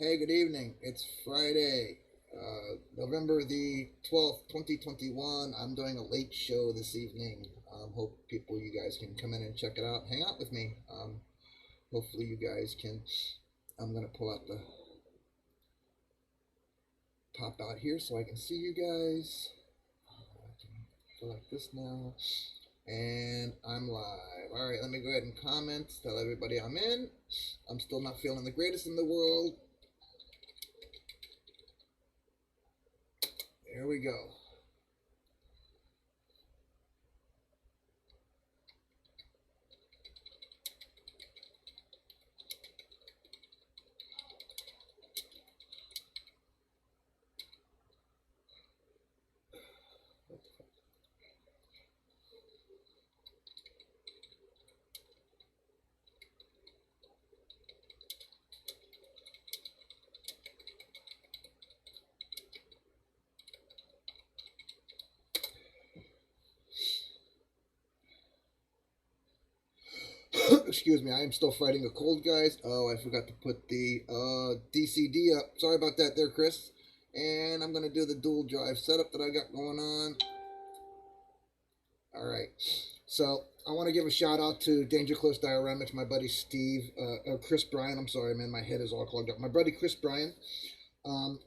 Hey, good evening. It's Friday, November the 12th, 2021. I'm doing a late show this evening. Hope you guys can come in and check it out. Hang out with me. Hopefully you guys can. I'm going to pull out the pop out here so I can see you guys. I can go like this now. And I'm live. All right, let me go ahead and comment. Tell everybody I'm in. I'm still not feeling the greatest in the world. There we go. Excuse me, I am still fighting a cold, guys. Oh, I forgot to put the DCD up. Sorry about that there, Chris. And I'm going to do the dual drive setup that I got going on. All right. So I want to give a shout out to Danger Close Dioramics, my buddy Steve, Chris Bryan. I'm sorry, man, my head is all clogged up. My buddy Chris Bryan. Um,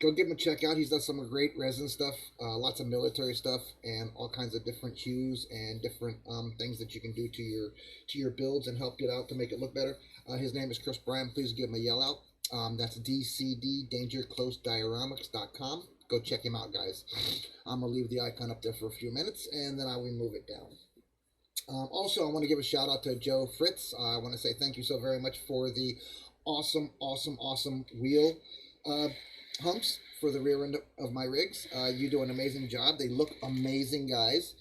Go give him a check out. He's done some great resin stuff, lots of military stuff, and all kinds of different hues and different things that you can do to your builds and help it out to make it look better. His name is Chris Bryan. Please give him a yell out. That's DCD DangerCloseDioramics.com. Go check him out, guys. I'm gonna leave the icon up there for a few minutes, and then I will move it down. Also, I want to give a shout out to Joe Fritz. I want to say thank you so very much for the awesome wheel humps for the rear end of my rigs. You do an amazing job. They look amazing, guys.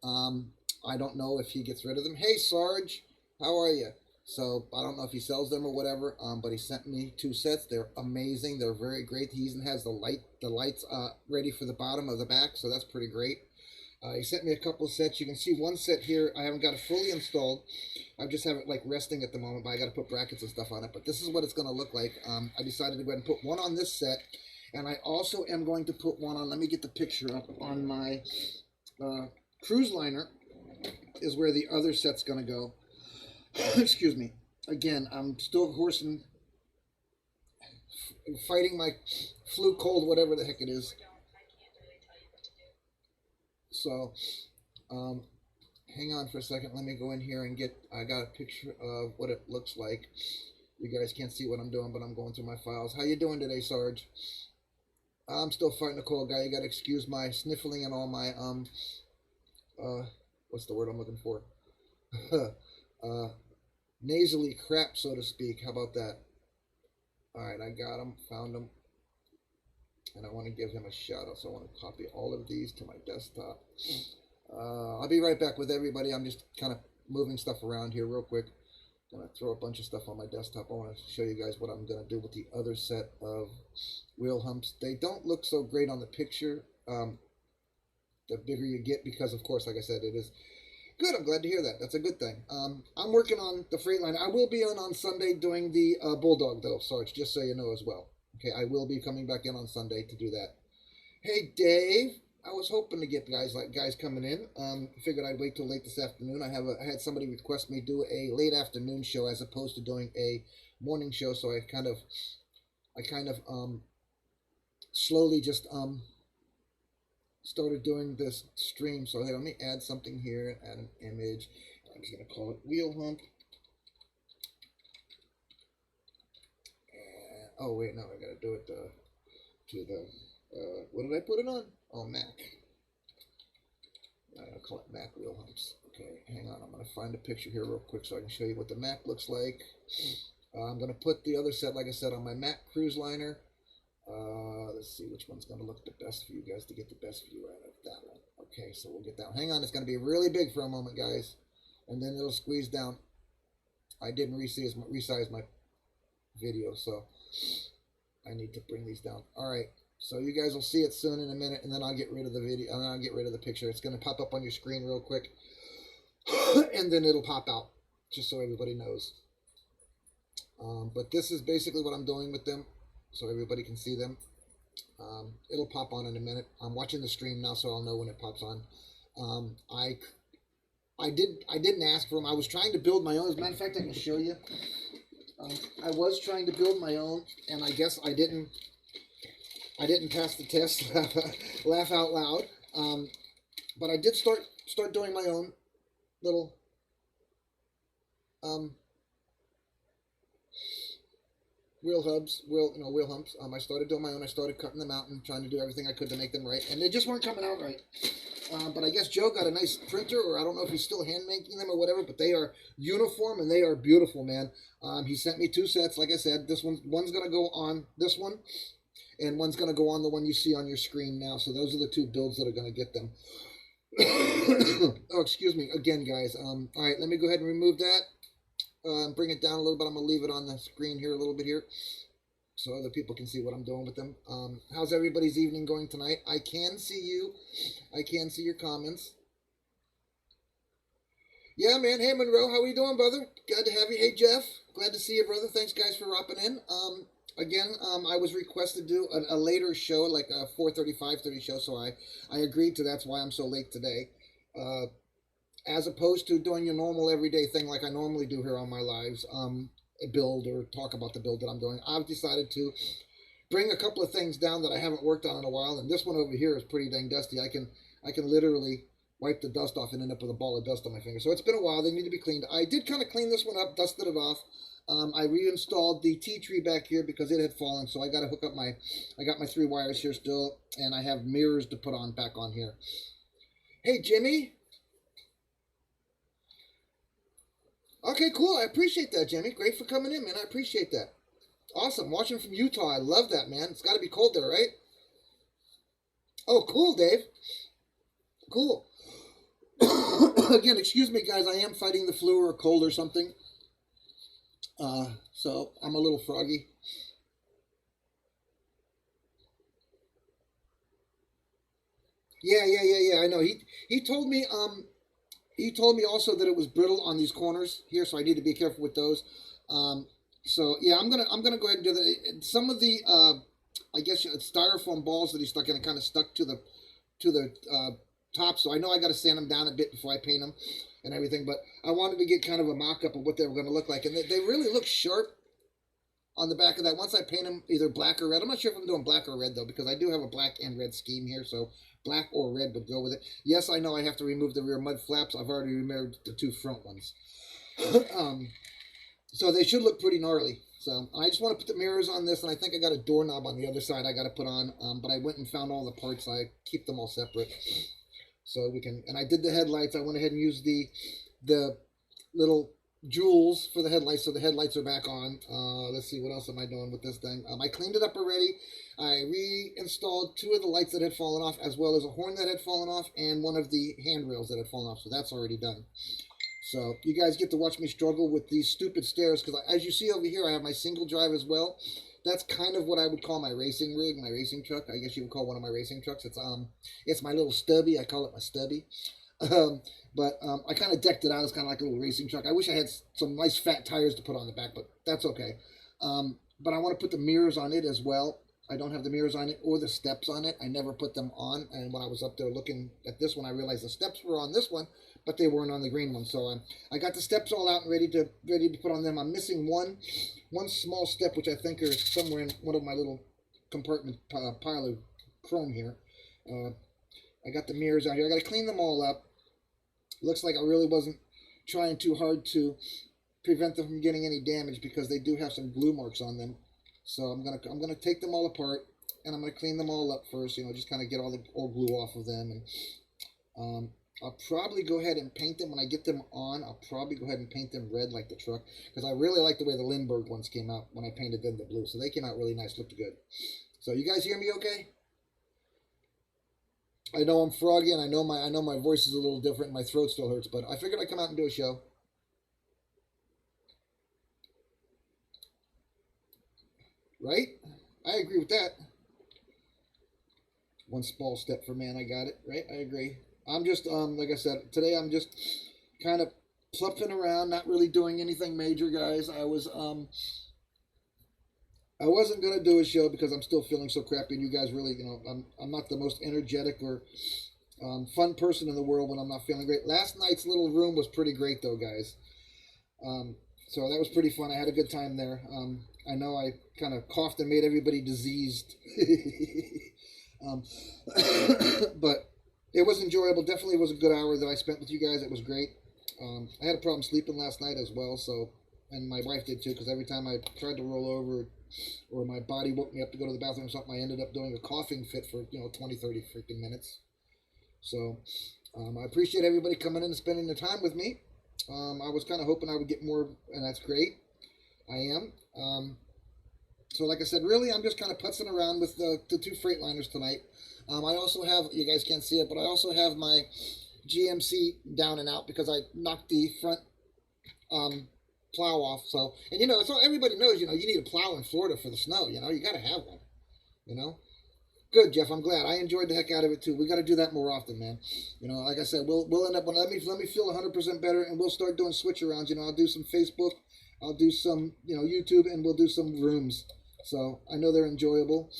I don't know if he gets rid of them. Hey, Sarge, how are you? So I don't know if he sells them or whatever, but he sent me 2 sets. They're amazing. They're very great. He even has the lights ready for the bottom of the back, so that's pretty great. He sent me a couple of sets. You can see one set here. I haven't got it fully installed. I just have it like resting at the moment, but I got to put brackets and stuff on it. But this is what it's going to look like. I decided to go ahead and put one on this set, and I also am going to put one on. Let me get the picture up on my cruise liner. Is where the other set's going to go. Excuse me. Again, I'm still fighting my flu, cold, whatever the heck it is. So, hang on for a second. Let me go in here and I got a picture of what it looks like. You guys can't see what I'm doing, but I'm going through my files. How you doing today, Sarge? I'm still fighting a cold, guy. You got to excuse my sniffling and all my, what's the word I'm looking for? Nasally crap, so to speak. How about that? All right, I got him, found him. And I want to give him a shout out, so I want to copy all of these to my desktop. I'll be right back with everybody. I'm just kind of moving stuff around here real quick. I'm going to throw a bunch of stuff on my desktop. I want to show you guys what I'm going to do with the other set of wheel humps. They don't look so great on the picture, the bigger you get, because, of course, like I said, it is good. I'm glad to hear that. That's a good thing. I'm working on the Freightliner. I will be on Sunday doing the Bulldog, though, Sarge, just so you know as well. Okay, I will be coming back in on Sunday to do that. Hey, Dave. I was hoping to get guys coming in. Figured I'd wait till late this afternoon. I had somebody request me do a late afternoon show as opposed to doing a morning show, so I kind of slowly just started doing this stream. So hey, let me add something here, add an image. I'm just gonna call it wheel hump. Oh wait, no, I gotta do it to the what did I put it on? Oh, Mac. I'll call it Mac wheel humps. Okay, hang on. I'm gonna find a picture here real quick so I can show you what the Mac looks like. I'm gonna put the other set, like I said, on my Mac cruise liner. Let's see which one's gonna look the best for you guys to get the best view out of that one. Okay, so we'll get that. Hang on, it's gonna be really big for a moment, guys, and then it'll squeeze down. I didn't resize my video, so I need to bring these down. All right, so you guys will see it soon in a minute, and then I'll get rid of the video, and then I'll get rid of the picture. It's going to pop up on your screen real quick, and then it'll pop out, just so everybody knows. But this is basically what I'm doing with them. so everybody can see them. It'll pop on in a minute. I'm watching the stream now, so I'll know when it pops on. I didn't ask for them. I was trying to build my own. As a matter of fact, I can show you. I was trying to build my own, and I guess I didn't pass the test. Laugh out loud. But I did start doing my own little wheel humps. I started doing my own. I started cutting them out and trying to do everything I could to make them right, and they just weren't coming out right. But I guess Joe got a nice printer, or I don't know if he's still hand making them or whatever, but they are uniform and they are beautiful, man. He sent me 2 sets. Like I said, one's going to go on this one, and one's going to go on the one you see on your screen now. So those are the 2 builds that are going to get them. Oh, excuse me. Again, guys. All right, let me go ahead and remove that. Bring it down a little bit. I'm going to leave it on the screen here a little bit here, so other people can see what I'm doing with them. How's everybody's evening going tonight? I can see you. I can see your comments. Yeah, man. Hey, Monroe. How are you doing, brother? Glad to have you. Hey, Jeff. Glad to see you, brother. Thanks, guys, for dropping in. Again, I was requested to do a later show, like a 4:30, 5:30 show, so I agreed to. That's why I'm so late today. As opposed to doing your normal everyday thing like I normally do here on my lives. Build or talk about the build that I'm doing. I've decided to bring a couple of things down that I haven't worked on in a while, and this one over here is pretty dang dusty. I can literally wipe the dust off and end up with a ball of dust on my finger. So it's been a while. They need to be cleaned. I did kind of clean this one up, dusted it off. I reinstalled the tea tree back here because it had fallen, so I got to hook up I got my 3 wires here still, and I have mirrors to put on back on here. Hey, Jimmy. Okay, cool. I appreciate that, Jimmy. Great for coming in, man. I appreciate that. Awesome. Watching from Utah. I love that, man. It's got to be cold there, right? Oh, cool, Dave. Cool. Again, excuse me, guys. I am fighting the flu or a cold or something. So I'm a little froggy. Yeah. I know. He told me He told me also that it was brittle on these corners here, so I need to be careful with those. So yeah, I'm gonna go ahead and do that. Some of the I guess styrofoam balls that he stuck in it kind of stuck to the top, so I know I got to sand them down a bit before I paint them and everything. But I wanted to get kind of a mock-up of what they were going to look like, and they really look sharp on the back of that. Once I paint them either black or red, I'm not sure if I'm doing black or red though, because I do have a black and red scheme here, so black or red would go with it. Yes, I know I have to remove the rear mud flaps. I've already removed the 2 front ones. So they should look pretty gnarly. So I just want to put the mirrors on this, and I think I got a doorknob on the other side I got to put on, but I went and found all the parts. I keep them all separate. So we can, and I did the headlights. I went ahead and used the little jewels for the headlights, so the headlights are back on. Let's see, what else am I doing with this thing? I cleaned it up already. I reinstalled 2 of the lights that had fallen off, as well as a horn that had fallen off, and one of the handrails that had fallen off, so that's already done. So you guys get to watch me struggle with these stupid stairs, because as you see over here, I have my single drive as well. That's kind of what I would call my racing rig, my racing truck. I guess you would call one of my racing trucks. It's my little stubby. I call it my stubby. But I kind of decked it out as kind of like a little racing truck. I wish I had some nice fat tires to put on the back, but that's okay. But I want to put the mirrors on it as well. I don't have the mirrors on it or the steps on it. I never put them on. And when I was up there looking at this one, I realized the steps were on this one, but they weren't on the green one. So I got the steps all out and ready to put on them. I'm missing one small step, which I think is somewhere in one of my little compartment pile of chrome here. I got the mirrors out here. I got to clean them all up. Looks like I really wasn't trying too hard to prevent them from getting any damage, because they do have some glue marks on them. So I'm gonna take them all apart, and I'm gonna clean them all up first. Just kind of get all the old glue off of them, and I'll probably go ahead and paint them when I get them on. I'll probably go ahead and paint them red like the truck, because I really like the way the Lindbergh ones came out when I painted them the blue. So they came out really nice, looked good. So you guys hear me okay? I know I'm froggy, and I know my voice is a little different, and my throat still hurts, but I figured I'd come out and do a show. Right? I agree with that. One small step for man, I got it. Right? I agree. I'm just, like I said, today I'm just kind of plumping around, not really doing anything major, guys. I was, I wasn't gonna do a show because I'm still feeling so crappy, and you guys really, I'm not the most energetic or fun person in the world when I'm not feeling great. Last night's little room was pretty great, though, guys. Um, so that was pretty fun. I had a good time there. I know I kind of coughed and made everybody diseased, um, but it was enjoyable. Definitely was a good hour that I spent with you guys. It was great. I had a problem sleeping last night as well, so, and my wife did too, because every time I tried to roll over or my body woke me up to go to the bathroom or something, I ended up doing a coughing fit for 20, 30 freaking minutes. So I appreciate everybody coming in and spending the time with me. I was kind of hoping I would get more, and that's great. I am. So like I said, really, I'm just kind of putzing around with the two Freightliners tonight. I also have, you guys can't see it, but I also have my GMC down and out because I knocked the front plow off. So, and it's all, everybody knows, you need a plow in Florida for the snow. You got to have one. Good, Jeff. I'm glad. I enjoyed the heck out of it too. We got to do that more often, man. Like I said, we'll end up. Let me feel 100% better, and we'll start doing switch arounds. I'll do some Facebook, I'll do some YouTube, and we'll do some rooms. So I know they're enjoyable.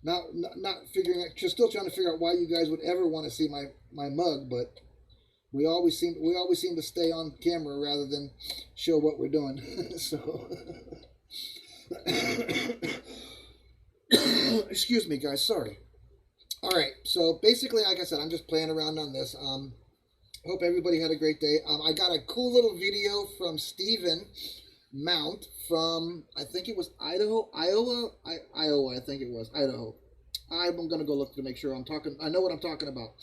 Not figuring out. Just still trying to figure out why you guys would ever want to see my mug, but we always seem to stay on camera rather than show what we're doing. So. Excuse me, guys. Sorry. All right. So basically, like I said, I'm just playing around on this. Hope everybody had a great day. I got a cool little video from Steven Mount from, I think it was Iowa. I think it was Idaho. I'm gonna go look to make sure I know what I'm talking about.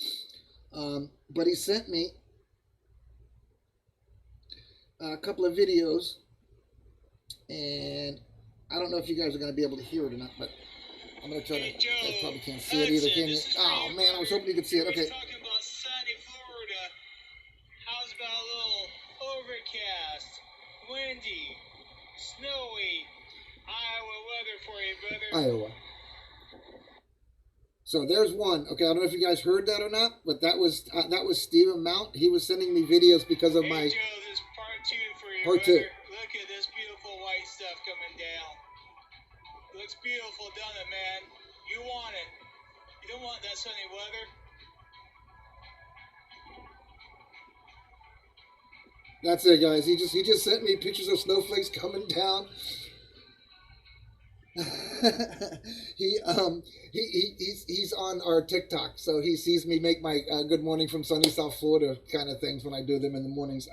But he sent me a couple of videos, and I don't know if you guys are gonna be able to hear it or not, but I'm going to try to, I probably can't see it either, can you? Oh, man, I was hoping you could see it. Okay. Talking about sunny Florida. How's about a little overcast, windy, snowy Iowa weather for you, brother? Iowa. So there's one. Okay, I don't know if you guys heard that or not, but that was Stephen Mount. He was sending me videos because of my... Joe, this is part 2 for you, Part brother. 2. Look at this beautiful white stuff coming down. Looks beautiful, doesn't it, man? You want it. You don't want that sunny weather. That's it, guys. He just sent me pictures of snowflakes coming down. He's on our TikTok, so he sees me make my good morning from sunny South Florida kind of things when I do them in the mornings.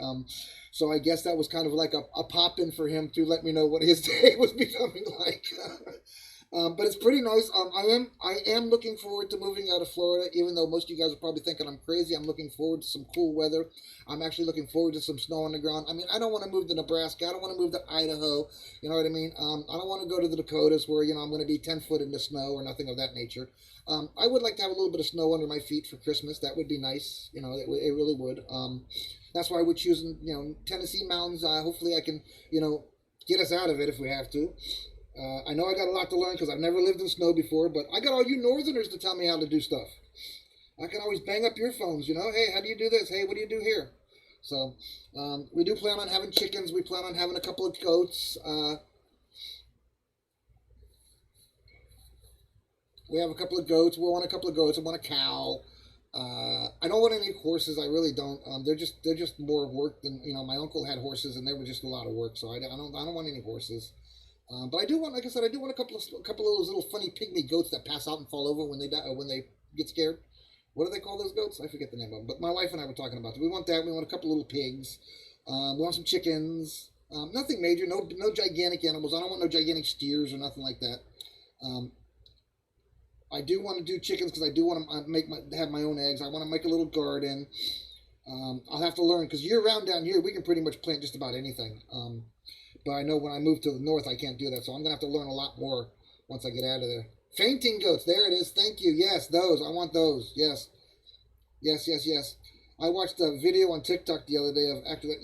So I guess that was kind of like a pop-in for him to let me know what his day was becoming like. But it's pretty nice. I am looking forward to moving out of Florida, even though most of you guys are probably thinking I'm crazy. I'm looking forward to some cool weather. I'm actually looking forward to some snow on the ground. I mean, I don't want to move to Nebraska. I don't want to move to Idaho. You know what I mean? I don't want to go to the Dakotas where, I'm going to be 10 foot in the snow or nothing of that nature. I would like to have a little bit of snow under my feet for Christmas. That would be nice. It really would. That's why we're choosing, Tennessee mountains. Hopefully I can, get us out of it if we have to. I know I got a lot to learn because I've never lived in snow before, but I got all you northerners to tell me how to do stuff. I can always bang up your phones, Hey, how do you do this? Hey, what do you do here? So we do plan on having chickens. We plan on having a couple of goats. We have a couple of goats. We want a couple of goats. I want a cow. I don't want any horses. I really don't. They're just more work than my uncle had horses, and they were just a lot of work. So I don't want any horses. But I do want, like I said, I do want a couple of those little funny pygmy goats that pass out and fall over when they die or when they get scared. What do they call those goats? I forget the name of them. But my wife and I were talking about it. We want that. We want a couple little pigs. We want some chickens. Nothing major. No gigantic animals. I don't want no gigantic steers or nothing like that. I do want to do chickens because I do want to have my own eggs. I want to make a little garden. I'll have to learn because year round down here we can pretty much plant just about anything. But I know when I move to the north I can't do that, so I'm gonna have to learn a lot more once I get out of there. Fainting goats, there it is. Thank you. Yes, those. I want those. Yes. I watched a video on TikTok the other day of after that.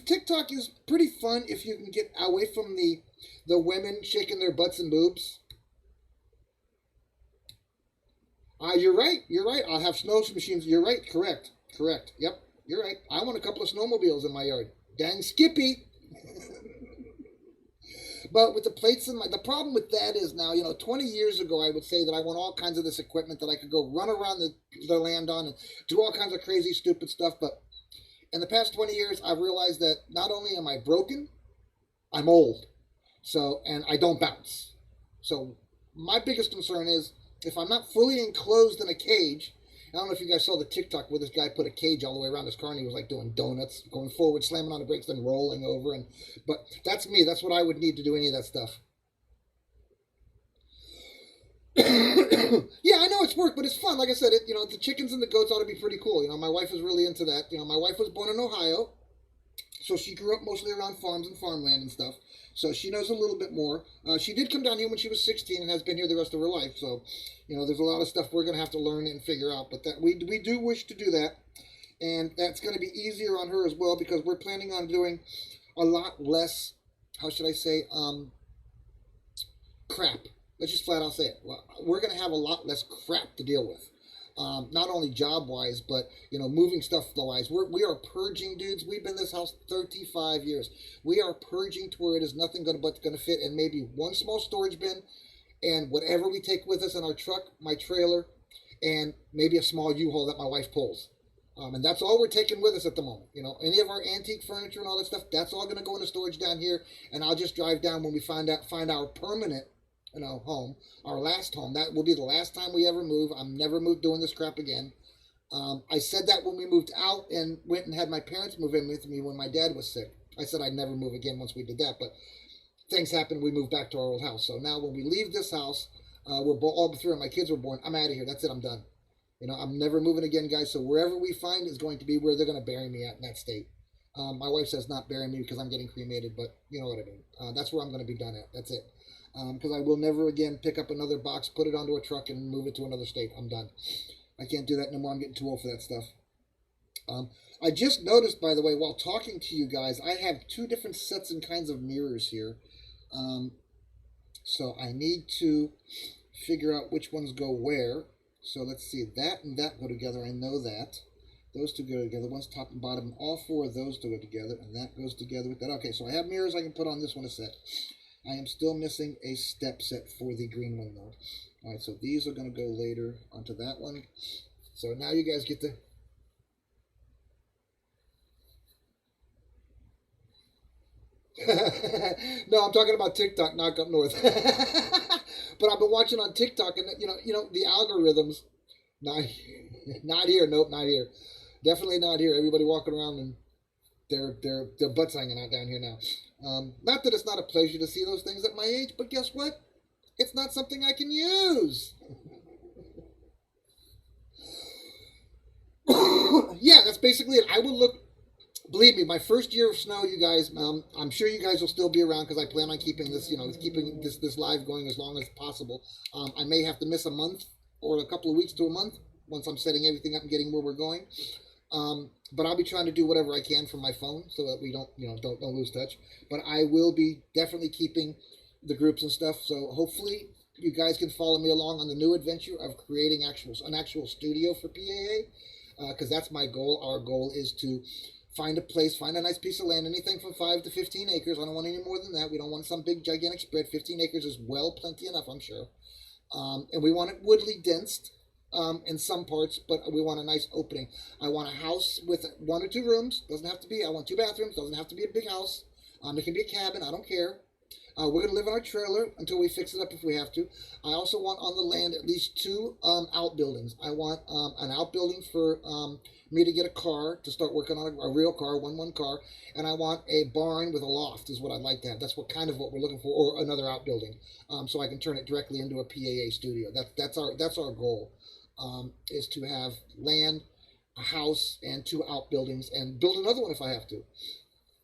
TikTok is pretty fun if you can get away from the women shaking their butts and boobs. You're right. I'll have snow machines. You're right. Correct. Yep. You're right. I want a couple of snowmobiles in my yard. Dang Skippy. But with the plates in the problem with that is now, 20 years ago, I would say that I want all kinds of this equipment that I could go run around the land on and do all kinds of crazy, stupid stuff. But in the past 20 years, I've realized that not only am I broken, I'm old. So, and I don't bounce. So my biggest concern is if I'm not fully enclosed in a cage. I don't know if you guys saw the TikTok where this guy put a cage all the way around his car and he was like doing donuts, going forward, slamming on the brakes, then rolling over. But that's me. That's what I would need to do any of that stuff. Yeah, I know it's work, but it's fun. Like I said, the chickens and the goats ought to be pretty cool. My wife is really into that. My wife was born in Ohio, so she grew up mostly around farms and farmland and stuff. So she knows a little bit more. She did come down here when she was 16 and has been here the rest of her life. So, there's a lot of stuff we're going to have to learn and figure out. But that we do wish to do that. And that's going to be easier on her as well because we're planning on doing a lot less, how should I say, crap. Let's just flat out say it. We're going to have a lot less crap to deal with. Not only job-wise, but, moving stuff-wise. We are purging, dudes. We've been in this house 35 years. We are purging to where it is nothing but going to fit in maybe one small storage bin and whatever we take with us in our truck, my trailer, and maybe a small U-Haul that my wife pulls. And that's all we're taking with us at the moment. Any of our antique furniture and all that stuff, that's all going to go into storage down here, and I'll just drive down when we find our permanent home, our last home. That will be the last time we ever move. I'm never doing this crap again. I said that when we moved out and went and had my parents move in with me when my dad was sick. I said I'd never move again once we did that, but things happened. We moved back to our old house. So now when we leave this house, all three of my kids were born. I'm out of here. That's it. I'm done. I'm never moving again, guys. So wherever we find is going to be where they're going to bury me at in that state. My wife says not bury me because I'm getting cremated, but you know what I mean. That's where I'm going to be done at. That's it. Because I will never again pick up another box, put it onto a truck, and move it to another state. I'm done. I can't do that no more. I'm getting too old for that stuff. I just noticed, by the way, while talking to you guys, I have two different sets and kinds of mirrors here. So I need to figure out which ones go where. So let's see. That and that go together. I know that. Those two go together. One's top and bottom. And all four of those go together. And that goes together with that. Okay, so I have mirrors I can put on this one a set. I am still missing a step set for the green one, though. All right, so these are going to go later onto that one. So now you guys get to... No, I'm talking about TikTok, knock up north. But I've been watching on TikTok, and the algorithms. Not here. Nope, not here. Definitely not here. Everybody walking around and their butts hanging out down here now. Not that it's not a pleasure to see those things at my age, but guess what? It's not something I can use. Yeah, that's basically it. I will look. Believe me, my first year of snow, you guys, I'm sure you guys will still be around because I plan on keeping this, keeping this live going as long as possible. I may have to miss a month or a couple of weeks to a month once I'm setting everything up and getting where we're going. But I'll be trying to do whatever I can from my phone so that we don't lose touch. But I will be definitely keeping the groups and stuff. So hopefully you guys can follow me along on the new adventure of creating an actual studio for PAA, because that's my goal. Our goal is to find a nice piece of land, anything from 5 to 15 acres. I don't want any more than that. We don't want some big gigantic spread. 15 acres is plenty enough, I'm sure. And we want it woodly densed. In some parts, but we want a nice opening. I want a house with 1 or 2 rooms. Doesn't have to be. I want 2 bathrooms. Doesn't have to be a big house. It can be a cabin. I don't care. We're going to live in our trailer until we fix it up if we have to. I also want on the land at least 2 outbuildings. I want an outbuilding for me to get a car, to start working on a real car, one car. And I want a barn with a loft is what I'd like to have. That's what we're looking for, or another outbuilding, so I can turn it directly into a PAA studio. That's our goal. Is to have land, a house, and 2 outbuildings, and build another one if I have to.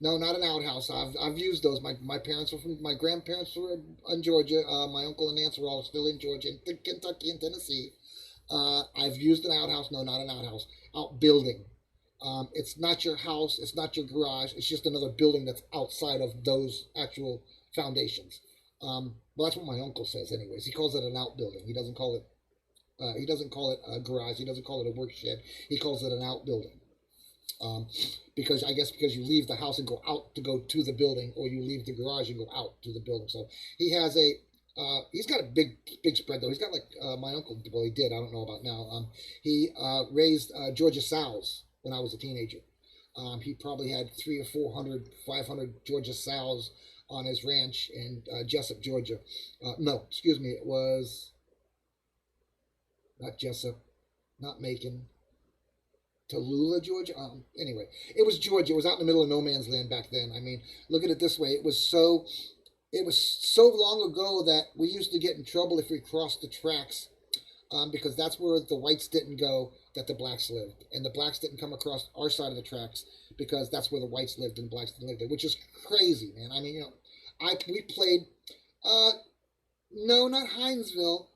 No, not an outhouse. I've used those. My parents were my grandparents were in Georgia. My uncle and aunts were all still in Georgia, in Kentucky, and Tennessee. I've used an outhouse. No, not an outhouse. Outbuilding. It's not your house. It's not your garage. It's just another building that's outside of those actual foundations. Well, that's what my uncle says, anyways. He calls it an outbuilding. He doesn't call it a garage. He doesn't call it a work shed. He calls it an outbuilding. Because I guess because you leave the house and go out to go to the building, or you leave the garage and go out to the building. So he has he's got a big spread though. He's got like my uncle. Well, he did. I don't know about now. He raised Georgia sows when I was a teenager. He probably had 300 or 400, 500 Georgia sows on his ranch in Jessup, Georgia. No, excuse me, it was not Jessup, not Macon, Tallulah, Georgia. Anyway, it was Georgia. It was out in the middle of no man's land back then. I mean, look at it this way: it was so long ago that we used to get in trouble if we crossed the tracks, because that's where the whites didn't go, that the blacks lived, and the blacks didn't come across our side of the tracks because that's where the whites lived and the blacks didn't live there, which is crazy, man. I mean, we played, no, not Hinesville.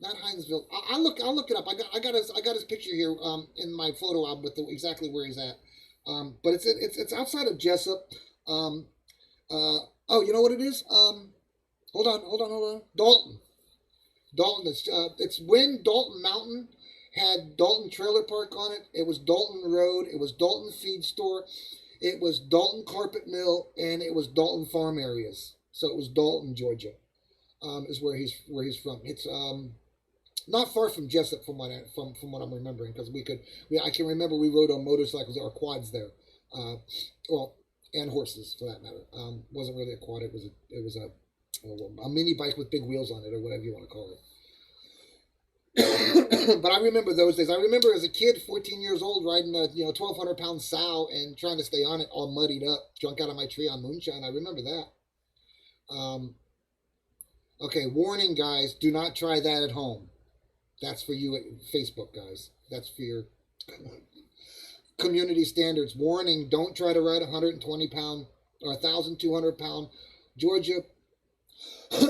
Not Hinesville. I'll look it up. I got his picture here in my photo album with exactly where he's at. But it's outside of Jessup. Oh, you know what it is? Hold on. Dalton. It's when Dalton Mountain had Dalton Trailer Park on it. It was Dalton Road. It was Dalton Feed Store. It was Dalton Carpet Mill, and it was Dalton Farm areas. So it was Dalton, Georgia, is where he's from. It's not far from Jessup, from what I'm remembering, because I can remember we rode on motorcycles or quads there, well, and horses for that matter. Wasn't really a quad; it was a mini bike with big wheels on it, or whatever you want to call it. But I remember those days. I remember as a kid, 14 years old, riding a 1,200-pound sow and trying to stay on it, all muddied up, drunk out of my tree on moonshine. I remember that. Okay, warning, guys: do not try that at home. That's for you at Facebook, guys. That's for your community standards. Warning, don't try to ride a 120-pound or 1,200-pound Georgia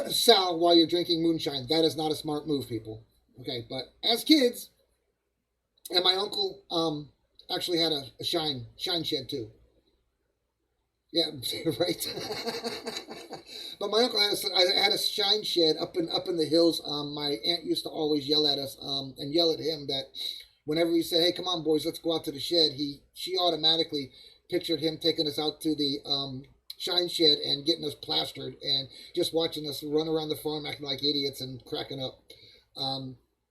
sow while you're drinking moonshine. That is not a smart move, people. Okay, but as kids, and my uncle actually had a shine shed too. Yeah, right. But my uncle had a shine shed up in the hills. My aunt used to always yell at us and yell at him that whenever he said, "Hey, come on, boys, let's go out to the shed," she automatically pictured him taking us out to the shine shed and getting us plastered and just watching us run around the farm acting like idiots and cracking up.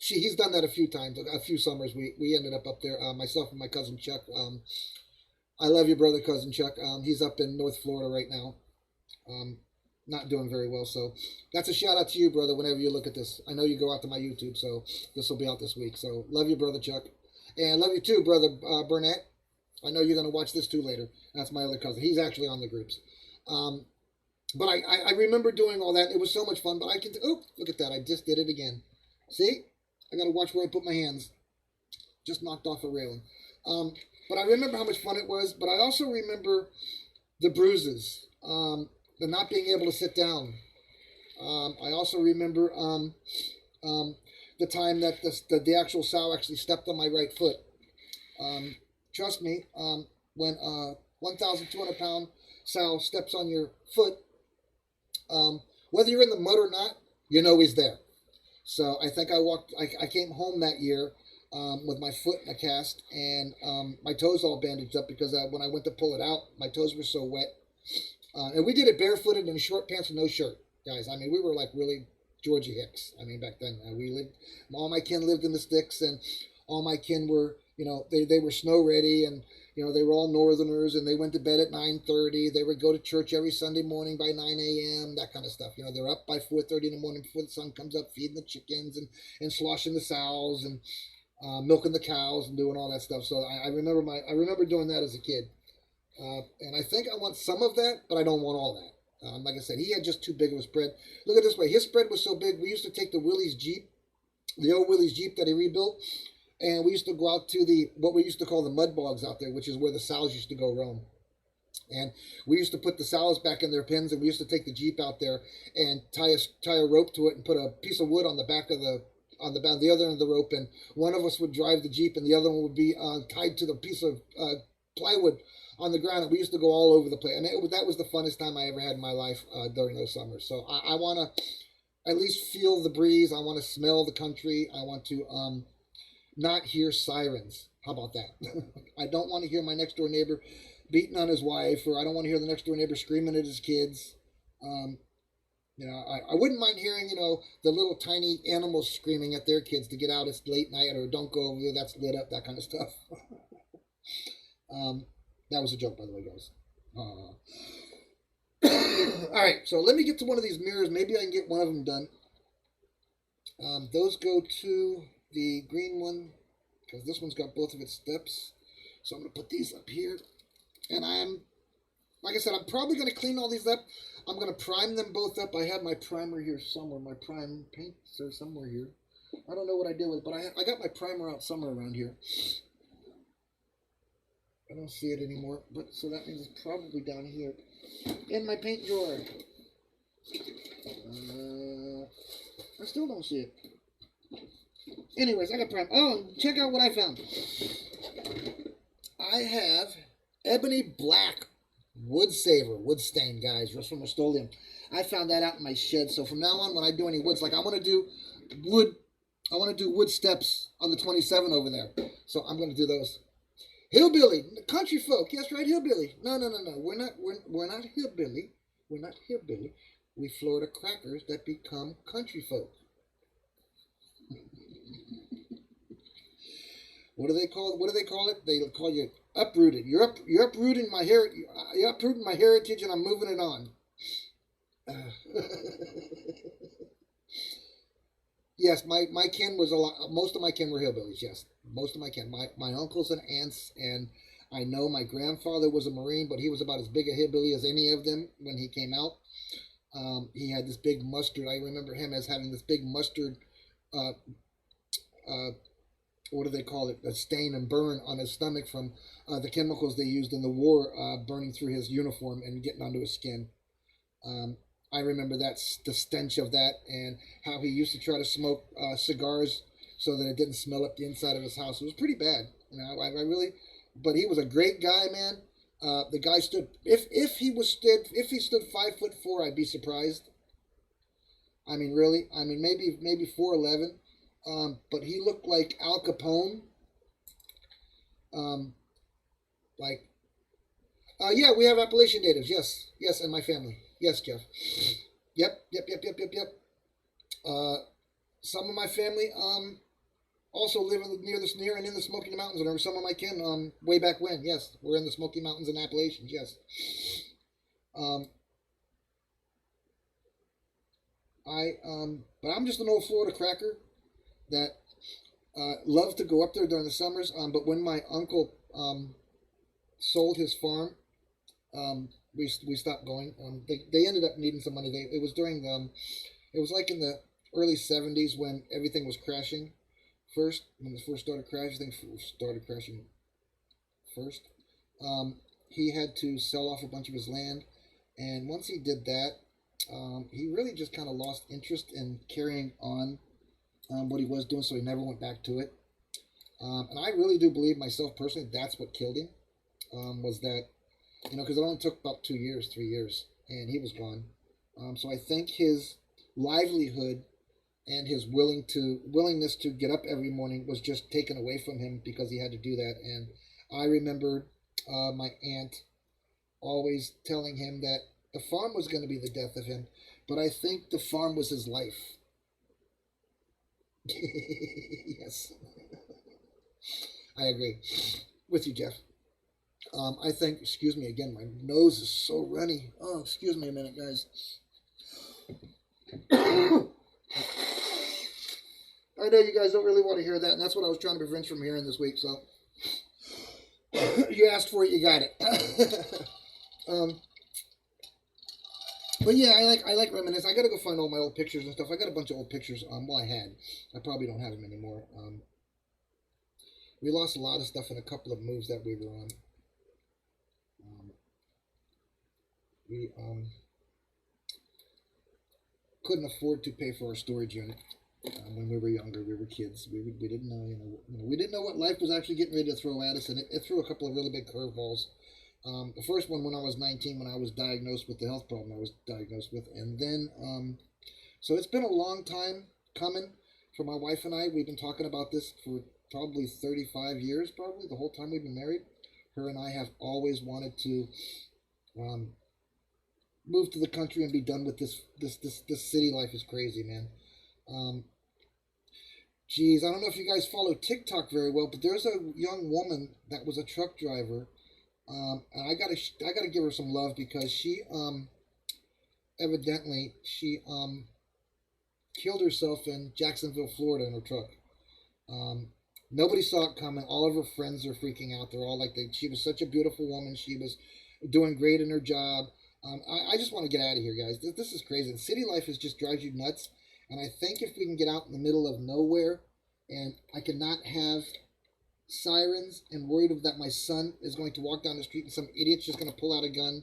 He's done that a few times, a few summers. We ended up there, myself and my cousin Chuck. I love your brother, cousin Chuck. He's up in North Florida right now. Not doing very well. So that's a shout out to you, brother, whenever you look at this. I know you go out to my YouTube, so this will be out this week. So love you, brother Chuck. And love you too, brother Burnett. I know you're going to watch this too later. That's my other cousin. He's actually on the groups. But I remember doing all that. It was so much fun. But look at that. I just did it again. See? I got to watch where I put my hands. Just knocked off a railing. But I remember how much fun it was. But I also remember the bruises. The not being able to sit down. I also remember the time that the actual sow actually stepped on my right foot. Trust me, when a 1,200-pound sow steps on your foot, whether you're in the mud or not, you know he's there. So I think I came home that year with my foot in a cast and my toes all bandaged up because when I went to pull it out, my toes were so wet. And we did it barefooted in short pants and no shirt, guys. I mean, we were like really Georgia Hicks. I mean, back then all my kin lived in the sticks, and all my kin were, they were snow ready, and they were all Northerners, and they went to bed at 9:30. They would go to church every Sunday morning by 9 a.m. That kind of stuff. They're up by 4:30 in the morning before the sun comes up, feeding the chickens and sloshing the sows and milking the cows and doing all that stuff. So I remember doing that as a kid. And I think I want some of that, but I don't want all that. Like I said, he had just too big of a spread. Look at it this way. His spread was so big, we used to take the Willie's Jeep, the old Willie's Jeep that he rebuilt, and we used to go out to what we used to call the mud bogs out there, which is where the sows used to go roam. And we used to put the sows back in their pens, and we used to take the Jeep out there and tie a rope to it and put a piece of wood on the back of the other end of the rope, and one of us would drive the Jeep, and the other one would be tied to the piece of plywood on the ground, and we used to go all over the place. And that was the funnest time I ever had in my life during those summers. So I want to at least feel the breeze. I want to smell the country. I want to not hear sirens. How about that? I don't want to hear my next door neighbor beating on his wife, or I don't want to hear the next door neighbor screaming at his kids. I wouldn't mind hearing, the little tiny animals screaming at their kids to get out. It's late night, or don't go over there. That's lit up. That kind of stuff. That was a joke, by the way, guys. All right, so let me get to one of these mirrors. Maybe I can get one of them done. Those go to the green one because this one's got both of its steps. So I'm going to put these up here. And like I said, I'm probably going to clean all these up. I'm going to prime them both up. I have my primer here somewhere. My prime paints are somewhere here. I don't know what I did with it, but I got my primer out somewhere around here. I don't see it anymore, but so that means it's probably down here in my paint drawer. I still don't see it. Anyways, I got prime. Oh, check out what I found. I have ebony black wood saver, wood stain, guys, just from Rust-Oleum. I found that out in my shed. So from now on, when I do any woods, like I want to do wood steps on the 27 over there. So I'm going to do those. Hillbilly, country folk. Yes, right, hillbilly. No. We're not hillbilly. We're not hillbilly. We Florida crackers that become country folk. What do they call it? They call you uprooted. You're uprooting my You're uprooting my heritage, and I'm moving it on. Yes, my kin was a lot. Most of my kin were hillbillies. Yes, most of my kin. My uncles and aunts, and I know my grandfather was a Marine, but he was about as big a hillbilly as any of them when he came out. He had this big mustard. I remember him as having this big mustard. What do they call it? A stain and burn on his stomach from the chemicals they used in the war, burning through his uniform and getting onto his skin. I remember the stench of that, and how he used to try to smoke cigars so that it didn't smell up the inside of his house. It was pretty bad. But he was a great guy, man. The guy stood. If he stood 5'4", I'd be surprised. I mean, really. I mean, maybe 4'11". But he looked like Al Capone. Yeah, we have Appalachian natives. Yes, and my family. Yes, Jeff. Yep. Some of my family also live near and in the Smoky Mountains. And some of my kin way back when. Yes, we're in the Smoky Mountains and Appalachians. Yes. But I'm just an old Florida cracker that loved to go up there during the summers. But when my uncle sold his farm, we stopped going. They ended up needing some money. It was during it was like in the early 70s when everything was crashing. When it first started crashing, first. He had to sell off a bunch of his land, and once he did that, he really just kind of lost interest in carrying on what he was doing, so he never went back to it. And I really do believe myself personally that's what killed him, was that, because it only took about 3 years, and he was gone. So I think his livelihood and his willingness to get up every morning was just taken away from him because he had to do that. And I remember my aunt always telling him that the farm was going to be the death of him, but I think the farm was his life. Yes. I agree with you, Jeff. I think, excuse me again, my nose is so runny. Oh, excuse me a minute, guys. I know you guys don't really want to hear that, and that's what I was trying to prevent from hearing this week, so you asked for it, you got it. But yeah, I like reminisce. I gotta go find all my old pictures and stuff. I got a bunch of old pictures. I had. I probably don't have them anymore. We lost a lot of stuff in a couple of moves that we were on. We couldn't afford to pay for our storage unit when we were younger. We were kids. We didn't know, we didn't know what life was actually getting ready to throw at us, and it threw a couple of really big curveballs. The first one when I was 19, when I was diagnosed with the health problem I was diagnosed with, and then so it's been a long time coming for my wife and I. We've been talking about this for probably 35 years, probably the whole time we've been married. Her and I have always wanted to move to the country and be done with this city life. Is crazy, man. Um, Geez, I don't know if you guys follow TikTok very well, but there's a young woman that was a truck driver, and I gotta give her some love because she evidently she killed herself in Jacksonville, Florida, in her truck. Um, Nobody saw it coming. All of her friends are freaking out. They're all like, she was such a beautiful woman. She was doing great in her job. I just want to get out of here, guys. This is crazy. The city life is just drives you nuts. And I think if we can get out in the middle of nowhere, and I cannot have sirens and worried that my son is going to walk down the street and some idiot's just going to pull out a gun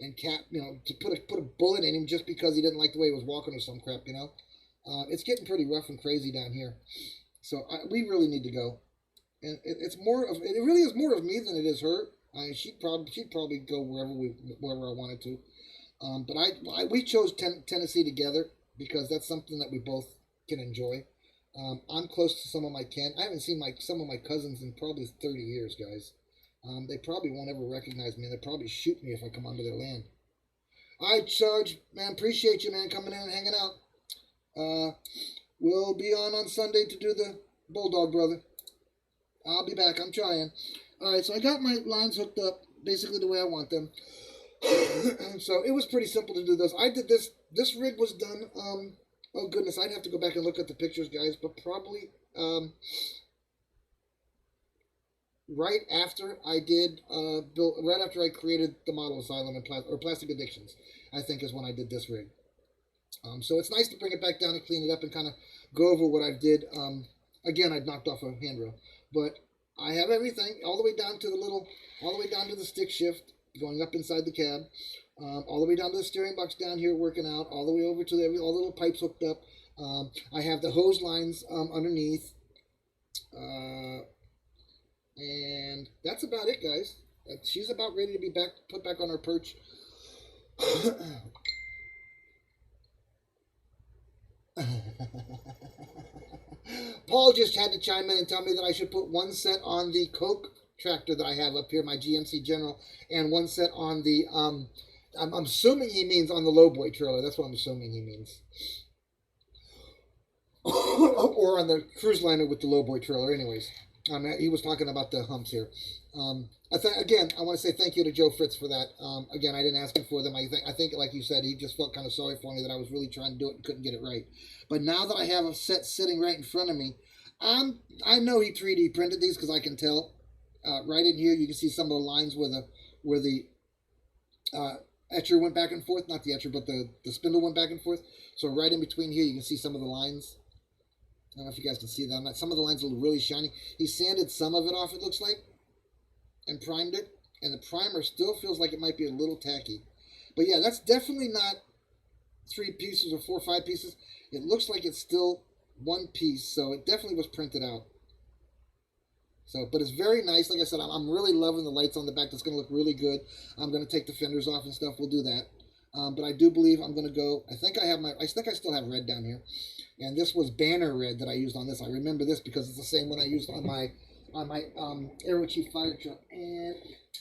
and to put a bullet in him just because he didn't like the way he was walking or some crap, it's getting pretty rough and crazy down here. So we really need to go, and it really is more of me than it is her. She'd probably go wherever I wanted to, but we chose Tennessee together because that's something that we both can enjoy. I'm close to some of my kin. I haven't seen some of my cousins in probably 30 years, guys. They probably won't ever recognize me. They'll probably shoot me if I come onto their land. All right, Sarge, man, appreciate you, man, coming in and hanging out. We'll be on Sunday to do the Bulldog, brother. I'll be back. I'm trying. All right, so I got my lines hooked up basically the way I want them. So it was pretty simple to do this. I did this. This rig was done. Oh goodness, I'd have to go back and look at the pictures, guys. But probably right after I did right after I created the Model Asylum and Plastic Addictions, I think is when I did this rig. So it's nice to bring it back down and clean it up and kind of go over what I did. Again, I'd knocked off a handrail, but I have everything all the way down to the stick shift going up inside the cab, all the way down to the steering box down here working out, all the way over to all the little pipes hooked up. I have the hose lines underneath, and that's about it, guys. She's about ready to be put back on her perch. Paul just had to chime in and tell me that I should put one set on the Coke tractor that I have up here, my GMC General, and one set on the, I'm assuming he means on the lowboy trailer. That's what I'm assuming he means. Or on the cruise liner with the lowboy trailer. Anyways, he was talking about the humps here. Again, I want to say thank you to Joe Fritz for that. Again, I didn't ask him for them. I think, like you said, he just felt kind of sorry for me that I was really trying to do it and couldn't get it right. But now that I have a set sitting right in front of me, I know he 3D printed these because I can tell. Right in here, you can see some of the lines where the etcher went back and forth. Not the etcher, but the spindle went back and forth. So right in between here, you can see some of the lines. I don't know if you guys can see that. Some of the lines are really shiny. He sanded some of it off, it looks like, and primed it. And the primer still feels like it might be a little tacky. But yeah, that's definitely not 3 pieces or 4 or 5 pieces. It looks like it's still one piece, so it definitely was printed out. So, but it's very nice. Like I said, I'm really loving the lights on the back. That's going to look really good. I'm going to take the fenders off and stuff. We'll do that. But I do believe I'm going to go. I think I still have red down here. And this was Banner red that I used on this. I remember this because it's the same one I used on my Aero Chief fire truck. And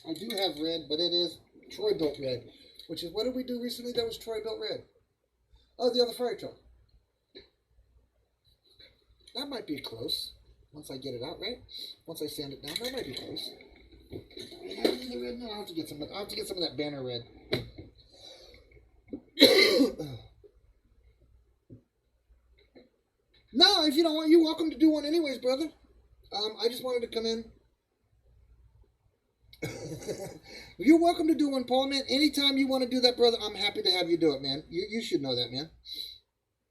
I do have red, but it is Troy Built red, which is, what did we do recently that was Troy Built red? Oh, the other fire truck. That might be close. Once I get it out, right? Once I sand it down, that might be close. No, I'll have to get some of that Banner red. No, if you don't want, you're welcome to do one anyways, brother. I just wanted to come in. You're welcome to do one, Paul, man. Anytime you want to do that, brother, I'm happy to have you do it, man. You should know that, man.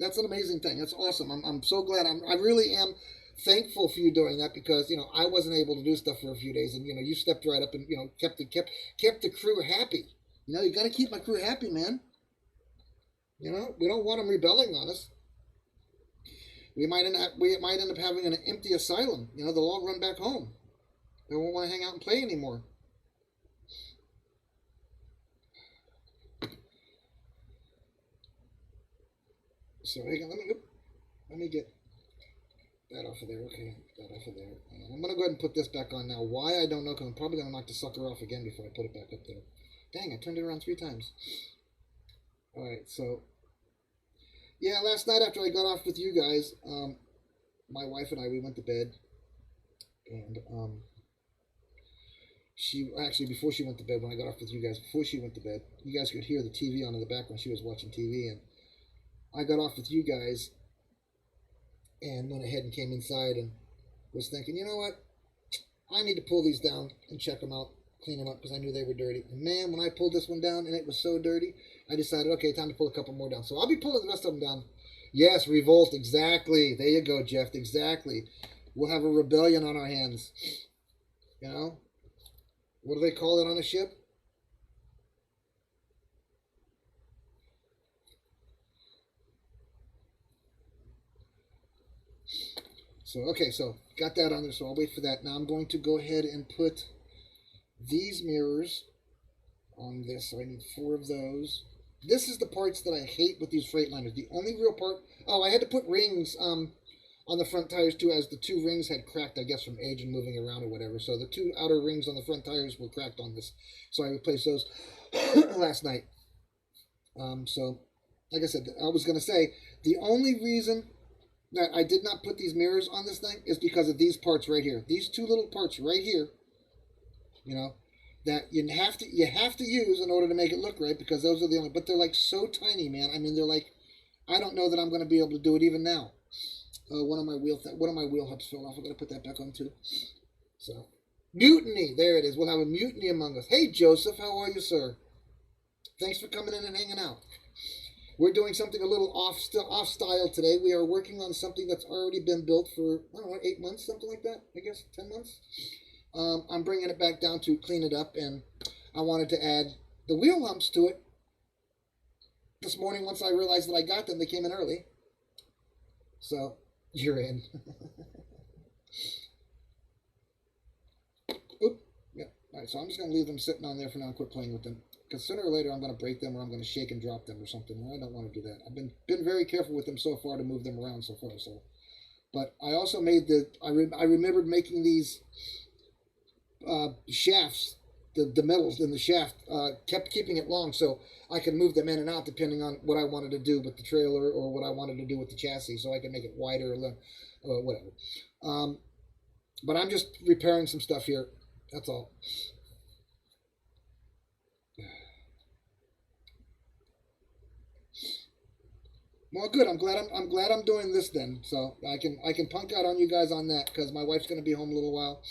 That's an amazing thing. That's awesome. I'm so glad. I really am thankful for you doing that because, I wasn't able to do stuff for a few days, and, you stepped right up and, kept the crew happy. You got to keep my crew happy, man. We don't want them rebelling on us. We might end up having an empty asylum. They'll all run back home. They won't want to hang out and play anymore. So hang on, let me get That off of there. Okay, that off of there. I'm gonna go ahead and put this back on now. Why, I don't know, because I'm probably gonna knock the sucker off again before I put it back up there. Dang, I turned it around 3 times. All right, so yeah, last night after I got off with you guys, my wife and I, we went to bed, and she actually, before she went to bed, when I got off with you guys, before she went to bed, you guys could hear the TV on in the background. She was watching TV, and I got off with you guys and went ahead and came inside and was thinking, you know what, I need to pull these down and check them out, clean them up, because I knew they were dirty. And man, when I pulled this one down and it was so dirty, I decided, okay, time to pull a couple more down. So I'll be pulling the rest of them down. Yes, revolt, exactly. There you go, Jeff, exactly. We'll have a rebellion on our hands. You know? What do they call it on a ship? So, okay, so got that on there, so I'll wait for that. Now I'm going to go ahead and put these mirrors on this. So I need 4 of those. This is the parts that I hate with these Freightliners. The only real part... Oh, I had to put rings on the front tires too, as the 2 rings had cracked, I guess, from age and moving around or whatever. So the 2 outer rings on the front tires were cracked on this. So I replaced those last night. So, like I said, I was going to say, the only reason that I did not put these mirrors on this thing is because of these parts right here. These 2 little parts right here, you know, that you have to use in order to make it look right, because those are the only, but they're like so tiny, man. I mean, they're like, I don't know that I'm going to be able to do it even now. One of my wheel hubs fell off. I'm going to put that back on too. So, mutiny, there it is. We'll have a mutiny among us. Hey, Joseph, how are you, sir? Thanks for coming in and hanging out. We're doing something a little off style today. We are working on something that's already been built for, I don't know, 8 months, something like that, I guess, 10 months. I'm bringing it back down to clean it up, and I wanted to add the wheel humps to it. This morning, once I realized that I got them, they came in early. So, you're in. Oop. Yeah. All right, so I'm just going to leave them sitting on there for now and quit playing with them. Because sooner or later I'm going to break them, or I'm going to shake and drop them or something. And I don't want to do that. I've been very careful with them so far to move them around so far. So, but I also made I remembered making these shafts, the metals in the shaft, kept keeping it long so I can move them in and out depending on what I wanted to do with the trailer or what I wanted to do with the chassis, so I can make it wider or whatever. But I'm just repairing some stuff here. That's all. Well, good. I'm glad I'm doing this then, so I can punk out on you guys on that, because my wife's going to be home a little while,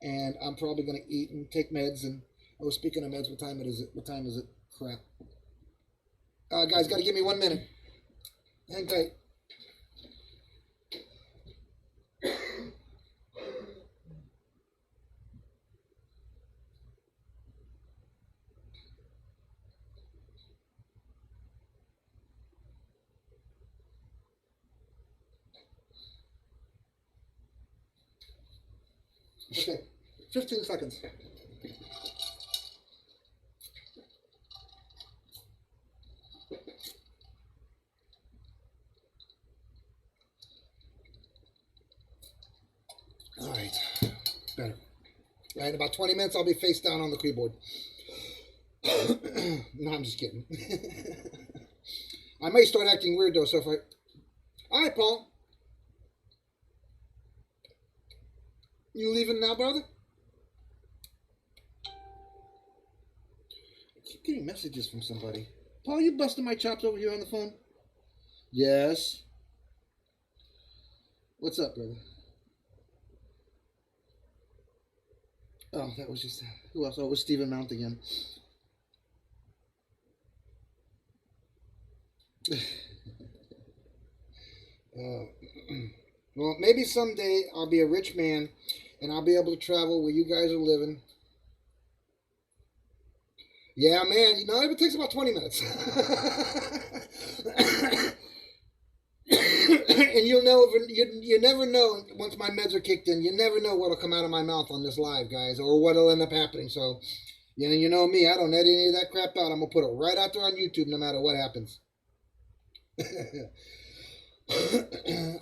and I'm probably going to eat and take meds. And oh, speaking of meds, what time is it? Crap. Guys, got to give me 1 minute. Hang tight. Okay, 15 seconds. All right, better. Right, in about 20 minutes, I'll be face down on the keyboard. No, I'm just kidding. I may start acting weird though, so if I... All right, Paul. You leaving now, brother? I keep getting messages from somebody. Paul, you busting my chops over here on the phone? Yes. What's up, brother? Oh, that was just... Who else? Oh, it was Stephen Mount again. Well, maybe someday I'll be a rich man and I'll be able to travel where you guys are living. Yeah, man, you know, it takes about 20 minutes. And you'll know, you never know, once my meds are kicked in, you never know what'll come out of my mouth on this live, guys, or what'll end up happening. So, you know me, I don't edit any of that crap out. I'm going to put it right out there on YouTube no matter what happens.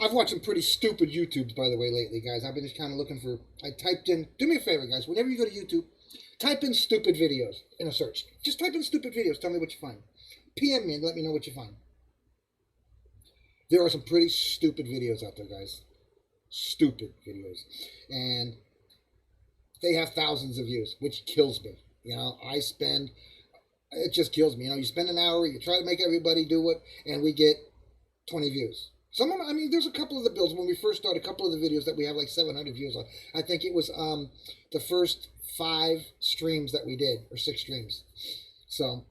I've I've watched some pretty stupid YouTubes, by the way, lately, guys. I've been just kind of looking for. I typed in. Do me a favor, guys. Whenever you go to YouTube, type in stupid videos in a search. Just type in stupid videos. Tell me what you find. PM me and let me know what you find. There are some pretty stupid videos out there, guys. Stupid videos, and they have thousands of views, which kills me. You know, it just kills me. You know, you spend an hour, you try to make everybody do it, and we get 20 views. Some of them, I mean, there's a couple of the builds when we first started, a couple of the videos that we have like 700 views on. I think it was the first 5 streams that we did, or 6 streams. So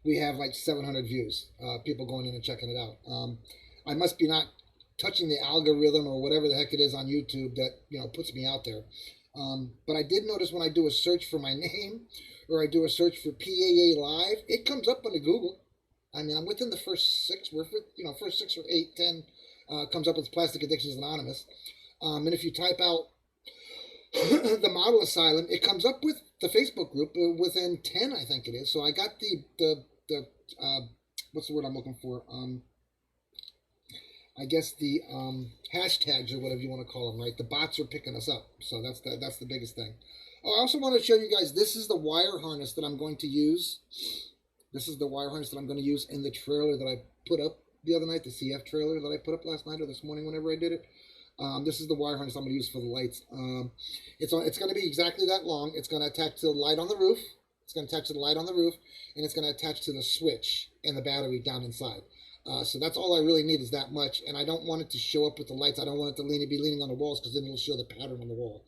we have like 700 views, people going in and checking it out. I must be not touching the algorithm or whatever the heck it is on YouTube that, you know, puts me out there. But I did notice when I do a search for my name, or I do a search for PAA Live, it comes up on Google. I mean, I'm within the first 6, first 6 or 8, 10 comes up as Plastic Addictions Anonymous. And if you type out the Model Asylum, it comes up with the Facebook group within 10, I think it is. So I got the what's the word I'm looking for? I guess the hashtags or whatever you want to call them, right? The bots are picking us up. So that's the biggest thing. Oh, I also want to show you guys, this is the wire harness that I'm going to use. This is the wire harness that I'm going to use in the trailer that I put up the other night, the CF trailer that I put up last night or this morning whenever I did it. This is the wire harness I'm going to use for the lights. It's going to be exactly that long. It's going to attach to the light on the roof. It's going to attach to the light on the roof, and it's going to attach to the switch and the battery down inside. So that's all I really need is that much, and I don't want it to show up with the lights. I don't want it to be leaning on the walls because then it'll show the pattern on the wall.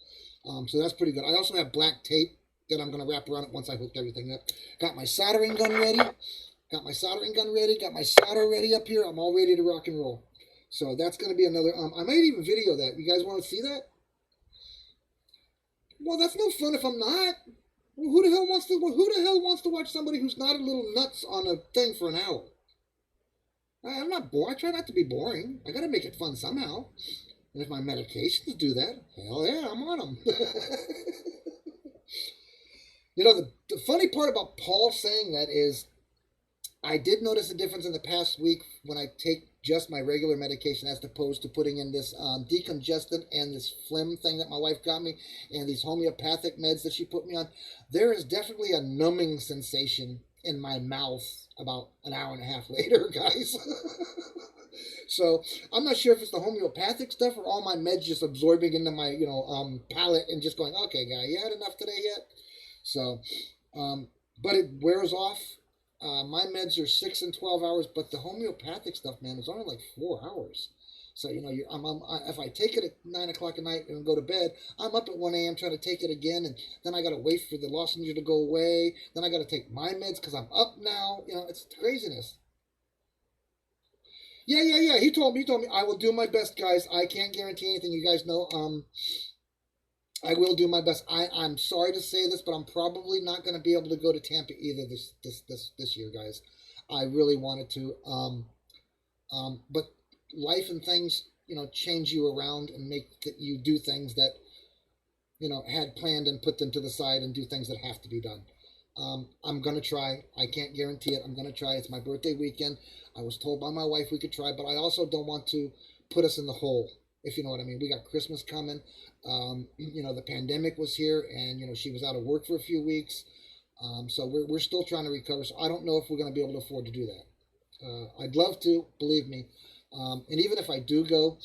So that's pretty good. I also have black tape that I'm going to wrap around it once I hooked everything up. Got my soldering gun ready. Got my solder ready up here. I'm all ready to rock and roll. So that's going to be another, I might even video that. You guys want to see that? Well, that's no fun if I'm not. Well, who the hell wants to watch somebody who's not a little nuts on a thing for an hour? I'm not bored. I try not to be boring. I got to make it fun somehow. And if my medications do that, hell yeah, I'm on them. You know, the funny part about Paul saying that is I did notice a difference in the past week when I take just my regular medication as opposed to putting in this decongestant and this phlegm thing that my wife got me and these homeopathic meds that she put me on. There is definitely a numbing sensation in my mouth about an hour and a half later, guys. So I'm not sure if it's the homeopathic stuff or all my meds just absorbing into my, palate and just going, okay, guy, you had enough today yet? So, but it wears off. My meds are 6 and 12 hours, but the homeopathic stuff, man, is only like 4 hours. So, if I take it at 9 o'clock at night and go to bed, I'm up at 1 a.m. trying to take it again, and then I got to wait for the lozenge to go away. Then I got to take my meds because I'm up now. It's craziness. Yeah. He told me, I will do my best, guys. I can't guarantee anything. You guys know, I will do my best. I'm sorry to say this, but I'm probably not going to be able to go to Tampa either this year, guys. I really wanted to, but life and things, change you around and make you do things that, had planned and put them to the side and do things that have to be done. I'm going to try. I can't guarantee it. I'm going to try. It's my birthday weekend. I was told by my wife we could try, but I also don't want to put us in the hole, if you know what I mean. We got Christmas coming. The pandemic was here, and, she was out of work for a few weeks. So we're still trying to recover. So I don't know if we're going to be able to afford to do that. I'd love to, believe me. And even if I do go,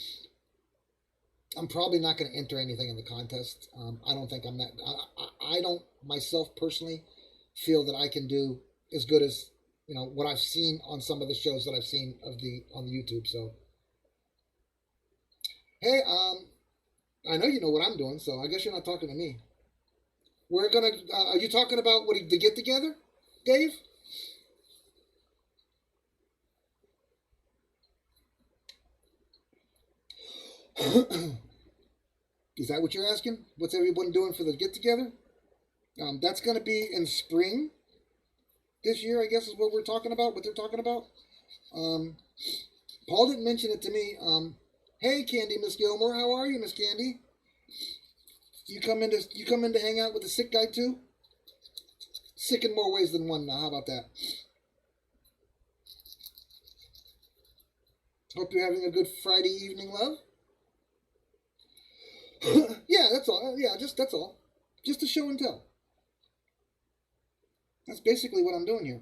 I'm probably not going to enter anything in the contest. I don't think I'm that. I don't myself personally feel that I can do as good as what I've seen on some of the shows that I've seen on the YouTube. So hey, I know you know what I'm doing, so I guess you're not talking to me. We're gonna. Are you talking about the get together, Dave? Is that what you're asking? What's everyone doing for the get together? That's going to be in spring this year, I guess is what we're talking about, what they're talking about. Paul didn't mention it to me. Hey, Candy, Miss Gilmore, how are you, Miss Candy? You come in to hang out with the sick guy too? Sick in more ways than one now, how about that? Hope you're having a good Friday evening, love. Yeah, that's all. Yeah, that's all. Just a show and tell. That's basically what I'm doing here.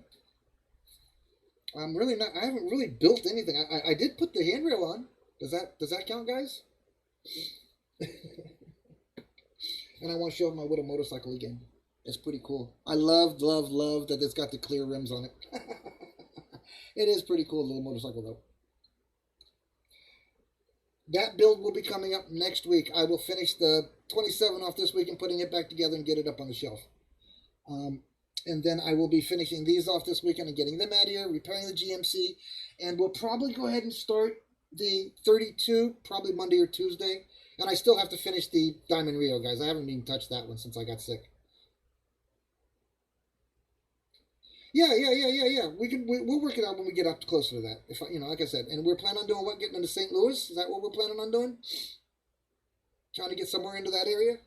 I'm really not. I haven't really built anything. I did put the handrail on. Does that count, guys? And I want to show my little motorcycle again. It's pretty cool. I love that it's got the clear rims on it. It is pretty cool, little motorcycle though. That build will be coming up next week. I will finish the 27 off this week and putting it back together and get it up on the shelf. And then I will be finishing these off this weekend and getting them out of here, repairing the GMC, and we'll probably go ahead and start the 32, probably Monday or Tuesday. And I still have to finish the Diamond Rio, guys. I haven't even touched that one since I got sick. Yeah. We'll work it out when we get up closer to that. If like I said, and we're planning on doing what? Getting into St. Louis? Is that what we're planning on doing? Trying to get somewhere into that area.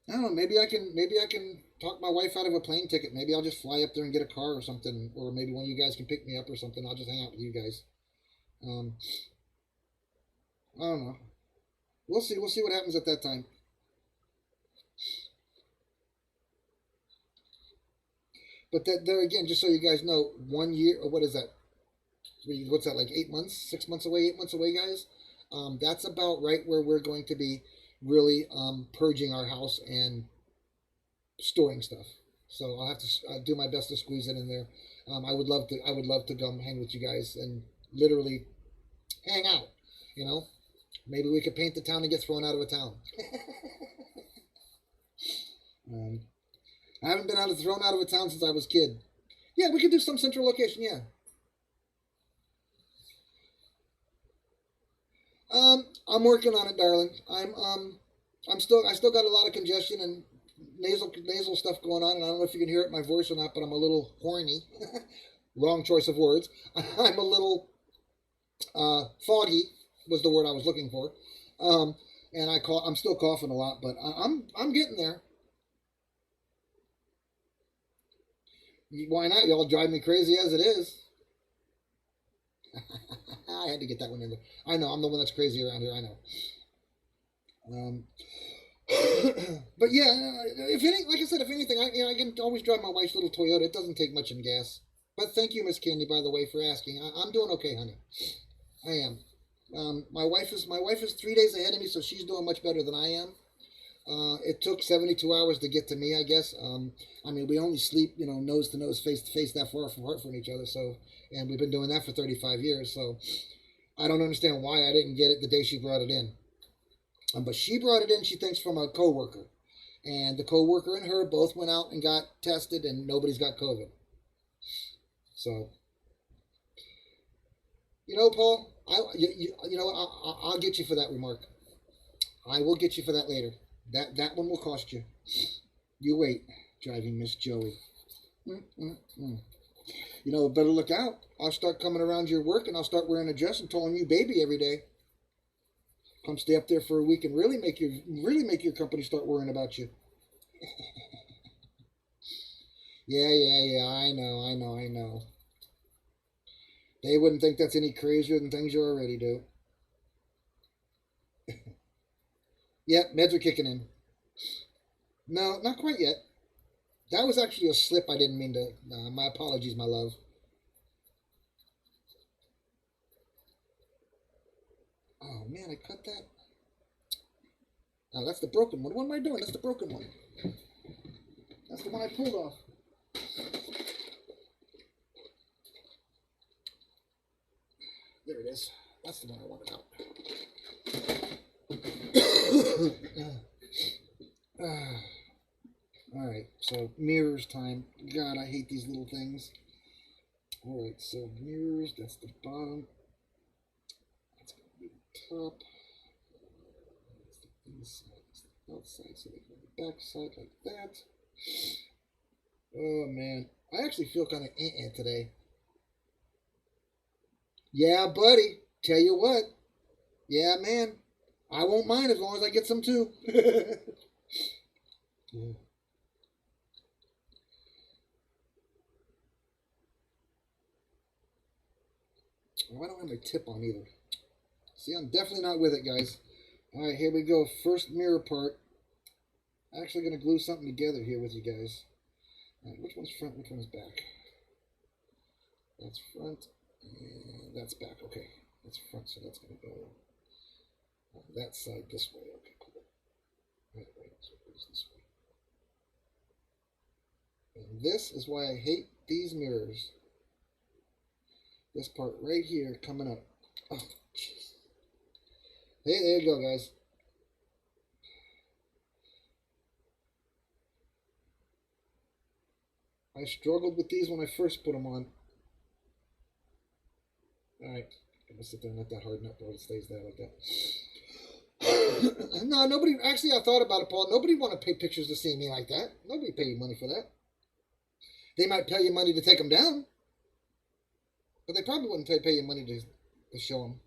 I don't know. Maybe I can talk my wife out of a plane ticket. Maybe I'll just fly up there and get a car or something, or maybe one of you guys can pick me up or something. I'll just hang out with you guys. I don't know. We'll see. We'll see what happens at that time. But there again, just so you guys know, 1 year, or what is that? What's that, like 8 months, 6 months away, 8 months away, guys? That's about right where we're going to be really purging our house and storing stuff. So I'll have to do my best to squeeze it in there. I would love to come hang with you guys and literally hang out. Maybe we could paint the town and get thrown out of a town. I haven't been thrown out of a town since I was a kid. Yeah, we could do some central location. Yeah. I'm working on it, darling. I still got a lot of congestion and nasal stuff going on, and I don't know if you can hear it in my voice or not, but I'm a little horny. Wrong choice of words. I'm a little foggy was the word I was looking for. And I'm still coughing a lot, but I'm getting there. Why not? Y'all drive me crazy as it is. I had to get that one in there. I know, I'm the one that's crazy around here, I know. But yeah, like I said, if anything, I can always drive my wife's little Toyota. It doesn't take much in gas. But thank you, Miss Candy, by the way, for asking. I'm doing okay, honey. I am. My wife is 3 days ahead of me, so she's doing much better than I am. It took 72 hours to get to me, I guess. We only sleep, nose to nose, face to face, that far apart from each other. So, and we've been doing that for 35 years. So, I don't understand why I didn't get it the day she brought it in. But she brought it in, she thinks, from a coworker, and the coworker and her both went out and got tested, and nobody's got COVID. So, Paul, I'll get you for that remark. I will get you for that later. That one will cost you. You wait, driving Miss Joey. Better look out. I'll start coming around your work, and I'll start wearing a dress and calling you baby every day. Come stay up there for a week and really make your company start worrying about you. Yeah. I know. They wouldn't think that's any crazier than things you already do. Yep, meds are kicking in. No, not quite yet. That was actually a slip. I didn't mean to. My apologies, my love. Oh man, I cut that. Oh, that's the broken one. What am I doing? That's the broken one. That's the one I pulled off. There it is. That's the one I wanted out. Alright, so mirrors time. God, I hate these little things. Alright, so mirrors, that's the bottom. That's going to be the top. That's the inside, that's the outside, so they go on the back side like that. Oh man, I actually feel kind of today. Yeah, buddy, tell you what. Yeah, man, I won't mind as long as I get some too. Yeah. Oh, I don't have my tip on either. See, I'm definitely not with it, guys. All right, here we go. First mirror part. Actually going to glue something together here with you guys. All right, which one's front, which one's back? That's front, and that's back. Okay, that's front, so that's going to go on that side this way. Okay, cool. Right, so it goes this way. And this is why I hate these mirrors. This part right here coming up. Oh, jeez. Hey, there you go, guys. I struggled with these when I first put them on. Alright, I'm gonna sit there and let that harden up while it stays there like that. No, nobody, actually I thought about it, Paul. Nobody want to pay pictures to see me like that. Nobody pay you money for that. They might pay you money to take them down, but they probably wouldn't pay you money to show them.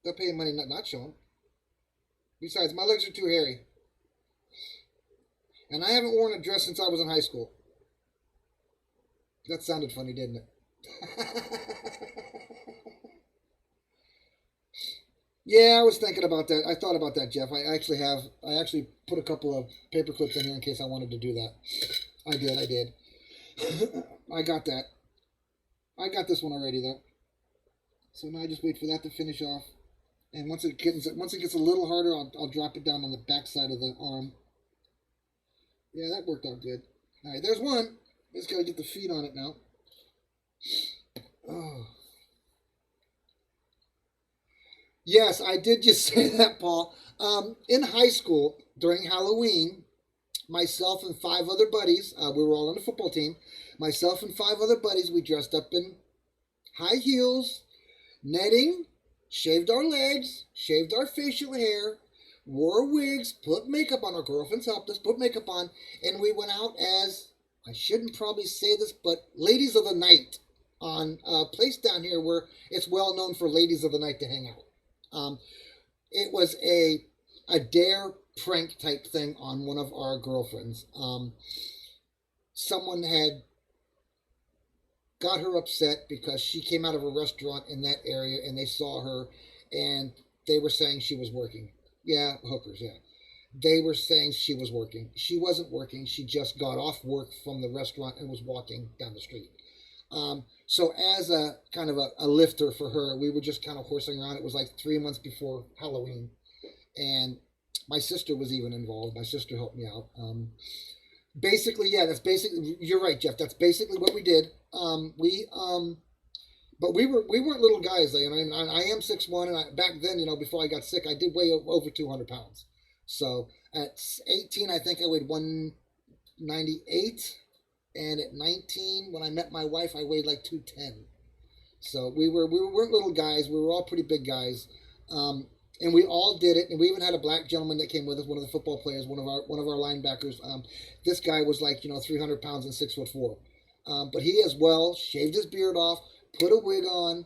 They'll pay you money not show them. Besides, my legs are too hairy. And I haven't worn a dress since I was in high school. That sounded funny, didn't it? Yeah, I was thinking about that. I thought about that, Jeff. I actually put a couple of paper clips in here in case I wanted to do that. I did. I got that. I got this one already, though. So now I just wait for that to finish off. And once it gets a little harder, I'll drop it down on the back side of the arm. Yeah, that worked out good. All right, there's one. Just got to get the feet on it now. Oh. Yes, I did just say that, Paul. In high school, during Halloween, myself and 5 other buddies, we were all on the football team, myself and 5 other buddies, we dressed up in high heels, netting, shaved our legs, shaved our facial hair, wore wigs, put makeup on. Our girlfriends helped us, put makeup on, and we went out as, I shouldn't probably say this, but ladies of the night on a place down here where it's well known for ladies of the night to hang out. It was a dare prank type thing on one of our girlfriends. Someone had got her upset because she came out of a restaurant in that area and they saw her and they were saying she was working. Yeah, hookers, yeah. They were saying she was working. She wasn't working. She just got off work from the restaurant and was walking down the street. So as a kind of a lifter for her, we were just kind of horsing around. It was like 3 months before Halloween. And my sister was even involved. My sister helped me out. Basically, yeah, that's basically, you're right, Jeff. That's basically what we did. But we weren't little guys, though. You know, I am 6'1", and back then, you know, before I got sick, I did weigh over 200 pounds. So at 18, I think I weighed 198. And at 19, when I met my wife, I weighed like 210. So we weren't little guys. We were all pretty big guys. And we all did it. And we even had a black gentleman that came with us, one of the football players, one of our linebackers. This guy was like, 300 pounds and 6'4". But he as well shaved his beard off, put a wig on.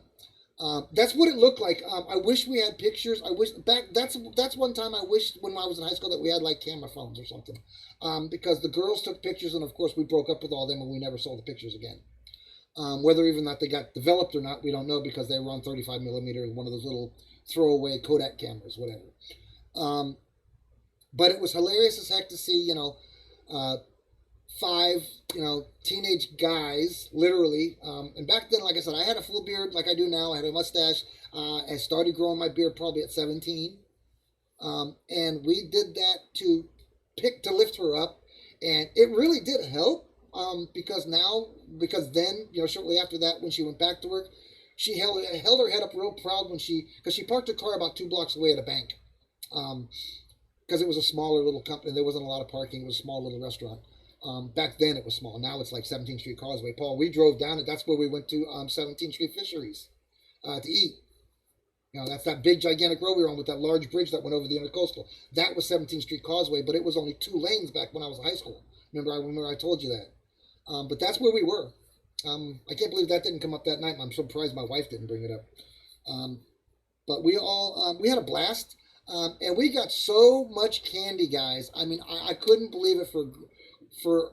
That's what it looked like. I wish we had pictures. I wish that's one time I wished when I was in high school that we had like camera phones or something. Because the girls took pictures and of course we broke up with all them and we never saw the pictures again. Whether even that they got developed or not, we don't know because they were on 35 millimeter, one of those little throwaway Kodak cameras, whatever. But it was hilarious as heck to see, 5, teenage guys, literally. And back then, like I said, I had a full beard like I do now. I had a mustache. I started growing my beard probably at 17. And we did that to lift her up. And it really did help. Because then, shortly after that, when she went back to work, she held her head up real proud because she parked her car about 2 blocks away at a bank. Because it was a smaller little company. There wasn't a lot of parking. It was a small little restaurant. Back then it was small. Now it's like 17th Street Causeway. Paul, we drove down it. That's where we went to 17th Street Fisheries to eat. That's that big gigantic road we were on with that large bridge that went over the intercoastal. That was 17th Street Causeway, but it was only 2 lanes back when I was in high school. Remember I told you that. But that's where we were. I can't believe that didn't come up that night. I'm surprised my wife didn't bring it up. But we all we had a blast. And we got so much candy, guys. I mean, I couldn't believe it for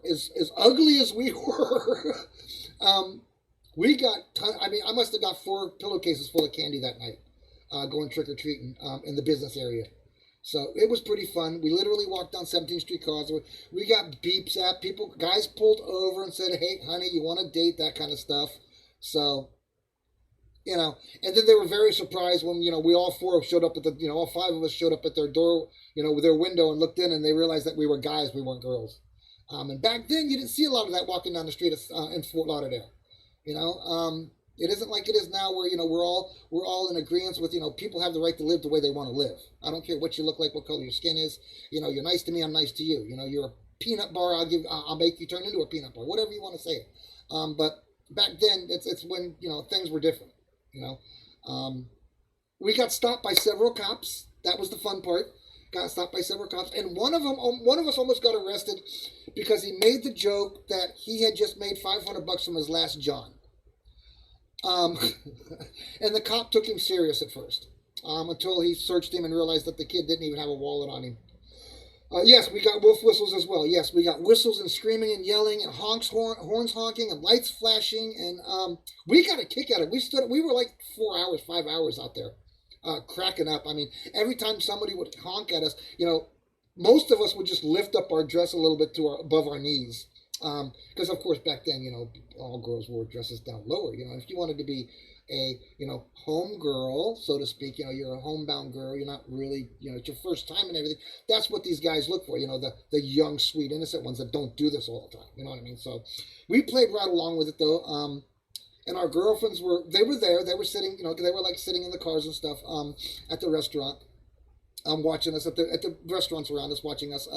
as ugly as we were. We got, I mean, I must have got 4 pillowcases full of candy that night, going trick or treating in the business area. So it was pretty fun. We literally walked down 17th Street Causeway. We got beeps at people. Guys pulled over and said, "Hey, honey, you want to date?" That kind of stuff. So, you know, and then they were very surprised when, you know, we all 4 showed up at the, you know, all 5 of us showed up at their door, you know, with their window and looked in, and they realized that we were guys, we weren't girls. And back then, you didn't see a lot of that walking down the street in Fort Lauderdale. You know, it isn't like it is now, where, you know, we're all in agreement with, you know, people have the right to live the way they want to live. I don't care what you look like, what color your skin is. You know, you're nice to me, I'm nice to you. You know, you're a peanut bar, I'll make you turn into a peanut bar, whatever you want to say it. But back then, it's when, you know, things were different. You know, we got stopped by several cops. That was the fun part. Got stopped by several cops, and one of us almost got arrested because he made the joke that he had just made $500 from his last John. And the cop took him serious at first, until he searched him and realized that the kid didn't even have a wallet on him. Yes, we got wolf whistles as well. Yes, we got whistles and screaming and yelling and horns honking and lights flashing, and we got a kick out of it. We were like 4 hours, 5 hours out there, cracking up. I mean, every time somebody would honk at us, you know, most of us would just lift up our dress a little bit to above our knees. Because of course back then, you know, all girls wore dresses down lower. You know, if you wanted to be a, you know, home girl, so to speak, you know, you're a homebound girl, you're not really, you know, it's your first time and everything. That's what these guys look for, you know, the young, sweet, innocent ones that don't do this all the time. You know what I mean? So we played right along with it though. And our girlfriends were there. They were sitting, you know, they were like sitting in the cars and stuff, at the restaurant, watching us at the restaurants around us, watching us,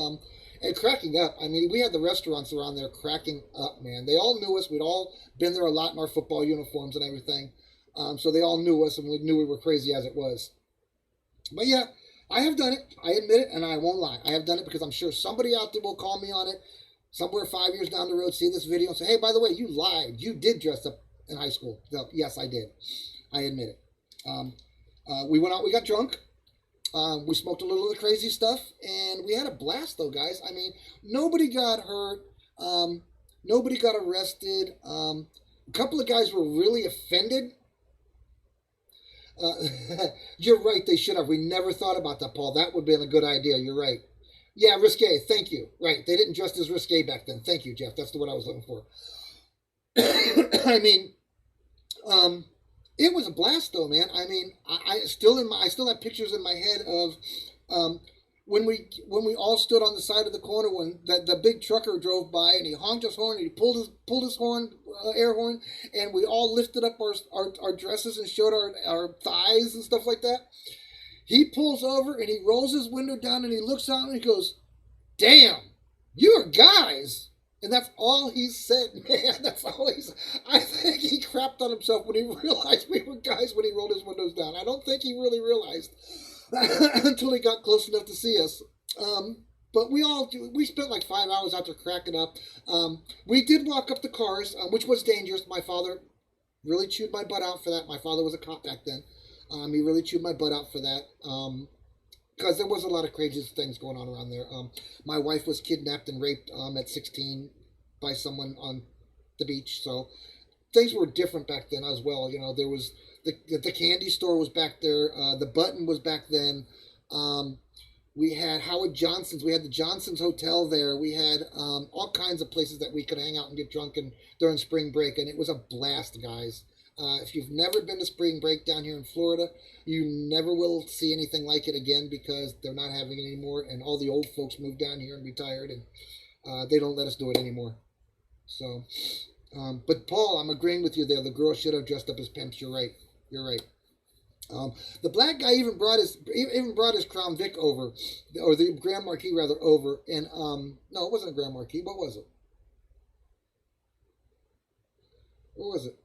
and cracking up. I mean, we had the restaurants around there cracking up, man. They all knew us. We'd all been there a lot in our football uniforms and everything. So they all knew us, and we knew we were crazy as it was. But yeah, I have done it. I admit it, and I won't lie. I have done it because I'm sure somebody out there will call me on it somewhere 5 years down the road, see this video, and say, "Hey, by the way, you lied. You did dress up in high school." So, yes, I did. I admit it. We went out. We got drunk. We smoked a little of the crazy stuff, and we had a blast, though, guys. I mean, nobody got hurt. Nobody got arrested. A couple of guys were really offended. You're right, they should have. We never thought about that, Paul. That would have been a good idea. You're right. Yeah, risque. Thank you. Right. They didn't dress as risque back then. Thank you, Jeff. That's the word I was looking for. I mean, it was a blast, though, man. I mean, I still have pictures in my head of when we all stood on the side of the corner when the big trucker drove by, and he honked his horn, and he pulled his horn, air horn, and we all lifted up our dresses and showed our thighs and stuff like that. He pulls over and he rolls his window down and he looks out and he goes, "Damn, you're guys." And that's all he said, man. That's all he said. I think he crapped on himself when he realized we were guys when he rolled his windows down. I don't think he really realized until he got close enough to see us. But we spent like 5 hours out there cracking up. We did walk up the cars, which was dangerous. My father really chewed my butt out for that. My father was a cop back then. He really chewed my butt out for that. Because there was a lot of crazy things going on around there. My wife was kidnapped and raped at 16 by someone on the beach. So things were different back then as well. You know, there was the candy store was back there. The Button was back then. We had Howard Johnson's. We had the Johnson's Hotel there. We had all kinds of places that we could hang out and get drunk in during spring break. And it was a blast, guys. If you've never been to spring break down here in Florida, you never will see anything like it again because they're not having it anymore, and all the old folks moved down here and retired, and they don't let us do it anymore. So, but Paul, I'm agreeing with you there. The girl should have dressed up as pimps. You're right. You're right. The black guy even brought his Crown Vic over, or the Grand Marquis rather over, and no, it wasn't a Grand Marquis. What was it? What was it?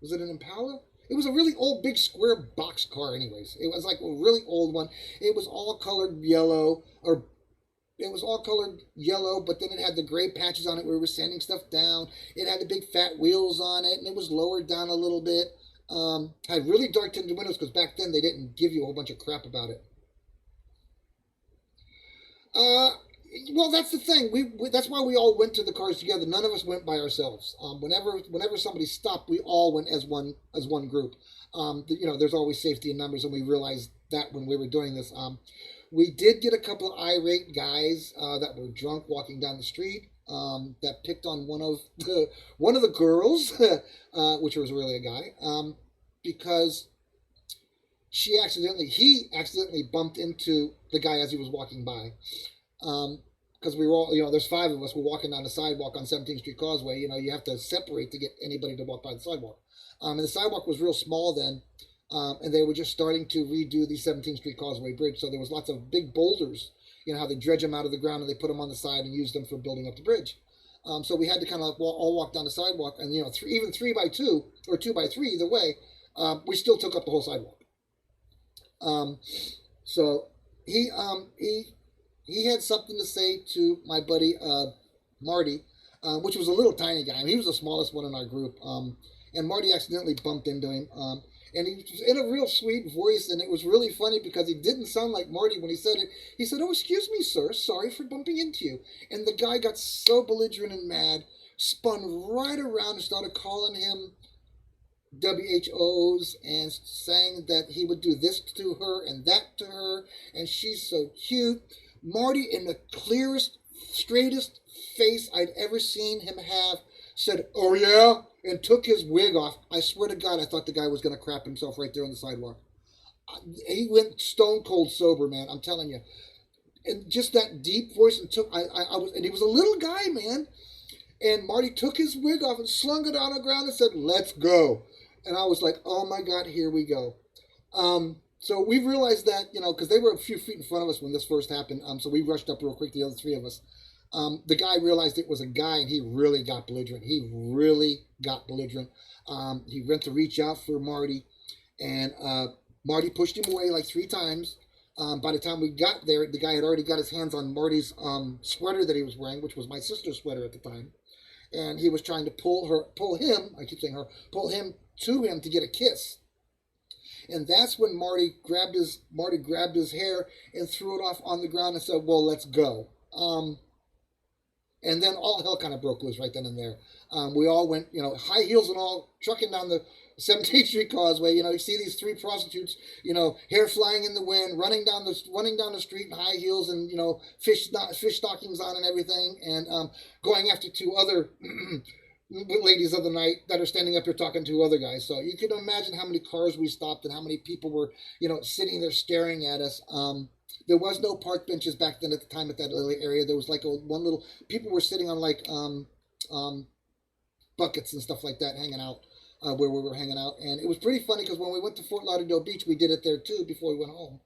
Was it an Impala? It was a really old, big, square box car anyways. It was like a really old one. It was all colored yellow, but then it had the gray patches on it where we were sanding stuff down. It had the big fat wheels on it, and it was lowered down a little bit. Had really dark tinted windows because back then they didn't give you a whole bunch of crap about it. Well, that's the thing. That's why we all went to the cars together. None of us went by ourselves. Whenever somebody stopped, we all went as one group. There's always safety in numbers, and we realized that when we were doing this. We did get a couple of irate guys that were drunk walking down the street that picked on one of the girls, which was really a guy, because he accidentally bumped into the guy as he was walking by. Because we were all, there's five of us. We're walking down the sidewalk on 17th Street Causeway. You have to separate to get anybody to walk by the sidewalk. And the sidewalk was real small then, and they were just starting to redo the 17th Street Causeway Bridge. So there was lots of big boulders. You know how they dredge them out of the ground and they put them on the side and use them for building up the bridge. So we had to kind of all walk down the sidewalk, and even 3x2 or 2x3, either way, we still took up the whole sidewalk. So he had something to say to my buddy Marty, which was a little tiny guy. I mean, he was the smallest one in our group. And Marty accidentally bumped into him. And he was in a real sweet voice, and it was really funny because he didn't sound like Marty when he said it. He said, "Oh, excuse me, sir. Sorry for bumping into you." And the guy got so belligerent and mad, spun right around and started calling him WHOs and saying that he would do this to her and that to her, and she's so cute. Marty, in the clearest, straightest face I'd ever seen him have, said, "Oh yeah?" and took his wig off. I swear to God, I thought the guy was going to crap himself right there on the sidewalk. He went stone cold sober, man. I'm telling you. And just that deep voice, and and he was a little guy, man. And Marty took his wig off and slung it on the ground and said, "Let's go." And I was like, "Oh my God, here we go." So we realized that, because they were a few feet in front of us when this first happened. So we rushed up real quick, the other three of us. The guy realized it was a guy, and he really got belligerent. He went to reach out for Marty, and Marty pushed him away like 3 times. By the time we got there, the guy had already got his hands on Marty's sweater that he was wearing, which was my sister's sweater at the time. And he was trying to pull him to him to get a kiss. And that's when Marty grabbed his hair and threw it off on the ground and said, "Well, let's go." And then all hell kind of broke loose right then and there. We all went, high heels and all, trucking down the 17th Street Causeway. You see these 3 prostitutes, hair flying in the wind, running down the street in high heels and fish stockings on and everything, and going after 2 other ladies of the night that are standing up here talking to other guys. So you can imagine how many cars we stopped and how many people were, sitting there staring at us. There was no park benches back then at the time at that little area. There was like people were sitting on like buckets and stuff like that, hanging out where we were hanging out. And it was pretty funny because when we went to Fort Lauderdale Beach, we did it there too before we went home.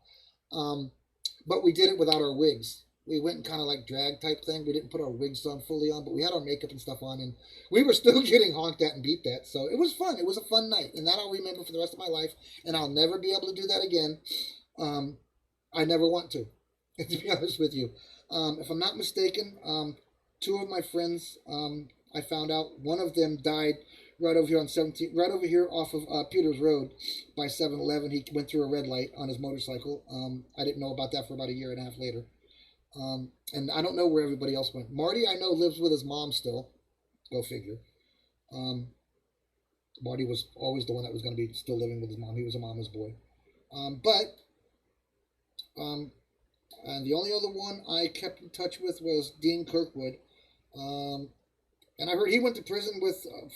But we did it without our wigs. We went in kind of like drag type thing. We didn't put our wigs on fully on, but we had our makeup and stuff on, and we were still getting honked at and beat at. So it was fun. It was a fun night, and that I'll remember for the rest of my life, and I'll never be able to do that again. I never want to be honest with you. If I'm not mistaken, 2 of my friends, I found out one of them died right over here on 17, right over here off of Peters Road by 7-Eleven. He went through a red light on his motorcycle. I didn't know about that for about a year and a half later. And I don't know where everybody else went. Marty, I know, lives with his mom still. Go figure. Marty was always the one that was going to be still living with his mom. He was a mama's boy. And the only other one I kept in touch with was Dean Kirkwood. And I heard he went to prison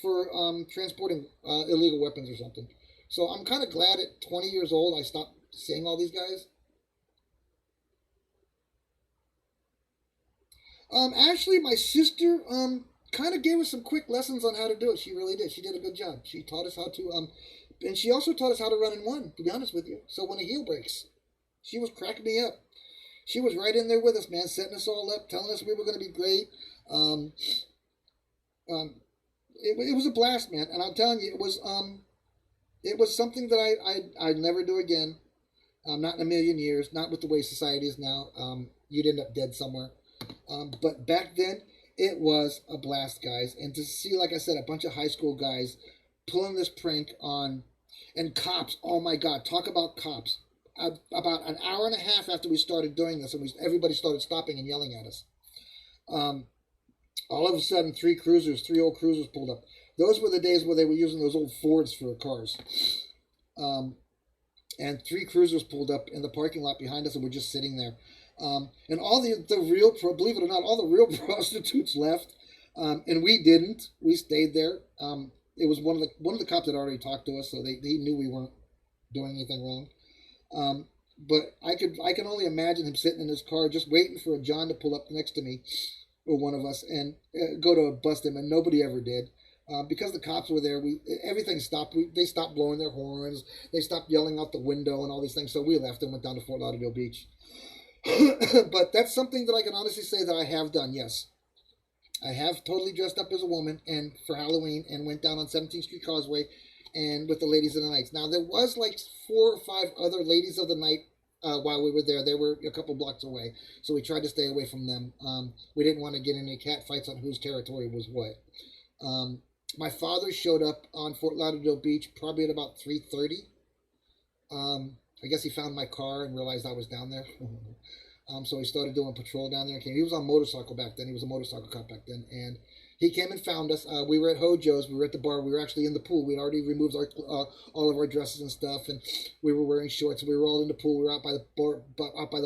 for transporting illegal weapons or something. So I'm kind of glad at 20 years old I stopped seeing all these guys. Actually, my sister kind of gave us some quick lessons on how to do it. She really did. She did a good job. She taught us how to, and she also taught us how to run in one, to be honest with you. So when a heel breaks, she was cracking me up. She was right in there with us, man, setting us all up, telling us we were going to be great. It was a blast, man. And I'm telling you, it was something that I'd never do again. Not in a million years, not with the way society is now. You'd end up dead somewhere. But back then, it was a blast, guys. And to see, like I said, a bunch of high school guys pulling this prank on, and cops, oh my God, talk about cops. About an hour and a half after we started doing this, and everybody started stopping and yelling at us. All of a sudden, three old cruisers pulled up. Those were the days where they were using those old Fords for cars. And three cruisers pulled up in the parking lot behind us, and we're just sitting there. And all the real, believe it or not, all the real prostitutes left, and we didn't. We stayed there. It was one of the cops that already talked to us, so he knew we weren't doing anything wrong. But I can only imagine him sitting in his car just waiting for a John to pull up next to me, or one of us, and go to bust him, and nobody ever did. Because the cops were there, everything stopped. They stopped blowing their horns. They stopped yelling out the window and all these things. So we left and went down to Fort Lauderdale Beach. But that's something that I can honestly say that I have done. Yes, I have totally dressed up as a woman and for Halloween and went down on 17th Street Causeway and with the ladies of the night. Now there was like 4 or 5 other ladies of the night while we were there. They were a couple blocks away, so we tried to stay away from them. We didn't want to get any cat fights on whose territory was what. My father showed up on Fort Lauderdale Beach probably at about 3:30. I guess he found my car and realized I was down there. So he started doing patrol down there. He was on a motorcycle back then. He was a motorcycle cop back then. And he came and found us. We were at Hojo's. We were at the bar. We were actually in the pool. We'd already removed all of our dresses and stuff. And we were wearing shorts. We were all in the pool. We were out by the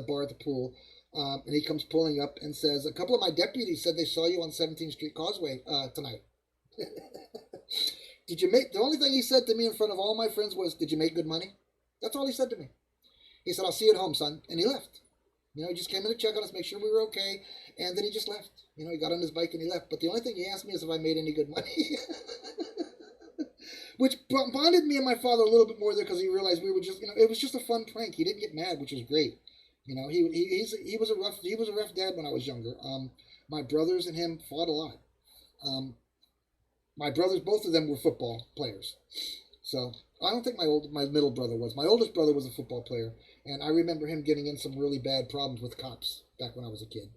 bar at the pool. And he comes pulling up and says, a couple of my deputies said they saw you on 17th Street Causeway tonight. The only thing he said to me in front of all my friends was, did you make good money? That's all he said to me. He said, I'll see you at home, son. And he left. He just came in to check on us, make sure we were okay. And then he just left. He got on his bike and he left. But the only thing he asked me is if I made any good money. Which bonded me and my father a little bit more there because he realized we were just, it was just a fun prank. He didn't get mad, which was great. He was a rough dad when I was younger. My brothers and him fought a lot. My brothers, both of them were football players. So I don't think my middle brother was. My oldest brother was a football player, and I remember him getting in some really bad problems with cops back when I was a kid.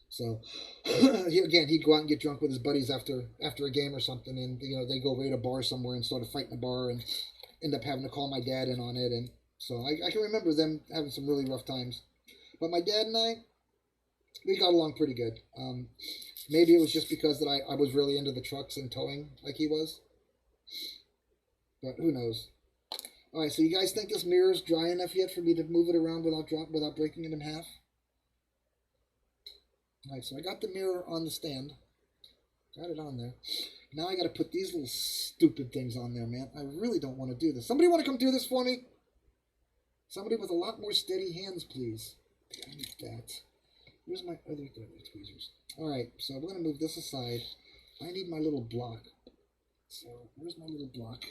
So he'd go out and get drunk with his buddies after a game or something, and they go raid a bar somewhere and start a fight in a bar, and end up having to call my dad in on it. And so I can remember them having some really rough times. But my dad and I, we got along pretty good. Maybe it was just because that I was really into the trucks and towing like he was. But who knows? All right, so you guys think this mirror is dry enough yet for me to move it around without breaking it in half? All right, so I got the mirror on the stand. Got it on there. Now I got to put these little stupid things on there, man. I really don't want to do this. Somebody want to come do this for me? Somebody with a lot more steady hands, please. I need that. Where's my other tweezers? All right, so we're going to move this aside. I need my little block. So where's my little block?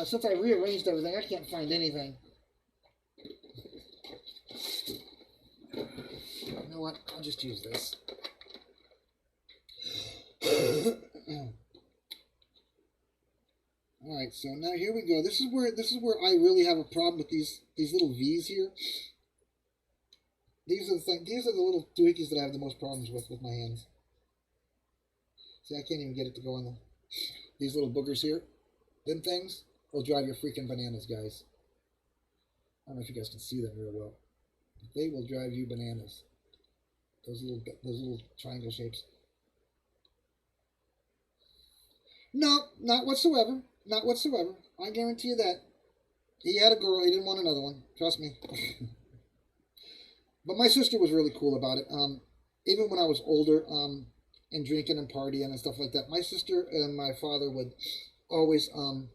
Since I rearranged everything, I can't find anything. You know what? I'll just use this. All right, so now here we go. This is where I really have a problem with these little V's here. These are the little doohickeys that I have the most problems with my hands. See, I can't even get it to go in these little boogers here. Them things will drive you freaking bananas, guys. I don't know if you guys can see them real well. They will drive you bananas. Those little triangle shapes. No, not whatsoever. Not whatsoever. I guarantee you that. He had a girl. He didn't want another one. Trust me. But my sister was really cool about it. Even when I was older, and drinking and partying and stuff like that, my sister and my father would always come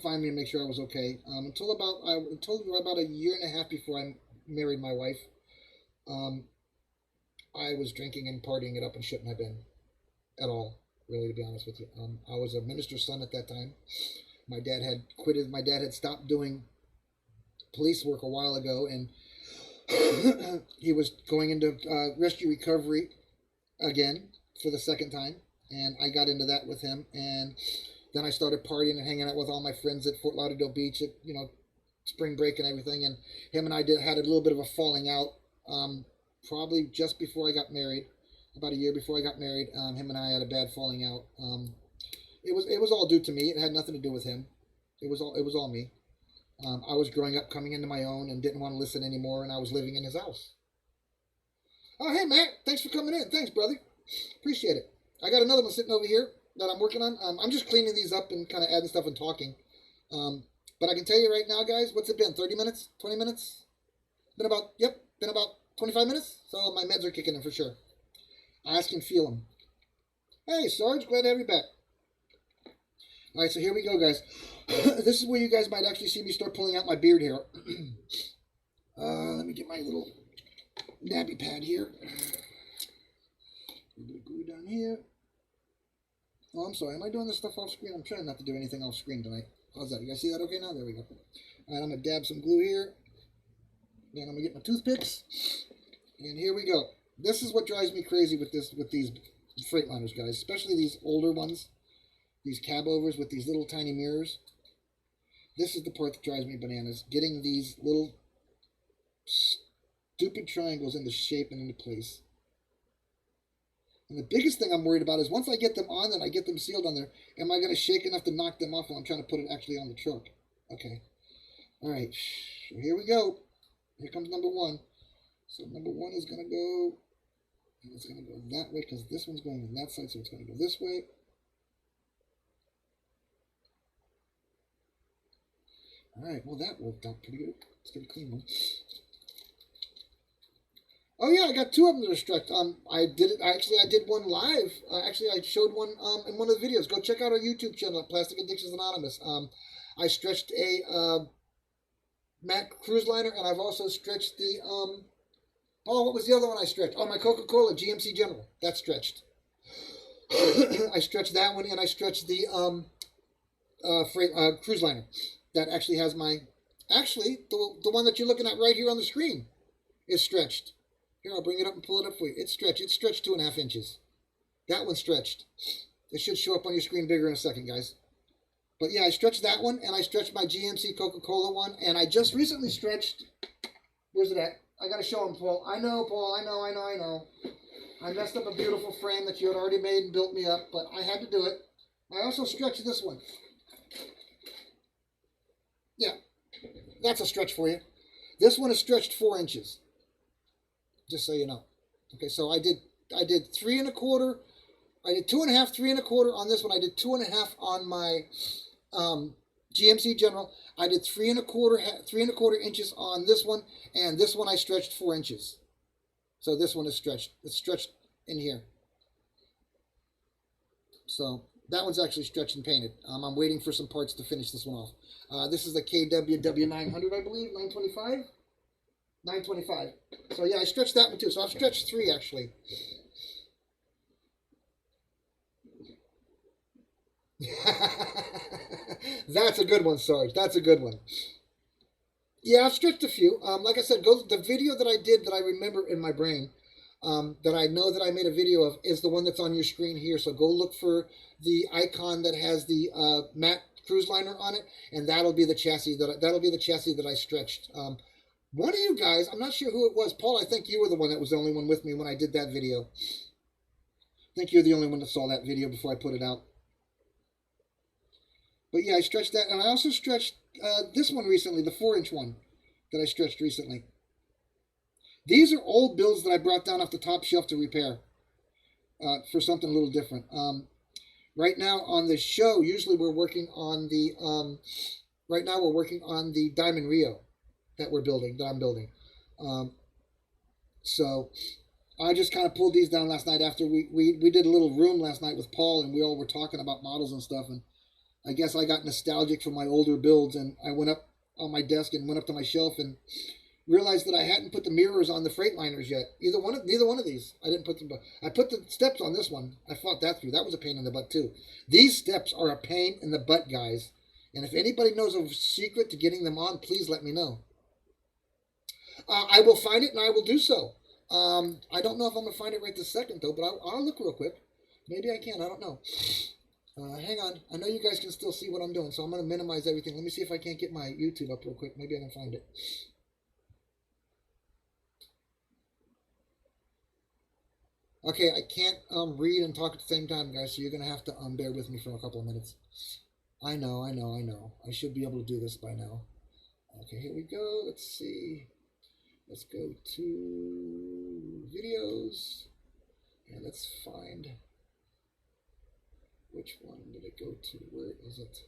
find me and make sure I was okay. Until about a year and a half before I married my wife, I was drinking and partying it up and shouldn't have been at all. Really, to be honest with you, I was a minister's son at that time. My dad had quit. My dad had stopped doing police work a while ago, and he was going into rescue recovery again for the second time, and I got into that with him, and then I started partying and hanging out with all my friends at Fort Lauderdale Beach at spring break and everything, and him and I had a little bit of a falling out, probably just before I got married. About a year before I got married, him and I had a bad falling out. It was all due to me. It had nothing to do with him. It was all me. I was growing up, coming into my own, and didn't want to listen anymore, and I was living in his house. Oh, hey, Matt. Thanks for coming in. Thanks, brother. Appreciate it. I got another one sitting over here that I'm working on. I'm just cleaning these up and kind of adding stuff and talking. But I can tell you right now, guys, what's it been? 30 minutes? 20 minutes? Been about 25 minutes. So my meds are kicking in for sure. I can feel them. Hey, Sarge, glad to have you back. All right, so here we go, guys. This is where you guys might actually see me start pulling out my beard hair. Let me get my little nabby pad here. A little bit of glue down here. Oh, I'm sorry. Am I doing this stuff off screen? I'm trying not to do anything off screen tonight. How's that? You guys see that okay now? There we go. All right, I'm going to dab some glue here. Then I'm going to get my toothpicks. And here we go. This is what drives me crazy with these Freightliners, guys. Especially these older ones. These cab overs with these little tiny mirrors. This is the part that drives me bananas. Getting these little stupid triangles into shape and into place. And the biggest thing I'm worried about is once I get them on and I get them sealed on there, am I going to shake enough to knock them off while I'm trying to put it actually on the truck? Okay. All right. So here we go. Here comes number one. So number one is going to go, and it's going to go that way because this one's going on that side, so it's going to go this way. All right. Well, that worked out pretty good. Let's get a clean one. Oh yeah, I got two of them that are stretched. I did it. I did one live. Actually, I showed one in one of the videos. Go check out our YouTube channel at Plastic Addictions Anonymous. I stretched a Mac cruise liner, and I've also stretched the what was the other one I stretched? Oh, my Coca-Cola GMC General. That's stretched. I stretched that one, and I stretched the cruise liner. That actually has my the one that you're looking at right here on the screen is stretched. Here, I'll bring it up and pull it up for you. It's stretched. It's stretched 2.5 inches. That one's stretched. It should show up on your screen bigger in a second, guys. But yeah, I stretched that one, and I stretched my GMC Coca-Cola one, and I just recently stretched. Where's it at? I got to show him, Paul. I know, Paul. I know. I messed up a beautiful frame that you had already made and built me up, but I had to do it. I also stretched this one. Yeah, that's a stretch for you. This one is stretched 4 inches. Just so you know. Okay, so I did 3 1/4. I did 2.5, 3 1/4 on this one. I did 2.5 on my GMC General. I did 3 1/4 inches on this one, and this one I stretched 4 inches. So this one is stretched. It's stretched in here. So that one's actually stretched and painted. I'm waiting for some parts to finish this one off. This is the KWW900, I believe, 925. 925. So yeah, I stretched that one too. So I've stretched 3 actually. That's a good one, Sarge. That's a good one. Yeah, I've stretched a few. Like I said, the video that I did that I remember in my brain, that I know that I made a video of, is the one that's on your screen here. So go look for the icon that has the matte cruise liner on it, and that'll be the chassis that I stretched. One of you guys, I'm not sure who it was. Paul, I think you were the one that was the only one with me when I did that video. I think you're the only one that saw that video before I put it out. But yeah, I stretched that. And I also stretched this one recently, the 4-inch one that I stretched recently. These are old builds that I brought down off the top shelf to repair for something a little different. Right now on the show, usually we're working on the, right now we're working on the Diamond Rio that I'm building. So I just kind of pulled these down last night after we did a little room last night with Paul, and we all were talking about models and stuff, and I guess I got nostalgic for my older builds, and I went up on my desk and went up to my shelf and realized that I hadn't put the mirrors on the Freightliners yet. Neither one of these. I didn't put them. I put the steps on this one. I fought that through. That was a pain in the butt too. These steps are a pain in the butt, guys. And if anybody knows a secret to getting them on, please let me know. I will find it, and I will do so. I don't know if I'm going to find it right this second, though, but I'll look real quick. Maybe I can. I don't know. Hang on. I know you guys can still see what I'm doing, so I'm going to minimize everything. Let me see if I can't get my YouTube up real quick. Maybe I can find it. Okay, I can't read and talk at the same time, guys, so you're going to have to bear with me for a couple of minutes. I know. I should be able to do this by now. Okay, here we go. Let's see. Let's go to videos. And let's find, which one did it go to? Where is it?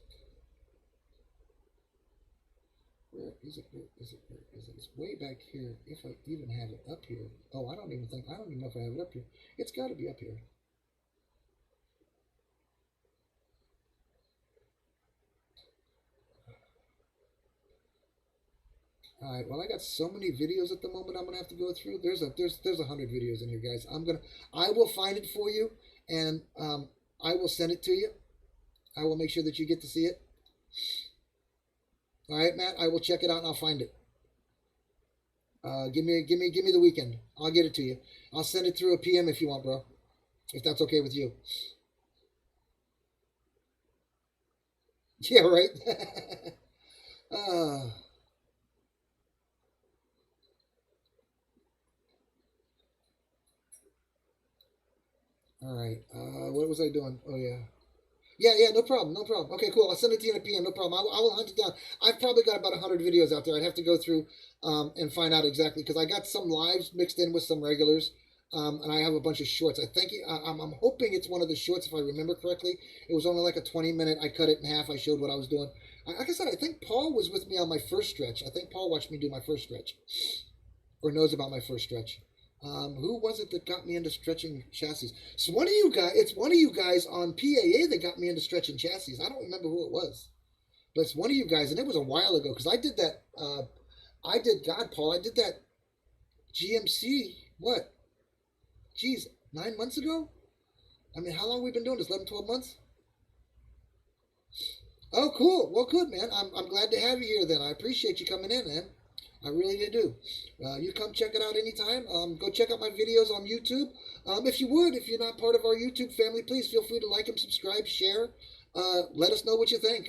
Where is it? Where is it? Where is it? It's way back here. If I even have it up here. Oh, I don't even know if I have it up here. It's got to be up here. All right. Well, I got so many videos at the moment. I'm gonna have to go through. There's 100 videos in here, guys. I will find it for you, and I will send it to you. I will make sure that you get to see it. All right, Matt. I will check it out and I'll find it. Give me the weekend. I'll get it to you. I'll send it through a PM if you want, bro. If that's okay with you. Yeah, right. uh, all right. What was I doing? Oh yeah. Yeah, no problem, no problem. Okay, cool. I'll send it to you in a PM, no problem. I will hunt it down. I've probably got about 100 videos out there. I'd have to go through and find out exactly, because I got some lives mixed in with some regulars, and I have a bunch of shorts. I think I'm hoping it's one of the shorts, if I remember correctly. It was only like a 20-minute. I cut it in half. I showed what I was doing. Like I said, I think Paul was with me on my first stretch. I think Paul watched me do my first stretch, or knows about my first stretch. Who was it that got me into stretching chassis? So it's one of you guys on PAA that got me into stretching chassis. I don't remember who it was, but it's one of you guys, and it was a while ago, because I did that. Paul, I did that GMC, what? Geez, 9 months ago? I mean, how long have we been doing this? 11, 12 months? Oh, cool. Well, good, man. I'm glad to have you here then. I appreciate you coming in, man. I really do. You come check it out anytime. Go check out my videos on YouTube. If you're not part of our YouTube family, please feel free to like and subscribe, share. Let us know what you think.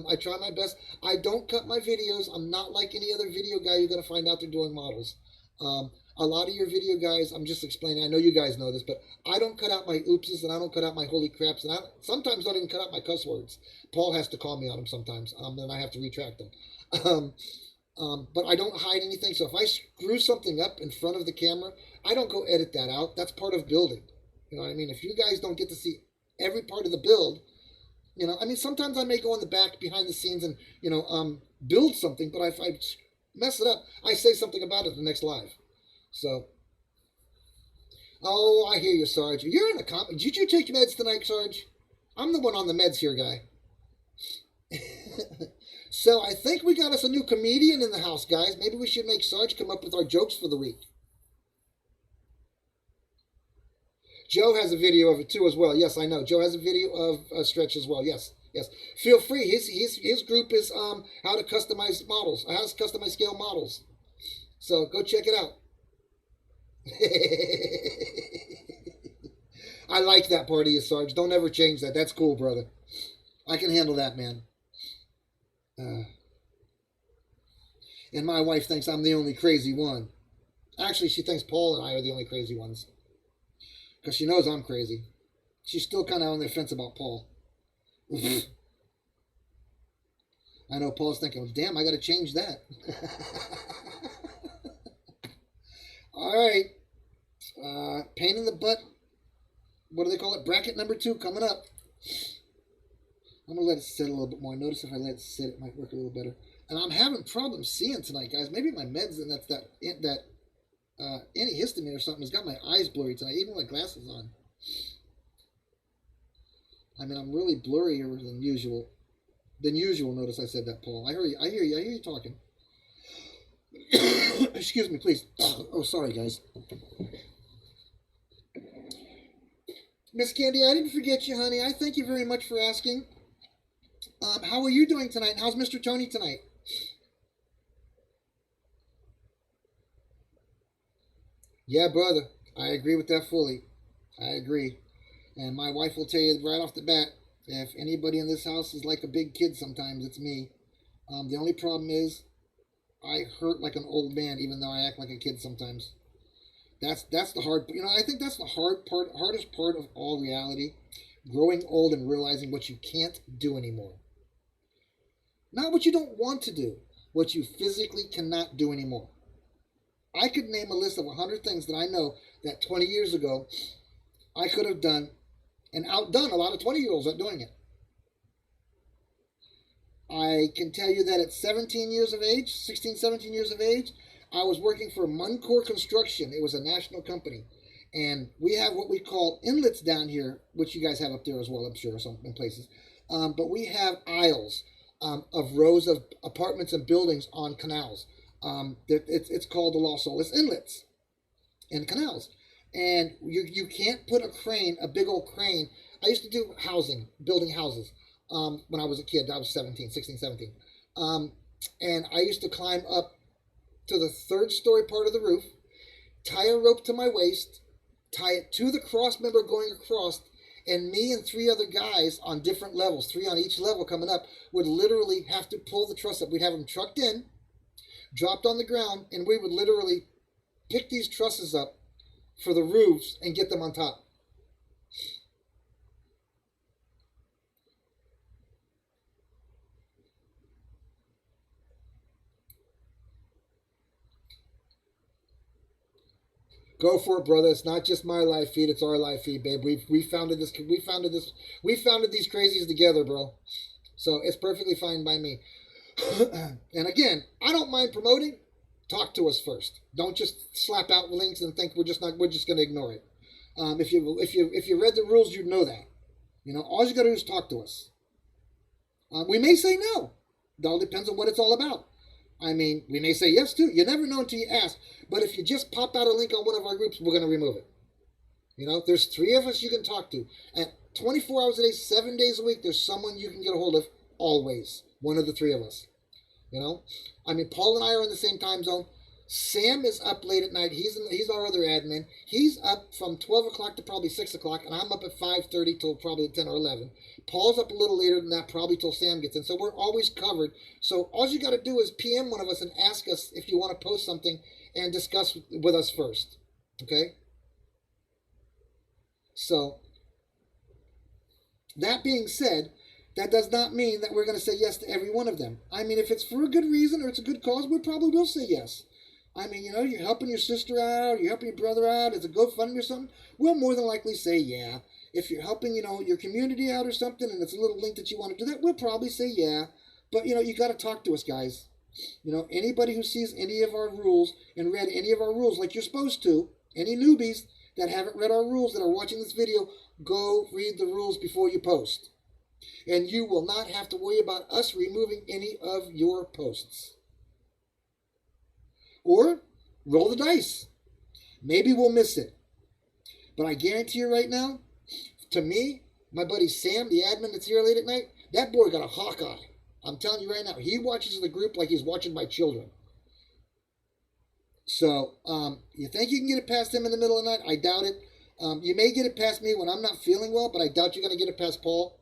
I try my best. I don't cut my videos. I'm not like any other video guy you're going to find out there doing models. A lot of your video guys, I'm just explaining, I know you guys know this, but I don't cut out my oopses, and I don't cut out my holy craps, and I sometimes don't even cut out my cuss words. Paul has to call me on them sometimes, and I have to retract them. But I don't hide anything. So if I screw something up in front of the camera, I don't go edit that out. That's part of building. You know what I mean? If you guys don't get to see every part of the build, I mean, sometimes I may go in the back behind the scenes and, build something, but if I mess it up, I say something about it the next live. So, oh, I hear you, Sarge. You're in a comment. Did you take meds tonight, Sarge? I'm the one on the meds here, guy. So I think we got us a new comedian in the house, guys. Maybe we should make Sarge come up with our jokes for the week. Joe has a video of it too as well. Yes, I know. Joe has a video of a stretch as well. Yes. Feel free. His group is how to customize models, how to customize scale models. So go check it out. I like that part of you, Sarge. Don't ever change that. That's cool, brother. I can handle that, man. And my wife thinks I'm the only crazy one. Actually, she thinks Paul and I are the only crazy ones, because she knows I'm crazy. She's still kind of on the fence about Paul. I know Paul's thinking, damn, I got to change that. All right. Pain in the butt. What do they call it? Bracket number 2 coming up. I'm going to let it sit a little bit more. Notice if I let it sit, it might work a little better. And I'm having problems seeing tonight, guys. Maybe my meds and that antihistamine or something has got my eyes blurry tonight, even with glasses on. I mean, I'm really blurrier than usual. Notice I said that, Paul. I hear you talking. Excuse me, please. Oh, sorry, guys. Miss Candy, I didn't forget you, honey. I thank you very much for asking. How are you doing tonight? How's Mr. Tony tonight? Yeah, brother. I agree with that fully. I agree. And my wife will tell you right off the bat, if anybody in this house is like a big kid sometimes, it's me. The only problem is I hurt like an old man, even though I act like a kid sometimes. That's the hard, I think that's the hardest part of all reality. Growing old and realizing what you can't do anymore. Not what you don't want to do, what you physically cannot do anymore. I could name a list of 100 things that I know that 20 years ago I could have done and outdone a lot of 20-year-olds at doing it. I can tell you that at 17 years of age, 16, 17 years of age, I was working for Mon Thru Construction. It was a national company. And we have what we call inlets down here, which you guys have up there as well, I'm sure, some in places. But we have aisles of rows of apartments and buildings on canals. It's called the Los Olas Inlets and canals. And you can't put a crane, a big old crane. I used to do housing, building houses when I was a kid. I was 16, 17. And I used to climb up to the third story part of the roof, tie a rope to my waist, tie it to the cross member going across, and me and 3 other guys on different levels, 3 on each level coming up, would literally have to pull the truss up. We'd have them trucked in, dropped on the ground, and we would literally pick these trusses up for the roofs and get them on top. Go for it, brother. It's not just my live feed; it's our live feed, babe. We founded this. We founded these crazies together, bro. So it's perfectly fine by me. And again, I don't mind promoting. Talk to us first. Don't just slap out links and think we're just going to ignore it. If you read the rules, you'd know that. All you got to do is talk to us. We may say no. It all depends on what it's all about. I mean, we may say yes too. You never know until you ask. But if you just pop out a link on one of our groups, we're going to remove it. There's 3 of us you can talk to. And 24 hours a day, 7 days a week, there's someone you can get a hold of always. One of the 3 of us. I mean, Paul and I are in the same time zone. Sam is up late at night. He's our other admin. He's up from 12 o'clock to probably 6 o'clock, and I'm up at 5:30 till probably 10 or 11. Paul's up a little later than that, probably till Sam gets in. So we're always covered. So all you got to do is PM one of us and ask us if you want to post something and discuss with us first. Okay? So, that being said, that does not mean that we're going to say yes to every one of them. I mean, if it's for a good reason or it's a good cause, we probably will say yes. I mean, you're helping your sister out, you're helping your brother out, it's a GoFundMe or something, we'll more than likely say yeah. If you're helping, your community out or something and it's a little link that you want to do that, we'll probably say yeah. But, you got to talk to us, guys. Anybody who sees any of our rules and read any of our rules like you're supposed to, any newbies that haven't read our rules that are watching this video, go read the rules before you post. And you will not have to worry about us removing any of your posts. Or roll the dice. Maybe we'll miss it. But I guarantee you right now, to me, my buddy Sam, the admin that's here late at night, that boy got a hawk eye. I'm telling you right now, he watches the group like he's watching my children. So, you think you can get it past him in the middle of the night? I doubt it. You may get it past me when I'm not feeling well, but I doubt you're going to get it past Paul.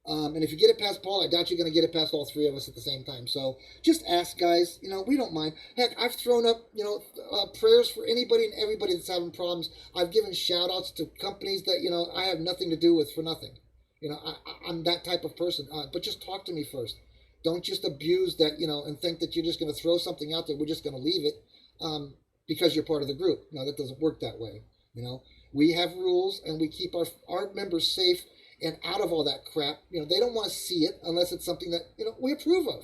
And if you get it past Paul, I doubt you're going to get it past all 3 of us at the same time. So just ask, guys. We don't mind. Heck, I've thrown up, prayers for anybody and everybody that's having problems. I've given shout-outs to companies that, I have nothing to do with for nothing. I'm that type of person. But just talk to me first. Don't just abuse that, and think that you're just going to throw something out there. We're just going to leave it because you're part of the group. No, that doesn't work that way. We have rules, and we keep our members safe and out of all that crap. They don't want to see it unless it's something that, we approve of,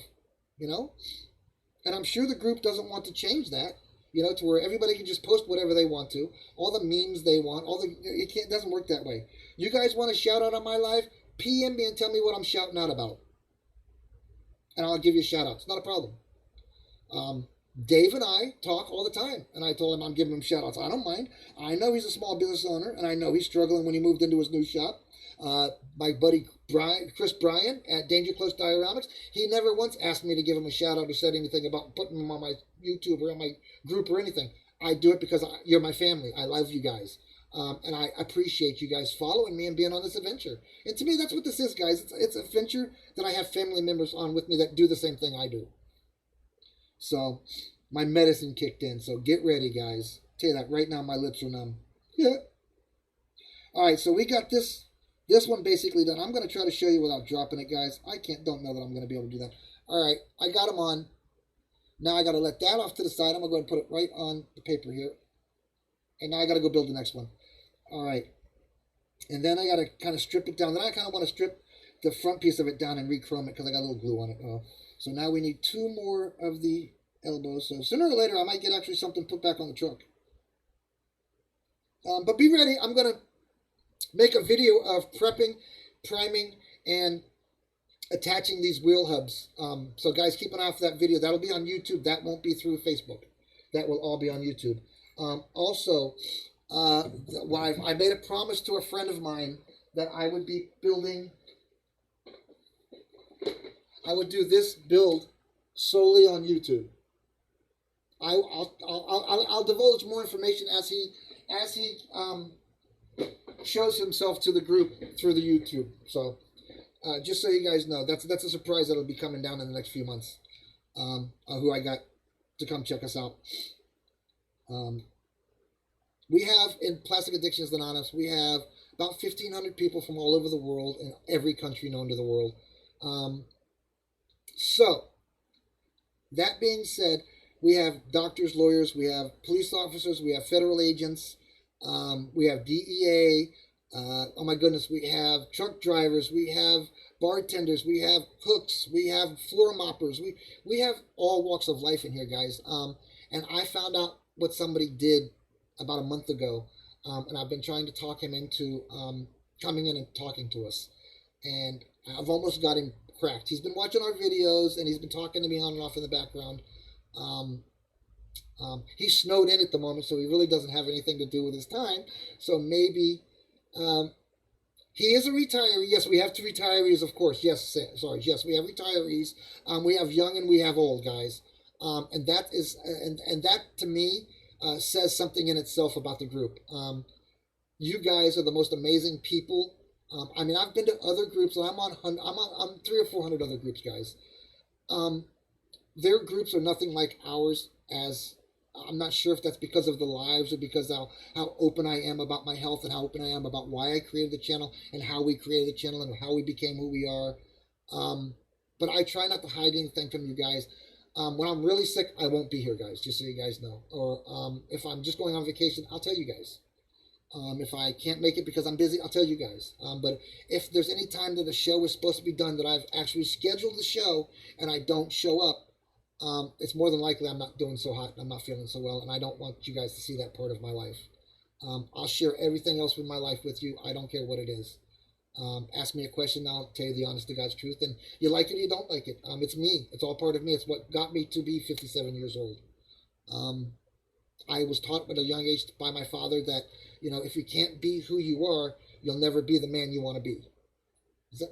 And I'm sure the group doesn't want to change that, to where everybody can just post whatever they want to, all the memes they want, it doesn't work that way. You guys want to shout out on my live? PM me and tell me what I'm shouting out about. And I'll give you a shout out. It's not a problem. Dave and I talk all the time, and I told him I'm giving him shout outs. I don't mind. I know he's a small business owner, and I know he's struggling when he moved into his new shop. My buddy Chris Bryan at Danger Close Dioramics, he never once asked me to give him a shout out or said anything about putting him on my YouTube or on my group or anything. I do it because you're my family. I love you guys. And I appreciate you guys following me and being on this adventure. And to me, that's what this is, guys. It's an adventure that I have family members on with me that do the same thing I do. So, my medicine kicked in. So, get ready, guys. Tell you that right now, my lips are numb. Yeah. All right, so we got this one basically done. I'm going to try to show you without dropping it, guys. Don't know that I'm going to be able to do that. All right, I got them on. Now I got to let that off to the side. I'm going to go ahead and put it right on the paper here. And now I got to go build the next one. All right. And then I got to kind of strip it down. Then I kind of want to strip the front piece of it down and re-chrome it because I got a little glue on it. So now we need 2 more of the elbows. So sooner or later, I might get actually something put back on the truck. But be ready. I'm going to make a video of prepping, priming, and attaching these wheel hubs. So guys, keep an eye out for that video. That'll be on YouTube. That won't be through Facebook. That will all be on YouTube. Also, I made a promise to a friend of mine that I would be building. I would do this build solely on YouTube. I'll divulge more information as he shows himself to the group through the YouTube. So just so you guys know, that's a surprise that'll be coming down in the next few months. Who I got to come check us out. We have in Plastic Addictions Anonymous, we have about 1,500 people from all over the world in every country known to the world. So that being said, we have doctors, lawyers, we have police officers, we have federal agents, we have DEA. Oh my goodness, we have truck drivers, we have bartenders, we have cooks, we have floor moppers, we have all walks of life in here, guys. And I found out what somebody did about a month ago, and I've been trying to talk him into coming in and talking to us. And I've almost got him cracked. He's been watching our videos, and he's been talking to me on and off in the background. He's snowed in at the moment, so he really doesn't have anything to do with his time. So maybe he is a retiree. Yes, we have 2 retirees, of course. Yes, sorry. Yes, we have retirees. We have young and we have old, guys. And that is, and that to me says something in itself about the group. You guys are the most amazing people. I mean, I've been to other groups, and I'm on 300 or 400 other groups, guys. Their groups are nothing like ours. As I'm not sure if that's because of the lives or because how open I am about my health and how open I am about why I created the channel and how we created the channel and how we became who we are. But I try not to hide anything from you guys. When I'm really sick, I won't be here, guys, just so you guys know. Or if I'm just going on vacation, I'll tell you guys. If I can't make it because I'm busy, I'll tell you guys. But if there's any time that a show is supposed to be done that I've actually scheduled the show and I don't show up, it's more than likely I'm not doing so hot and I'm not feeling so well, and I don't want you guys to see that part of my life. I'll share everything else with my life with you. I don't care what it is. Ask me a question, I'll tell you the honest to God's truth, and you like it or you don't like it. It's me. It's all part of me. It's what got me to be 57 years old. I was taught at a young age by my father that, if you can't be who you are, you'll never be the man you want to be.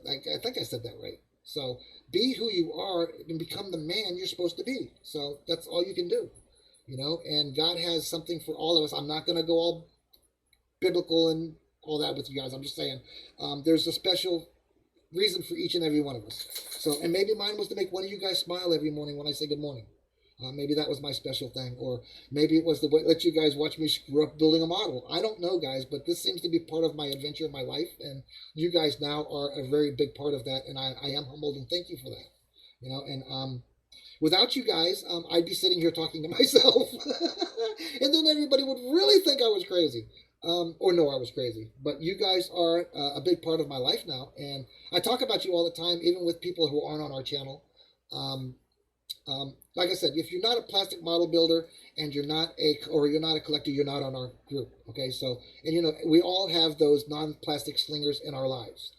I think I said that right. So be who you are and become the man you're supposed to be. So that's all you can do, and God has something for all of us. I'm not going to go all biblical and all that with you guys. I'm just saying there's a special reason for each and every one of us. So, and maybe mine was to make one of you guys smile every morning when I say good morning. Maybe that was my special thing, or maybe it was to let you guys watch me screw up building a model. I don't know, guys, but this seems to be part of my adventure in my life, and you guys now are a very big part of that, and I am humbled, and thank you for that. And without you guys, I'd be sitting here talking to myself, and then everybody would really think I was crazy. Or no, I was crazy. But you guys are a big part of my life now, and I talk about you all the time, even with people who aren't on our channel. Like I said, if you're not a plastic model builder and you're not a collector, you're not on our group. Okay, so and we all have those non-plastic slingers in our lives.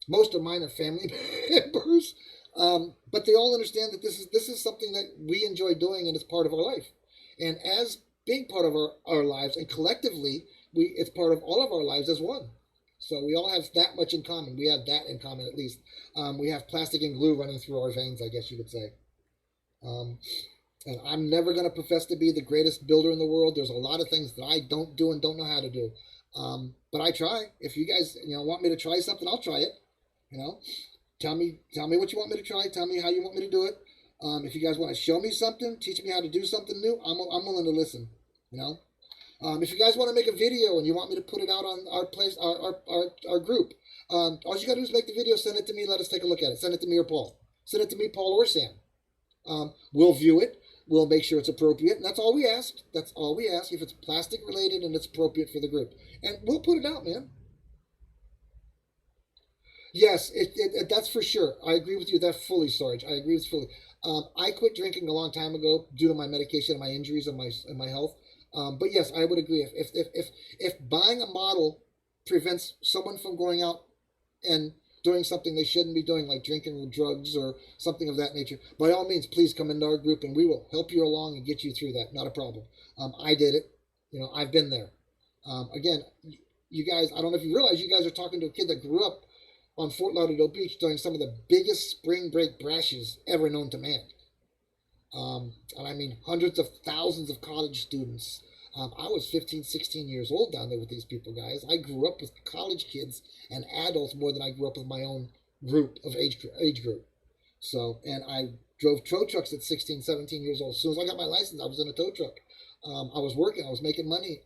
Most of mine are family members, but they all understand that this is something that we enjoy doing and it's part of our life. And as being part of our lives, and collectively, it's part of all of our lives as one. So we all have that much in common. We have that in common, at least. We have plastic and glue running through our veins, I guess you could say. And I'm never going to profess to be the greatest builder in the world. There's a lot of things that I don't do and don't know how to do. But I try. If you guys want me to try something, I'll try it. Tell me what you want me to try. Tell me how you want me to do it. If you guys want to show me something, teach me how to do something new, I'm willing to listen. If you guys want to make a video and you want me to put it out on our group, all you got to do is make the video, send it to me, let us take a look at it. Send it to me or Paul. Send it to me, Paul, or Sam. We'll view it. We'll make sure it's appropriate, and that's all we ask. That's all we ask. If it's plastic related and it's appropriate for the group, and we'll put it out, man. Yes, that's for sure. I agree with you that fully, Sarge. I agree with fully. I quit drinking a long time ago due to my medication and my injuries and my health. But yes, I would agree. If buying a model prevents someone from going out and doing something they shouldn't be doing, like drinking or drugs or something of that nature, by all means, please come into our group and we will help you along and get you through that. Not a problem. I did it. I've been there. Again, you guys, I don't know if you realize you guys are talking to a kid that grew up on Fort Lauderdale Beach during some of the biggest spring break brashes ever known to man. And I mean hundreds of thousands of college students. I was 15, 16 years old down there with these people, guys. I grew up with college kids and adults more than I grew up with my own group of age group. So, and I drove tow trucks at 16, 17 years old. As soon as I got my license, I was in a tow truck. I was working. I was making money.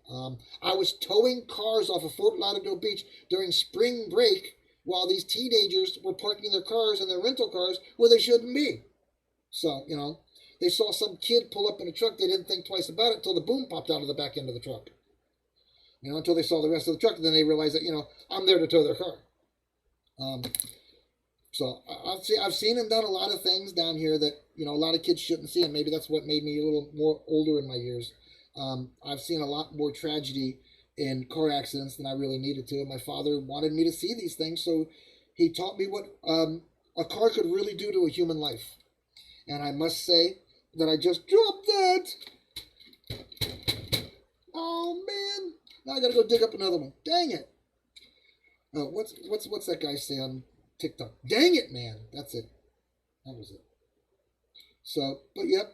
I was towing cars off of Fort Lauderdale Beach during spring break while these teenagers were parking their cars and their rental cars where they shouldn't be. So, they saw some kid pull up in a truck. They didn't think twice about it until the boom popped out of the back end of the truck. Until they saw the rest of the truck, and then they realized that, I'm there to tow their car. So I've seen and done a lot of things down here that, a lot of kids shouldn't see, and maybe that's what made me a little more older in my years. I've seen a lot more tragedy in car accidents than I really needed to. My father wanted me to see these things, so he taught me what a car could really do to a human life. And I must say that I just dropped that. Oh man! Now I gotta go dig up another one. Dang it! What's that guy say on TikTok? Dang it, man! That's it. That was it. So, but yep.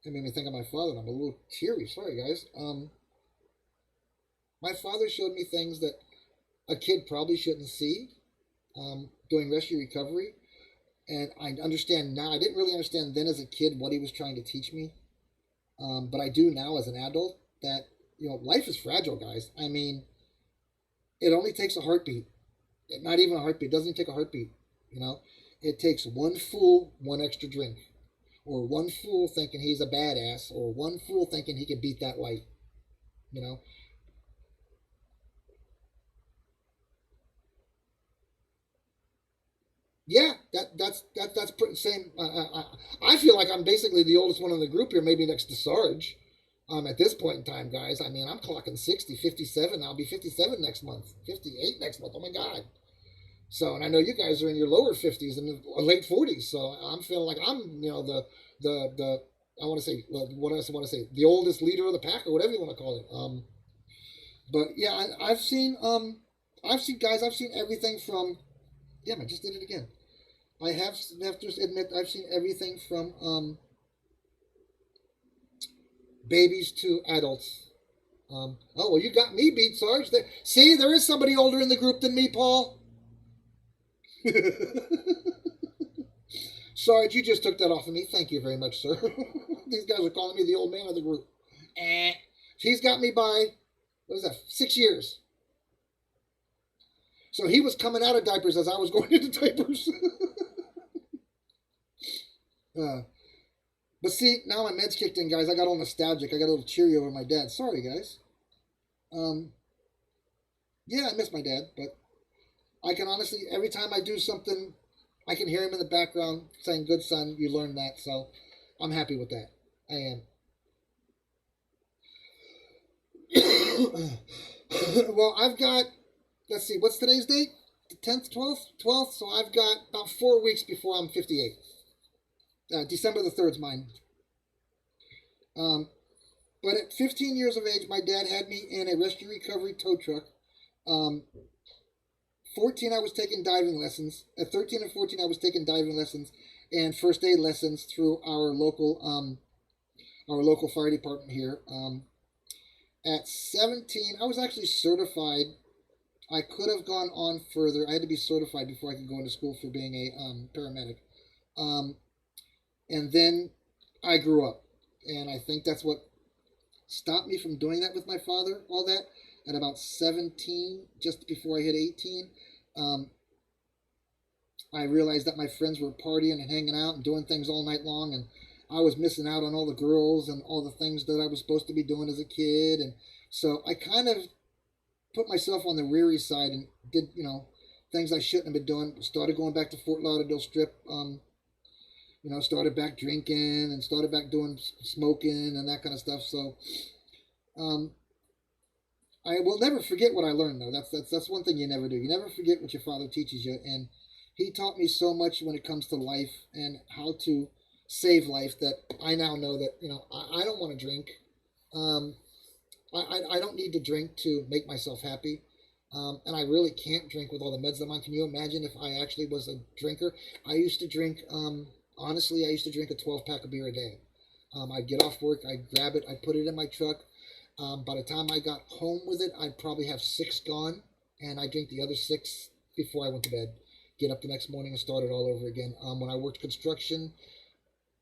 It made me think of my father, and I'm a little teary. Sorry, guys. My father showed me things that a kid probably shouldn't see doing rescue recovery. And I understand now. I didn't really understand then as a kid what he was trying to teach me. But I do now as an adult that, life is fragile, guys. I mean, it only takes a heartbeat. Not even a heartbeat. It doesn't even take a heartbeat. It takes one fool, one extra drink. Or one fool thinking he's a badass, or one fool thinking he can beat that light. Yeah, that's pretty same. I feel like I'm basically the oldest one in the group here, maybe next to Sarge. At this point in time, guys, I mean, I'm clocking 60, 57. I'll be 57 next month, 58 next month. Oh my God. So, and I know you guys are in your lower 50s and late 40s. So I'm feeling like I'm, the I want to say, what else I want to say, the oldest leader of the pack or whatever you want to call it. But yeah, I've seen everything from, damn, I just did it again. I have to admit, I've seen everything from babies to adults. Oh, well, you got me beat, Sarge. See, there is somebody older in the group than me, Paul. Sarge, you just took that off of me. Thank you very much, sir. These guys are calling me the old man of the group. He's got me by, what is that, 6 years. So he was coming out of diapers as I was going into diapers. But see, now my meds kicked in, guys. I got all nostalgic. I got a little cheery over my dad. Sorry, guys. Yeah, I miss my dad, but I can honestly, every time I do something, I can hear him in the background saying, "Good son, you learned that." So I'm happy with that. I am. Well, I've got, let's see, what's today's date? The 10th, 12th? 12th. So I've got about 4 weeks before I'm 58. December the 3rd is mine. But at 15 years of age, my dad had me in a rescue recovery tow truck. 14, I was taking diving lessons. At 13 and 14, I was taking diving lessons and first aid lessons through our local fire department here. At 17, I was actually certified. I could have gone on further. I had to be certified before I could go into school for being a paramedic. And then I grew up. And I think that's what stopped me from doing that with my father, all that. At about 17, just before I hit 18, I realized that my friends were partying and hanging out and doing things all night long, and I was missing out on all the girls and all the things that I was supposed to be doing as a kid. And so I kind of put myself on the weary side and did, things I shouldn't have been doing. Started going back to Fort Lauderdale Strip. Started back drinking and started back doing smoking and that kind of stuff. So, um, I will never forget what I learned, though. That's one thing you never do. You never forget what your father teaches you, and he taught me so much when it comes to life and how to save life that I now know that I don't want to drink. Um, I don't need to drink to make myself happy. And I really can't drink with all the meds I'm on. Can you imagine if I actually was a drinker? I used to drink, honestly, I used to drink a 12-pack of beer a day. I'd get off work, I'd grab it, I'd put it in my truck. By the time I got home with it, I'd probably have 6 gone, and I'd drink the other 6 before I went to bed. Get up the next morning and start it all over again. When I worked construction,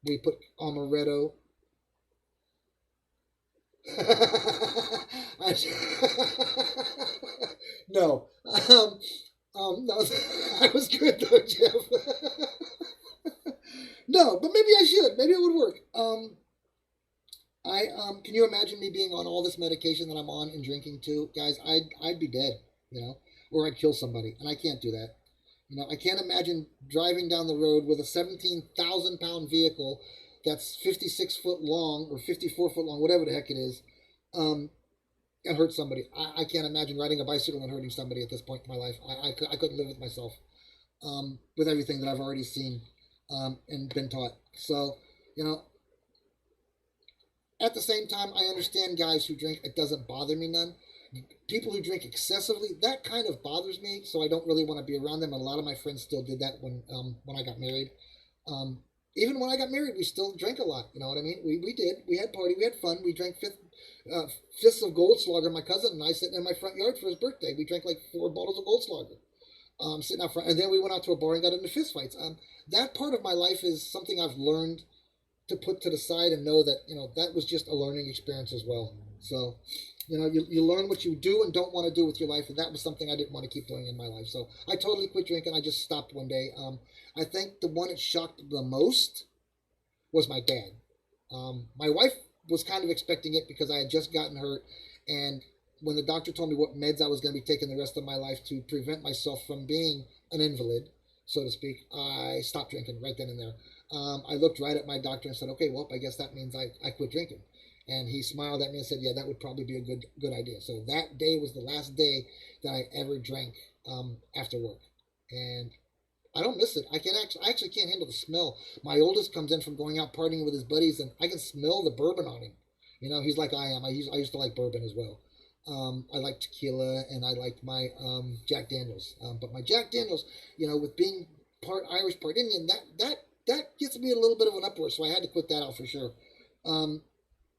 we put amaretto. No. No, I was good though, Jeff. No, but maybe I should. Maybe it would work. Can you imagine me being on all this medication that I'm on and drinking too, guys? I'd be dead, or I'd kill somebody, and I can't do that. I can't imagine driving down the road with a 17,000-pound vehicle that's 56 foot long or 54 foot long, whatever the heck it is, and hurt somebody. I can't imagine riding a bicycle and hurting somebody at this point in my life. I couldn't live with myself, with everything that I've already seen and been taught. So, at the same time, I understand guys who drink. It doesn't bother me none. People who drink excessively, that kind of bothers me, so I don't really want to be around them. And a lot of my friends still did that when I got married. Even when I got married, we still drank a lot. You know what I mean? We did. We had party. We had fun. We drank fifths of Goldschlager. My cousin and I sitting in my front yard for his birthday. We drank like 4 bottles of Goldschlager. Sitting out front, and then we went out to a bar and got into fist fights. That part of my life is something I've learned to put to the side and know that that was just a learning experience as well. So, you learn what you do and don't want to do with your life, and that was something I didn't want to keep doing in my life. So I totally quit drinking. I just stopped one day. I think the one that shocked the most was my dad. My wife was kind of expecting it because I had just gotten hurt, and when the doctor told me what meds I was going to be taking the rest of my life to prevent myself from being an invalid, so to speak, I stopped drinking right then and there. I looked right at my doctor and said, okay, well, I guess that means I quit drinking. And he smiled at me and said, yeah, that would probably be a good idea. So that day was the last day that I ever drank after work. And I don't miss it. I actually can't handle the smell. My oldest comes in from going out partying with his buddies, and I can smell the bourbon on him. He's like I am. I used to like bourbon as well. I like tequila, and I liked my Jack Daniels. But my Jack Daniels, with being part Irish, part Indian, that gets me a little bit of an uproar. So I had to quit that out for sure.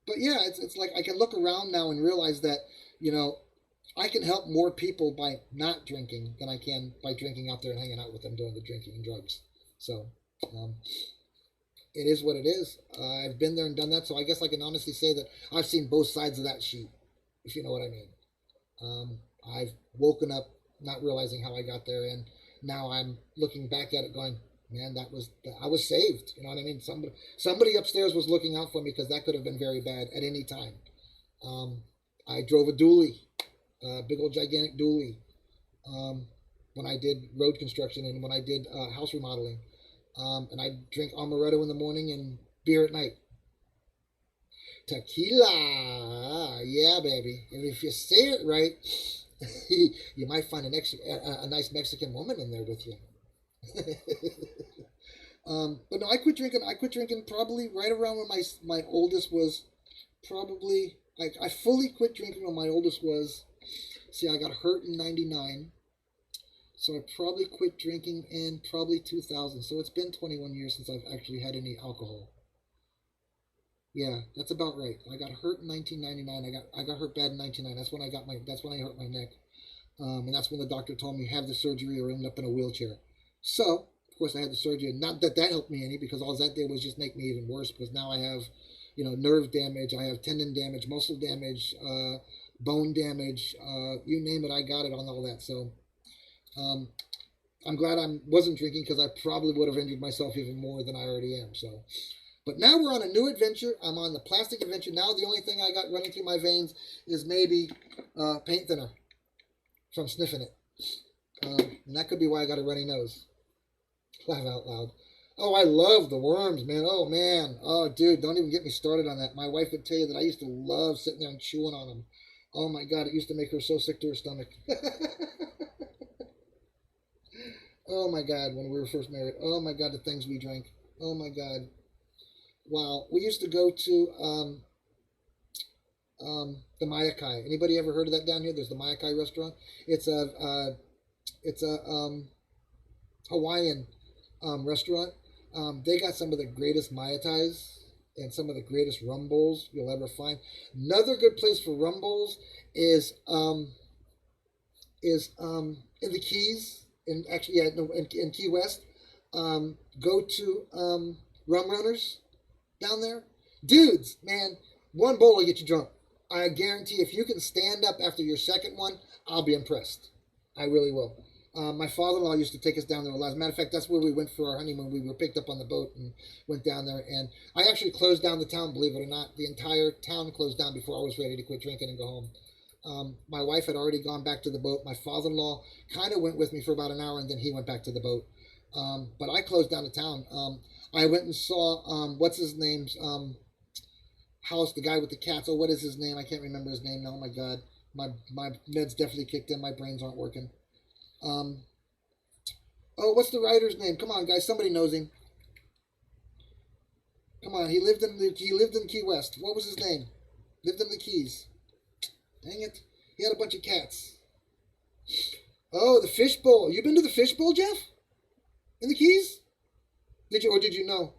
But yeah, it's like I can look around now and realize that, I can help more people by not drinking than I can by drinking out there and hanging out with them doing the drinking and drugs. So, it is what it is. I've been there and done that, so I guess I can honestly say that I've seen both sides of that sheet, if you know what I mean. I've woken up not realizing how I got there, and now I'm looking back at it going, man, I was saved. You know what I mean? Somebody upstairs was looking out for me, because that could have been very bad at any time. I drove a dually, big old gigantic dually, when I did road construction and when I did house remodeling. And I drink amaretto in the morning and beer at night. Tequila, yeah, baby. And if you say it right, you might find a nice Mexican woman in there with you. But no, I quit drinking. I quit drinking probably right around when my oldest was probably. I fully quit drinking when my oldest was. See, I got hurt in '99, so I probably quit drinking in probably 2000. So it's been 21 years since I've actually had any alcohol. Yeah, that's about right. I got hurt in 1999. I got hurt bad in 1999. That's when I hurt my neck. And that's when the doctor told me have the surgery or end up in a wheelchair. So, of course, I had the surgery. Not that helped me any, because all that did was just make me even worse, because now I have, nerve damage, I have tendon damage, muscle damage, bone damage, you name it, I got it on all that. So, I'm glad I wasn't drinking because I probably would have injured myself even more than I already am. So, but now we're on a new adventure. I'm on the plastic adventure. Now the only thing I got running through my veins is maybe paint thinner from sniffing it. And that could be why I got a runny nose. Laugh out loud. Oh, I love the worms, man. Oh, man. Oh, dude, don't even get me started on that. My wife would tell you that I used to love sitting there and chewing on them. Oh, my God, it used to make her so sick to her stomach. Oh, my God, when we were first married. Oh, my God, the things we drank. Oh, my God. Wow. We used to go to the Mayakai. Anybody ever heard of that down here? There's the Mayakai restaurant. It's a Hawaiian restaurant. They got some of the greatest Mai Tais and some of the greatest rum bowls you'll ever find. Another good place for rum bowls is in the Keys, in Key West. Go to Rum Runners down there. Dudes, man, one bowl will get you drunk. I guarantee if you can stand up after your second one, I'll be impressed. I really will. My father-in-law used to take us down there a lot. As a matter of fact, that's where we went for our honeymoon. We were picked up on the boat and went down there. And I actually closed down the town, believe it or not. The entire town closed down before I was ready to quit drinking and go home. My wife had already gone back to the boat. My father-in-law kind of went with me for about an hour, and then he went back to the boat. But I closed down the town. I went and saw, what's his name's house, the guy with the cats. Oh, what is his name? I can't remember his name now. Oh, my God. My meds definitely kicked in. My brains aren't working. Oh, what's the writer's name? Come on, guys. Somebody knows him. Come on. He lived in Key West. What was his name? Lived in the Keys. Dang it. He had a bunch of cats. Oh, the Fishbowl. You been to the Fishbowl, Jeff? In the Keys? Did you know?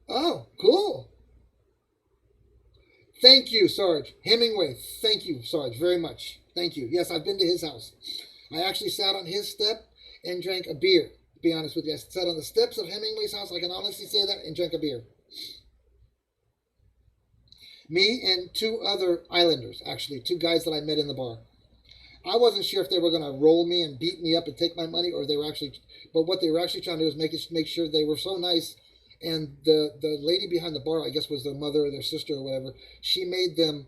Oh, cool. Thank you, Sarge. Hemingway. Thank you, Sarge, very much. Thank you. Yes, I've been to his house. I actually sat on his step and drank a beer, to be honest with you. I sat on the steps of Hemingway's house, I can honestly say that, and drank a beer. Me and two other islanders, actually, two guys that I met in the bar. I wasn't sure if they were going to roll me and beat me up and take my money, or they were actually, but what they were actually trying to do is make sure they were so nice. And the lady behind the bar, I guess was their mother or their sister or whatever, she made them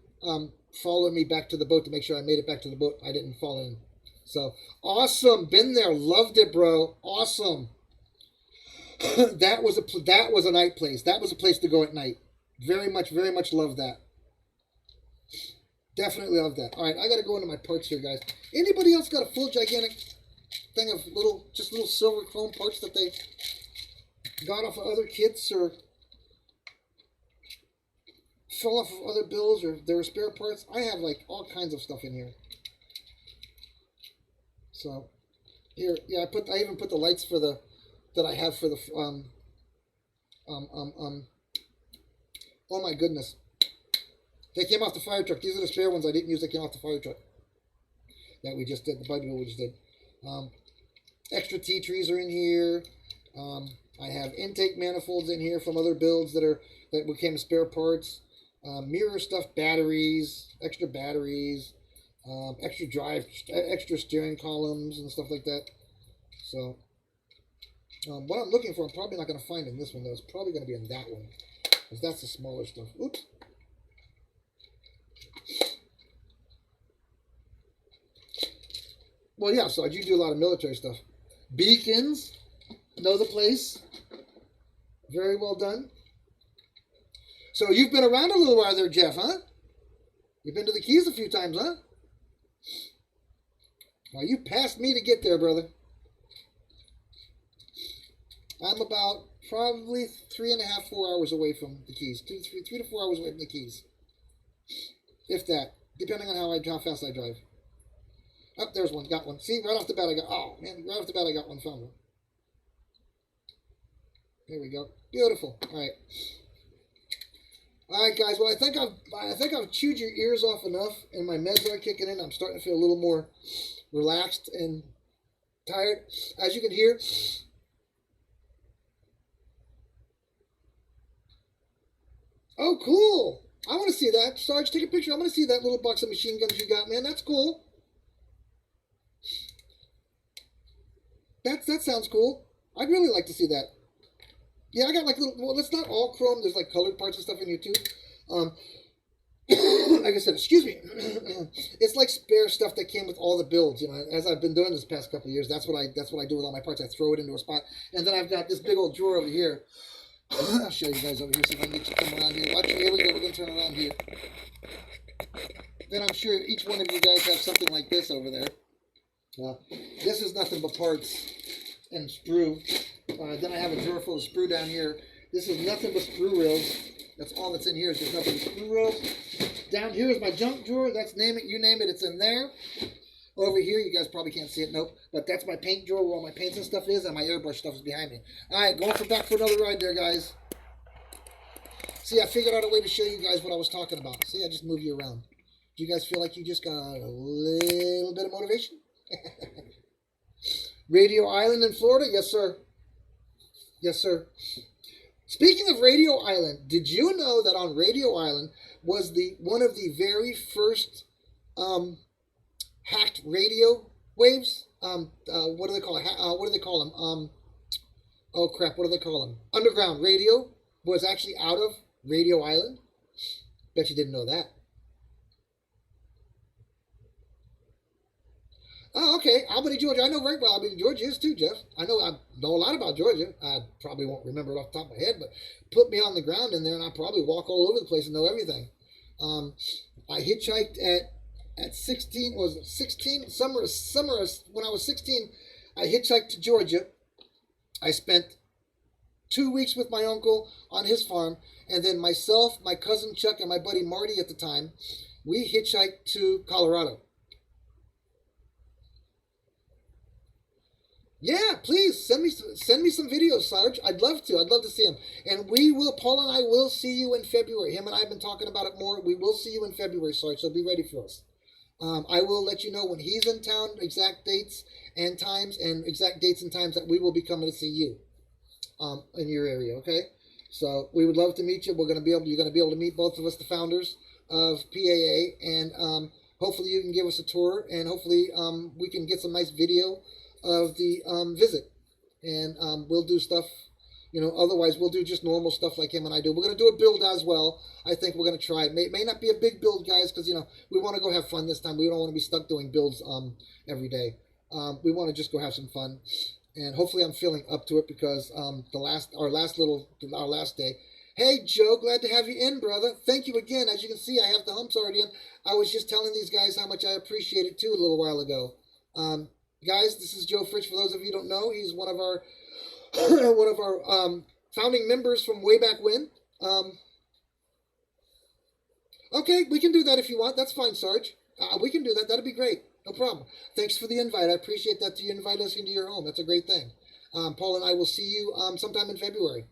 follow me back to the boat to make sure I made it back to the boat. I didn't fall in. So, awesome. Been there. Loved it, bro. Awesome. that was a night place. That was a place to go at night. Very much love that. Definitely love that. All right, I got to go into my parts here, guys. Anybody else got a full gigantic thing of little silver chrome parts that they got off of other kits or fell off of other bills or there were spare parts? I have like all kinds of stuff in here. So here, yeah, I even put the lights for that I have for the oh my goodness. They came off the fire truck. These are the spare ones I didn't use that came off the fire truck. That we just did, the bug bill we just did. Extra tea trees are in here. I have intake manifolds in here from other builds that became spare parts. Mirror stuff, batteries, extra batteries, extra drive, extra steering columns and stuff like that. So, what I'm looking for, I'm probably not going to find in this one though. It's probably going to be in that one, because that's the smaller stuff. Oops. Well, yeah, so you do a lot of military stuff. Beacons, know the place. Very well done. So you've been around a little while there, Jeff, huh? You've been to the Keys a few times, huh? Well, you passed me to get there, brother. I'm about probably 3.5, 4 hours away from the Keys. 3 to 4 hours away from the Keys. If that, depending on how fast I drive. Oh, there's one. Got one. See, right off the bat I got, oh, man, right off the bat I got one. Found one. There we go. Beautiful. All right. All right, guys. Well, I think I've chewed your ears off enough, and my meds are kicking in. I'm starting to feel a little more relaxed and tired. As you can hear, oh, cool. I want to see that. Sarge, take a picture. I want to see that little box of machine guns you got, man. That's cool. that sounds cool. I'd really like to see that. Yeah, I got like little. Well, it's not all chrome. There's like colored parts and stuff in here too. Like I said, excuse me. It's like spare stuff that came with all the builds. You know, as I've been doing this past couple of years, that's what I do with all my parts. I throw it into a spot, and then I've got this big old drawer over here. I'll show you guys over here. See if I can get you to come around here. Watch, here we go. We're gonna turn around here. Then I'm sure each one of you guys have something like this over there. This is nothing but parts and sprue. Then I have a drawer full of sprue down here. This is nothing but sprue reels. That's all that's in here is just nothing but sprue reels. Down here is my junk drawer. That's name it, you name it, it's in there. Over here, you guys probably can't see it, nope. But that's my paint drawer where all my paints and stuff is, and my airbrush stuff is behind me. All right, back for another ride there, guys. See, I figured out a way to show you guys what I was talking about. See, I just move you around. Do you guys feel like you just got a little bit of motivation? Radio Island in Florida? Yes, sir. Yes, sir. Speaking of Radio Island, did you know that on Radio Island was one of the very first hacked radio waves? What do they call it? What do they call them? Oh crap! What do they call them? Underground radio was actually out of Radio Island. Bet you didn't know that. Oh, okay. Albany, Georgia. I know very well Albany, Georgia is too, Jeff. I know a lot about Georgia. I probably won't remember it off the top of my head, but put me on the ground in there and I'll probably walk all over the place and know everything. I hitchhiked at 16, was it 16? Summer, when I was 16, I hitchhiked to Georgia. I spent 2 weeks with my uncle on his farm, and then myself, my cousin Chuck, and my buddy Marty at the time, we hitchhiked to Colorado. Yeah, please send me some videos, Sarge. I'd love to see them. And Paul and I will see you in February. Him and I have been talking about it more. We will see you in February, Sarge, so be ready for us. I will let you know when he's in town, exact dates and times that we will be coming to see you in your area, okay? So we would love to meet you. You're going to be able to meet both of us, the founders of PAA, and hopefully you can give us a tour, and hopefully we can get some nice video of the visit, and we'll do stuff, otherwise we'll do just normal stuff like him and I do. We're going to do a build as well. I think we're going to try it. May not be a big build, guys, because we want to go have fun this time. We don't want to be stuck doing builds every day. We want to just go have some fun, and hopefully I'm feeling up to it because our last day. Hey Joe, glad to have you in, brother. Thank you again. As you can see, I have the humps already in. I was just telling these guys how much I appreciate it too a little while ago. Guys, this is Joe Fritsch. For those of you who don't know, he's one of our founding members from way back when. Okay, we can do that if you want. That's fine, Sarge. We can do that. That'd be great. No problem. Thanks for the invite. I appreciate that. You invite us into your home. That's a great thing. Paul and I will see you sometime in February.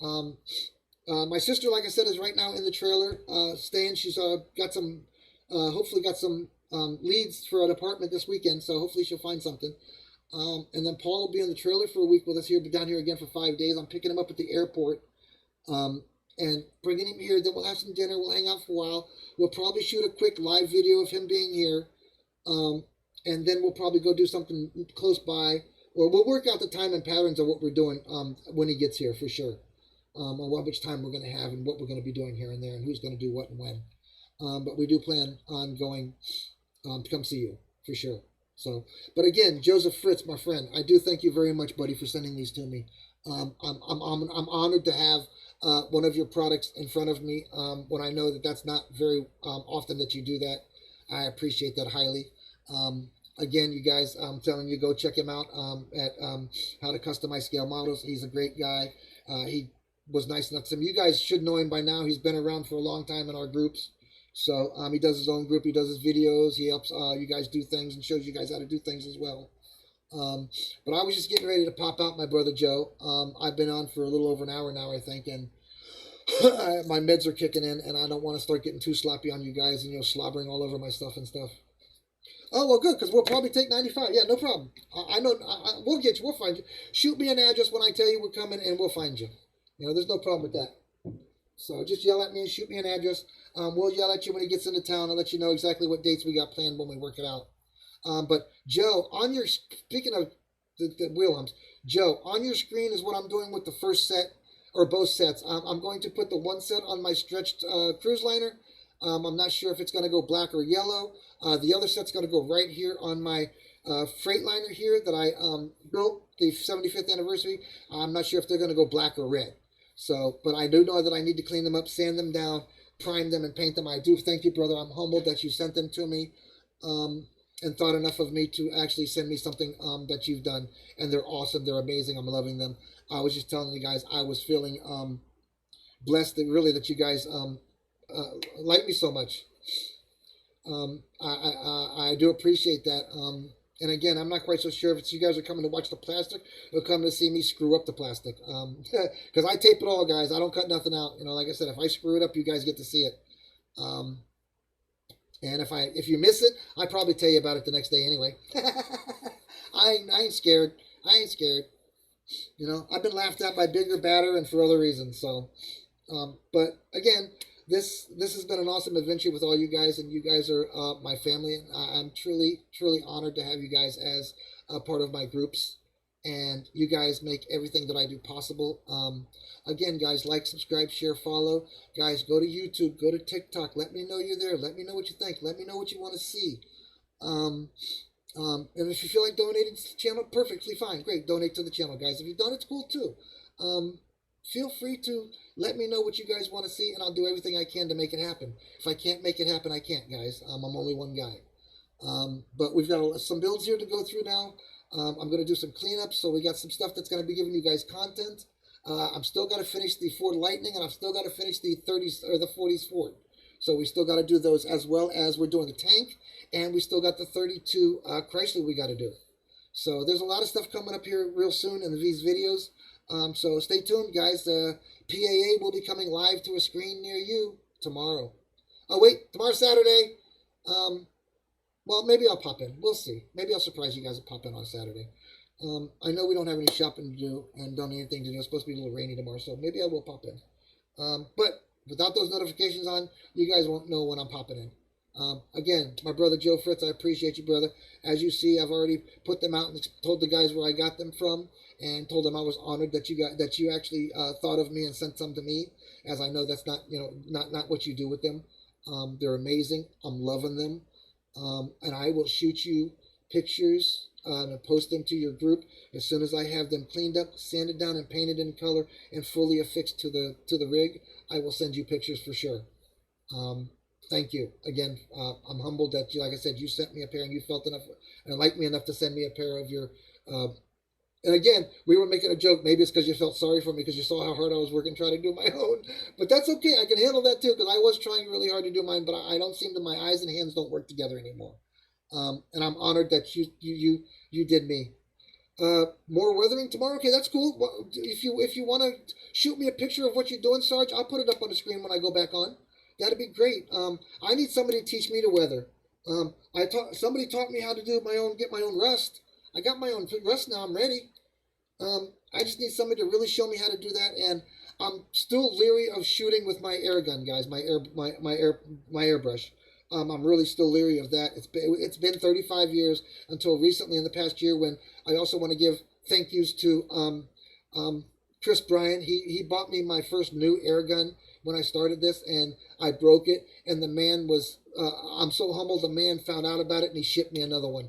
My sister, like I said, is right now in the trailer staying. She's hopefully got some leads for an apartment this weekend, so hopefully she'll find something. And then Paul will be in the trailer for a week with us here, down here again for 5 days. I'm picking him up at the airport and bringing him here. Then we'll have some dinner. We'll hang out for a while. We'll probably shoot a quick live video of him being here. And then we'll probably go do something close by, or we'll work out the time and patterns of what we're doing when he gets here for sure. On how much time we're going to have and what we're going to be doing here and there and who's going to do what and when. But we do plan on going to come see you for sure. So, but again, Joseph Fritz, my friend, I do thank you very much, buddy, for sending these to me. I'm honored to have one of your products in front of me when I know that that's not very often that you do that. I appreciate that highly. Again, you guys, I'm telling you, go check him out at How to Customize Scale Models. He's a great guy. He was nice enough to him. You guys should know him by now. He's been around for a long time in our groups. So he does his own group. He does his videos. He helps you guys do things and shows you guys how to do things as well. But I was just getting ready to pop out, my brother Joe. I've been on for a little over an hour now, I think, and my meds are kicking in, and I don't want to start getting too sloppy on you guys and slobbering all over my stuff and stuff. Oh, well, good, because we'll probably take 95. Yeah, no problem. I know. We'll get you. We'll find you. Shoot me an address when I tell you we're coming, and we'll find you. There's no problem with that. So just yell at me and shoot me an address. We'll yell at you when he gets into town and let you know exactly what dates we got planned when we work it out. But Joe, speaking of the wheel humps. Joe, on your screen is what I'm doing with the first set, or both sets. I'm going to put the one set on my stretched cruise liner. I'm not sure if it's going to go black or yellow. The other set's going to go right here on my Freightliner here that I built the 75th anniversary. I'm not sure if they're going to go black or red. So, but I do know that I need to clean them up, sand them down, prime them, and paint them. I do thank you, brother. I'm humbled that you sent them to me and thought enough of me to actually send me something that you've done. And they're awesome. They're amazing. I'm loving them. I was just telling you guys I was feeling blessed that really that you guys like me so much. I do appreciate that. And again, I'm not quite so sure if it's you guys are coming to watch the plastic or coming to see me screw up the plastic. Because I tape it all, guys. I don't cut nothing out. You know, like I said, if I screw it up, you guys get to see it. And if you miss it, I probably tell you about it the next day anyway. I ain't scared. I ain't scared. You know, I've been laughed at by bigger, badder, and for other reasons. So, but again, this has been an awesome adventure with all you guys, and you guys are my family. And I'm truly, truly honored to have you guys as a part of my groups, and you guys make everything that I do possible. Again, guys, like, subscribe, share, follow. Guys, go to YouTube, go to TikTok. Let me know you're there. Let me know what you think. Let me know what you want to see. And if you feel like donating to the channel, perfectly fine. Great, donate to the channel, guys. If you don't, it's cool too. Feel free to let me know what you guys want to see, and I'll do everything I can to make it happen. If I can't make it happen, I can't, guys. I'm only one guy. But we've got some builds here to go through now. I'm going to do some cleanups, so we got some stuff that's going to be giving you guys content. I'm still got to finish the Ford Lightning, and I've still got to finish the 30s or the 40s Ford. So we still got to do those, as well as we're doing the tank, and we still got the 32 Chrysler we got to do. So there's a lot of stuff coming up here real soon in these videos. So stay tuned, guys. PAA will be coming live to a screen near you tomorrow. Oh, wait, tomorrow's Saturday. Well, maybe I'll pop in. We'll see. Maybe I'll surprise you guys and pop in on Saturday. I know we don't have any shopping to do and don't have anything to do. It's supposed to be a little rainy tomorrow, so maybe I will pop in. But without those notifications on, you guys won't know when I'm popping in. Again, my brother Joe Fritz, I appreciate you, brother. As you see, I've already put them out and told the guys where I got them from, and told them I was honored that you actually thought of me and sent some to me, as I know that's not not what you do with them. They're amazing. I'm loving them, and I will shoot you pictures and post them to your group as soon as I have them cleaned up, sanded down, and painted in color and fully affixed to the rig. I will send you pictures for sure. Thank you again. I'm humbled that you, like I said, you sent me a pair and you felt enough and liked me enough to send me a pair of your. And again, we were making a joke. Maybe it's because you felt sorry for me because you saw how hard I was working trying to do my own. But that's okay. I can handle that too, because I was trying really hard to do mine, but I don't seem to. My eyes and hands don't work together anymore. And I'm honored that you did me. More weathering tomorrow. Okay, that's cool. Well, if you want to shoot me a picture of what you're doing, Sarge, I'll put it up on the screen when I go back on. That'd be great. I need somebody to teach me to weather. Somebody taught me how to get my own rust. I got my own rust now. I'm ready. I just need somebody to really show me how to do that. And I'm still leery of shooting with my air gun, guys. My airbrush. I'm really still leery of that. It's been 35 years until recently in the past year, when I also want to give thank yous to Chris Bryan. He bought me my first new air gun when I started this, and I broke it, and the man was I'm so humbled. The man found out about it and he shipped me another one.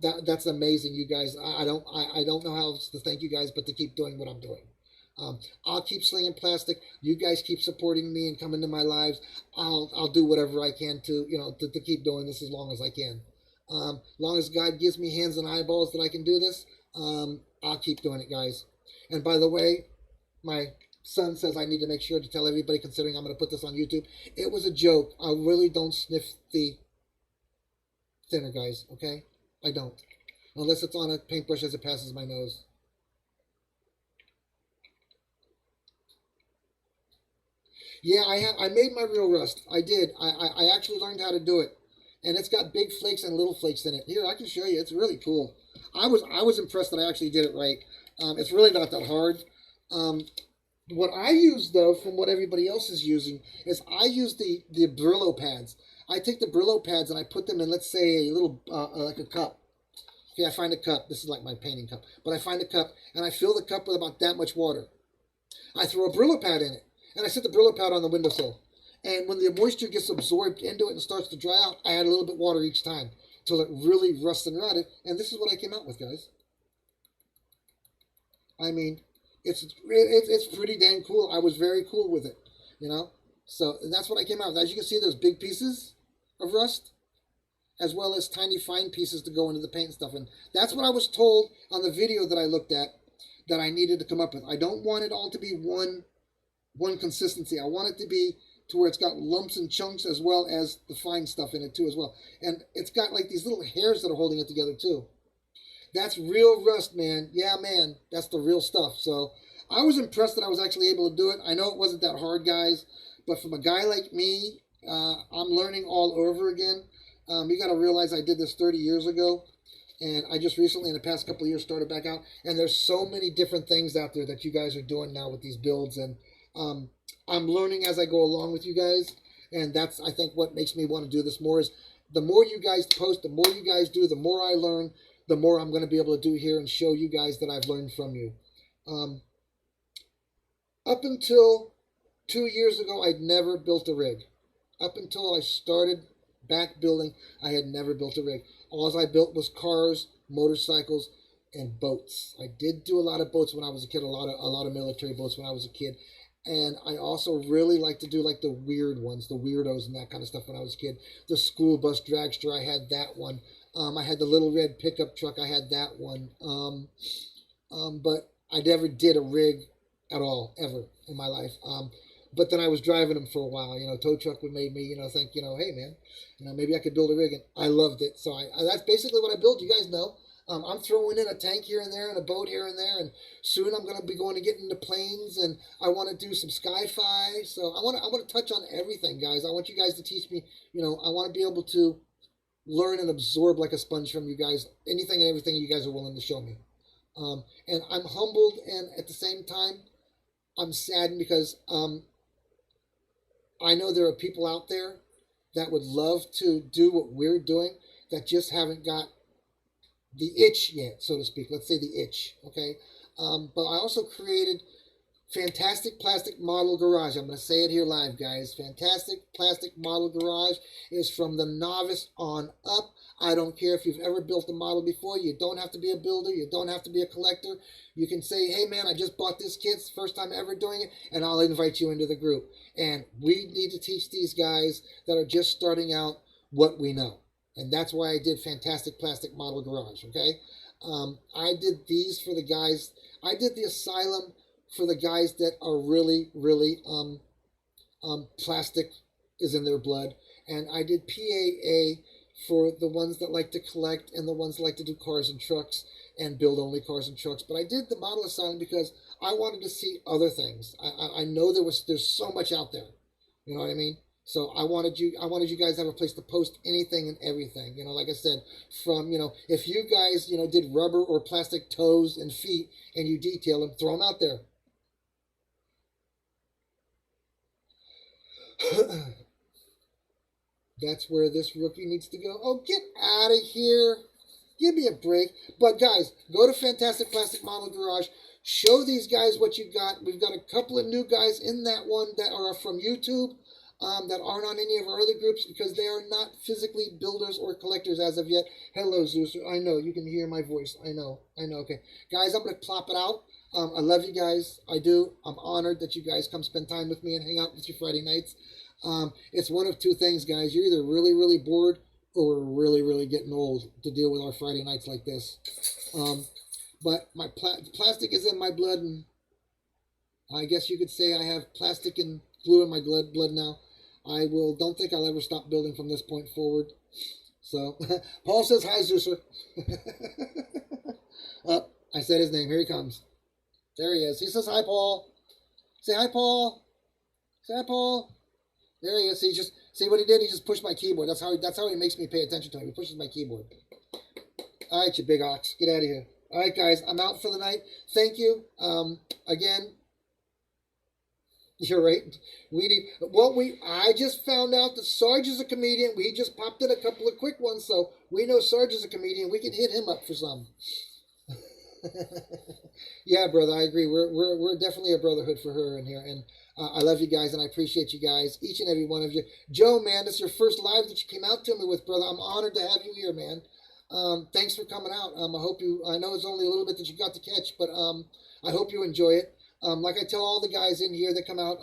That's amazing, you guys. I don't know how else to thank you guys but to keep doing what I'm doing. I'll keep slinging plastic. You guys keep supporting me and coming to my lives. I'll do whatever I can to keep doing this as long as I can. Long as God gives me hands and eyeballs that I can do this, I'll keep doing it, guys. And by the way, my son says I need to make sure to tell everybody, considering I'm going to put this on YouTube, it was a joke. I really don't sniff the thinner, guys, okay? I don't. Unless it's on a paintbrush as it passes my nose. Yeah, I made my real rust. I did. I actually learned how to do it. And it's got big flakes and little flakes in it. Here, I can show you. It's really cool. I was impressed that I actually did it right. It's really not that hard. What I use, though, from what everybody else is using, is I use the Brillo pads. I take the Brillo pads and I put them in, let's say, a little, like a cup. Okay, I find a cup. This is like my painting cup. But I find a cup, and I fill the cup with about that much water. I throw a Brillo pad in it, and I set the Brillo pad on the windowsill. And when the moisture gets absorbed into it and starts to dry out, I add a little bit of water each time until it really rusts and rotted. And this is what I came out with, guys. I mean, it's pretty dang cool. I was very cool with it, you know. So that's what I came out with. As you can see, there's big pieces of rust, as well as tiny fine pieces to go into the paint and stuff. And that's what I was told on the video that I looked at that I needed to come up with. I don't want it all to be one consistency. I want it to be to where it's got lumps and chunks as well as the fine stuff in it too as well. And it's got like these little hairs that are holding it together too. That's real rust, man. Yeah, man, that's the real stuff. So I was impressed that I was actually able to do it. I know it wasn't that hard, guys, but from a guy like me, I'm learning all over again. You got to realize I did this 30 years ago, and I just recently, in the past couple of years, started back out. And there's so many different things out there that you guys are doing now with these builds, and I'm learning as I go along with you guys. And that's, I think, what makes me want to do this more is the more you guys post, the more you guys do, the more I learn, the more I'm going to be able to do here and show you guys that I've learned from you. Up until 2 years ago, I'd never built a rig. Up until I started back building, I had never built a rig. All I built was cars, motorcycles, and boats. I did do a lot of boats when I was a kid, a lot of military boats when I was a kid. And I also really like to do like the weird ones, the weirdos and that kind of stuff when I was a kid. The school bus dragster, I had that one. I had the little red pickup truck, I had that one. But I never did a rig at all, ever in my life. But then I was driving them for a while. You know, tow truck would make me, you know, think, you know, hey man, you know, maybe I could build a rig, and I loved it. So that's basically what I build. You guys know. I'm throwing in a tank here and there and a boat here and there, and soon I'm going to be going to get into planes, and I want to do some sci-fi. So I want to touch on everything, guys. I want you guys to teach me. You know, I want to be able to learn and absorb like a sponge from you guys, anything and everything you guys are willing to show me. And I'm humbled, and at the same time, I'm saddened because I know there are people out there that would love to do what we're doing that just haven't got the itch yet, so to speak. Let's say the itch, okay? But I also created Fantastic Plastic Model Garage. I'm going to say it here live, guys. Fantastic Plastic Model Garage is from the novice on up. I don't care if you've ever built a model before. You don't have to be a builder. You don't have to be a collector. You can say, hey, man, I just bought this kit. It's the first time ever doing it, and I'll invite you into the group. And we need to teach these guys that are just starting out what we know. And that's why I did Fantastic Plastic Model Garage, okay? I did these for the guys. I did the Asylum for the guys that are really, really plastic is in their blood. And I did PAA for the ones that like to collect and the ones that like to do cars and trucks and build only cars and trucks. But I did the Model Asylum because I wanted to see other things. I know there's so much out there. You know what I mean? So I wanted you guys to have a place to post anything and everything. You know, like I said, from, you know, if you guys, you know, did rubber or plastic toes and feet and you detail them, throw them out there. That's where this rookie needs to go. Oh, get out of here. Give me a break. But guys, go to Fantastic Plastic Model Garage. Show these guys what you got. We've got a couple of new guys in that one that are from YouTube. That aren't on any of our other groups because they are not physically builders or collectors as of yet. Hello, Zeus. I know, you can hear my voice. I know. Okay. Guys, I'm going to plop it out. I love you guys. I do. I'm honored that you guys come spend time with me and hang out with you Friday nights. It's one of two things, guys. You're either really, really bored or really, really getting old to deal with our Friday nights like this. But my plastic is in my blood, and I guess you could say I have plastic and glue in my blood now. Don't think I'll ever stop building from this point forward. So, Paul says hi, Zeuser. I said his name. Here he comes. There he is. He says hi, Paul. Say hi, Paul. Say hi, Paul. There he is. See what he did? He just pushed my keyboard. That's how he makes me pay attention to him. He pushes my keyboard. All right, you big ox. Get out of here. All right, guys. I'm out for the night. Thank you. Again, You're right. We need. Well, I just found out that Sarge is a comedian. We just popped in a couple of quick ones, so we know Sarge is a comedian. We can hit him up for some. Yeah, brother, I agree. We're definitely a brotherhood for her in here, and I love you guys, and I appreciate you guys, each and every one of you. Joe, man, this is your first live that you came out to me with, brother. I'm honored to have you here, man. Thanks for coming out. I hope you. I know it's only a little bit that you got to catch, but I hope you enjoy it. Like I tell all the guys in here that come out,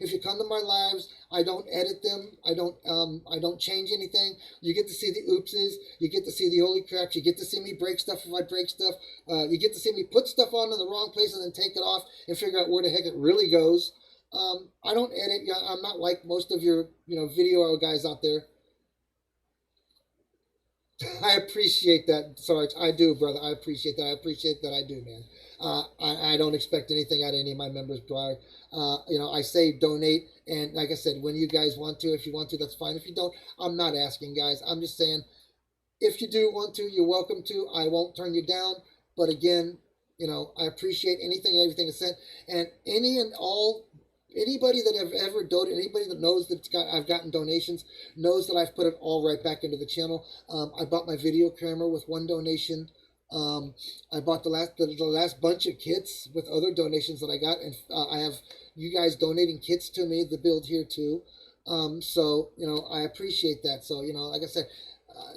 if you come to my lives, I don't edit them. I don't change anything. You get to see the oopses. You get to see the holy craps. You get to see me break stuff if I break stuff. You get to see me put stuff on in the wrong place and then take it off and figure out where the heck it really goes. I don't edit. I'm not like most of your video guys out there. I appreciate that, Sarge. I do, brother. I appreciate that. I do, man. I don't expect anything out of any of my members, brother. I say donate, and like I said, when you guys want to, if you want to, that's fine. If you don't, I'm not asking, guys. I'm just saying, if you do want to, you're welcome to. I won't turn you down. But again, I appreciate anything and everything is sent, and any and all. Anybody that have ever donated, anybody that knows that I've gotten donations, knows that I've put it all right back into the channel. I bought my video camera with one donation. I bought the last bunch of kits with other donations that I got, and I have you guys donating kits to me to build here too. So I appreciate that. So like I said,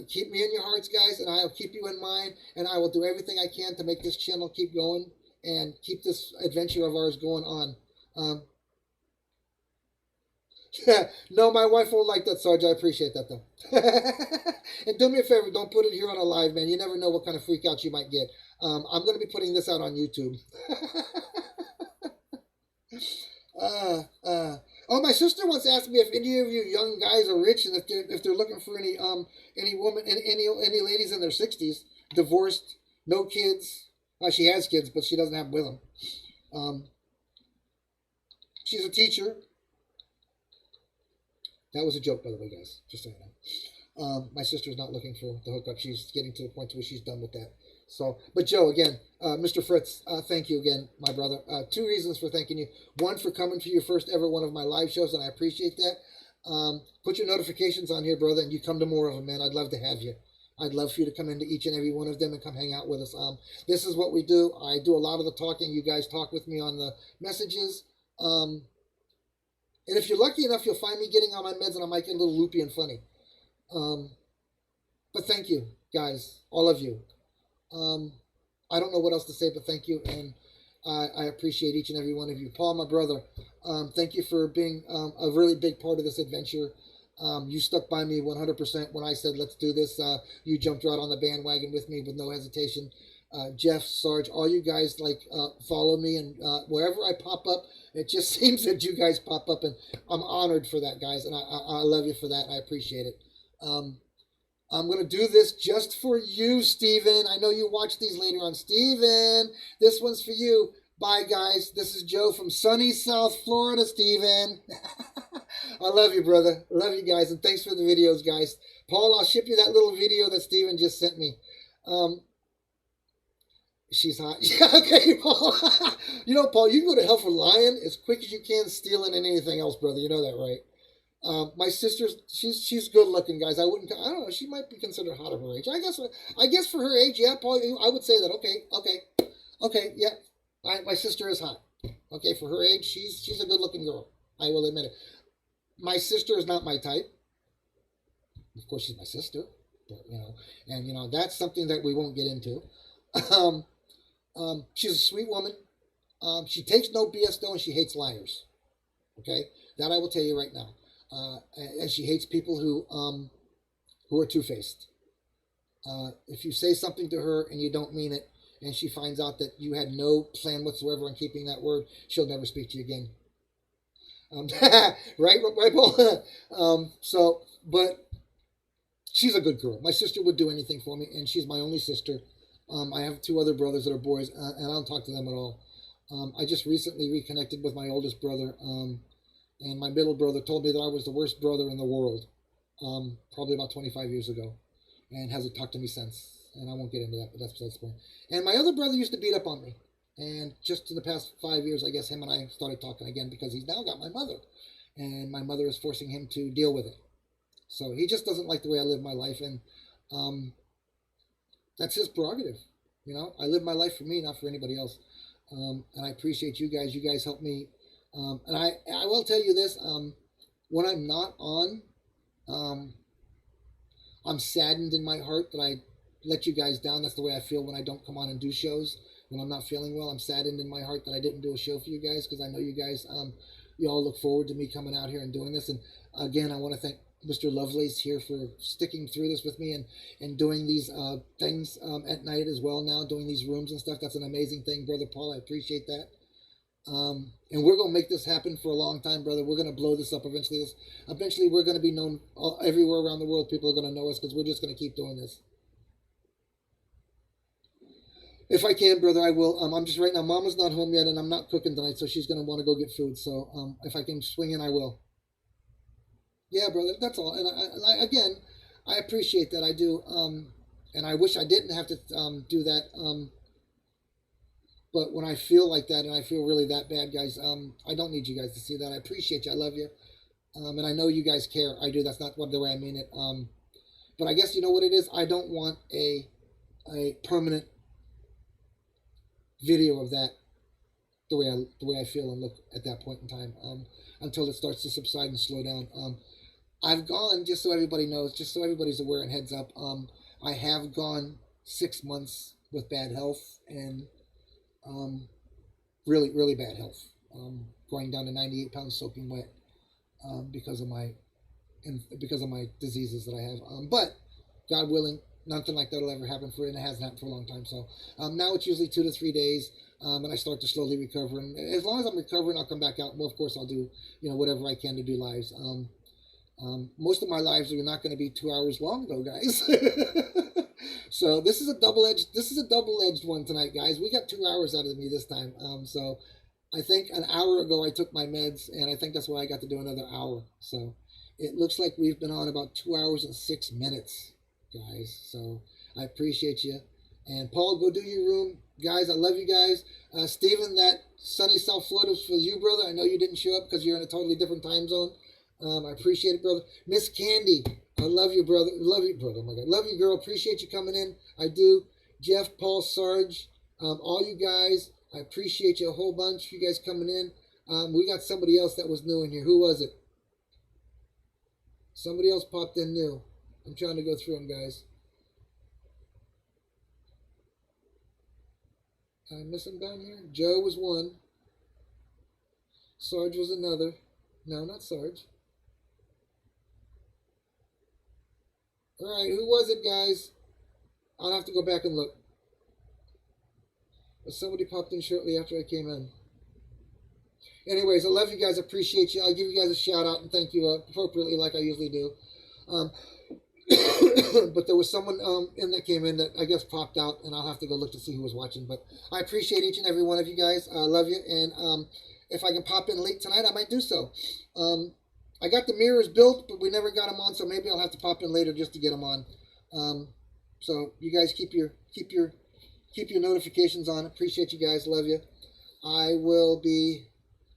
keep me in your hearts, guys, and I'll keep you in mind, and I will do everything I can to make this channel keep going and keep this adventure of ours going on. No, my wife won't like that, Sarge. I appreciate that, though. And do me a favor, don't put it here on a live, man. You never know what kind of freak out you might get. I'm going to be putting this out on YouTube. Oh, my sister once asked me if any of you young guys are rich and if they're looking for any woman, any ladies in their 60s, divorced, no kids. She has kids, but she doesn't have them with them. She's a teacher. That was a joke, by the way, guys. Just so you know. My sister's not looking for the hookup. She's getting to the point where she's done with that. So, but Joe, again, Mr. Fritz, thank you again, my brother. 2 reasons for thanking you. One, for coming to your first ever one of my live shows, and I appreciate that. Put your notifications on here, brother, and you come to more of them, man. I'd love to have you. I'd love for you to come into each and every one of them and come hang out with us. This is what we do. I do a lot of the talking. You guys talk with me on the messages. And if you're lucky enough, you'll find me getting on my meds and I might get a little loopy and funny. But thank you, guys, all of you. I don't know what else to say, but thank you. And I appreciate each and every one of you. Paul, my brother, thank you for being a really big part of this adventure. You stuck by me 100% when I said, let's do this. You jumped right on the bandwagon with me with no hesitation. Jeff, Sarge, all you guys follow me, and wherever I pop up, it just seems that you guys pop up, and I'm honored for that, guys, and I love you for that, and I appreciate it. I'm going to do this just for you, Steven. I know you watch these later on. Steven, this one's for you. Bye, guys. This is Joe from sunny South Florida, Steven. I love you, brother. I love you guys, and thanks for the videos, guys. Paul, I'll ship you that little video that Steven just sent me. She's hot. Yeah, okay, Paul. Paul, you can go to hell for lying as quick as you can, stealing and anything else, brother. You know that, right? My sister's, she's good looking, guys. I don't know. She might be considered hot of her age. I guess for her age, yeah, Paul, I would say that. Okay, yeah. My sister is hot. Okay, for her age, she's a good looking girl. I will admit it. My sister is not my type. Of course, she's my sister, but and that's something that we won't get into. She's a sweet woman. She takes no BS though, and she hates liars. Okay, that I will tell you right now. And she hates people who are two-faced. If you say something to her and you don't mean it, and she finds out that you had no plan whatsoever on keeping that word, she'll never speak to you again. Right, Paul? But she's a good girl. My sister would do anything for me, and she's my only sister. I have 2 other brothers that are boys, and I don't talk to them at all. I just recently reconnected with my oldest brother, and my middle brother told me that I was the worst brother in the world, probably about 25 years ago, and hasn't talked to me since. And I won't get into that, but that's the point. And my other brother used to beat up on me, And just in the past 5 years, I guess him and I started talking again because he's now got my mother, and my mother is forcing him to deal with it. So he just doesn't like the way I live my life, and that's his prerogative. You know, I live my life for me, not for anybody else. And I appreciate you guys. You guys help me. And I will tell you this: when I'm not on, I'm saddened in my heart that I let you guys down. That's the way I feel when I don't come on and do shows. When I'm not feeling well, I'm saddened in my heart that I didn't do a show for you guys, because I know you guys, you all look forward to me coming out here and doing this. And again, I want to thank Mr. Lovelace here for sticking through this with me and doing these things at night as well now, doing these rooms and stuff. That's an amazing thing, Brother Paul. I appreciate that. And we're going to make this happen for a long time, brother. We're going to blow this up eventually. Eventually, we're going to be known everywhere around the world. People are going to know us because we're just going to keep doing this. If I can, brother, I will. I'm just right now, Mama's not home yet, and I'm not cooking tonight, so she's going to want to go get food. So if I can swing in, I will. Yeah, brother, that's all. And I again, I appreciate that. I do. And I wish I didn't have to do that. But when I feel like that, and I feel really that bad, guys, I don't need you guys to see that. I appreciate you. I love you. And I know you guys care. I do. That's not the way I mean it. But I guess you know what it is? I don't want a permanent video of that the way I feel and look at that point in time, until it starts to subside and slow down. I've gone, just so everybody knows, just so everybody's aware and heads up, I have gone 6 months with bad health, and really, really bad health, going down to 98 pounds soaking wet, because of my diseases that I have. But God willing, nothing like that will ever happen for it, and it hasn't happened for a long time. So now it's usually 2 to 3 days, and I start to slowly recover. And as long as I'm recovering, I'll come back out. Well, of course, I'll do whatever I can to do lives. Most of my lives are not going to be 2 hours long, though, guys. So this is a double-edged one tonight, guys. We got 2 hours out of me this time. So I think an hour ago I took my meds, and I think that's why I got to do another hour. So it looks like we've been on about 2 hours and 6 minutes, guys. So I appreciate you. And Paul, go do your room. Guys, I love you guys. Stephen, that sunny South Florida is for you, brother. I know you didn't show up because you're in a totally different time zone. I appreciate it, brother. Miss Candy, I love you, brother. Love you, brother. Oh, my God. Love you, girl. Appreciate you coming in. I do. Jeff, Paul, Sarge, all you guys, I appreciate you a whole bunch. You guys coming in. We got somebody else that was new in here. Who was it? Somebody else popped in new. I'm trying to go through them, guys. I miss him down here. Joe was one. Sarge was another. No, not Sarge. All right, who was it, guys? I'll have to go back and look. But somebody popped in shortly after I came in. Anyways, I love you guys. Appreciate you. I'll give you guys a shout out and thank you appropriately like I usually do. But there was someone in that came in that I guess popped out, and I'll have to go look to see who was watching. But I appreciate each and every one of you guys. I love you. And if I can pop in late tonight, I might do so. I got the mirrors built, but we never got them on, so maybe I'll have to pop in later just to get them on. So you guys keep your notifications on. Appreciate you guys. Love you.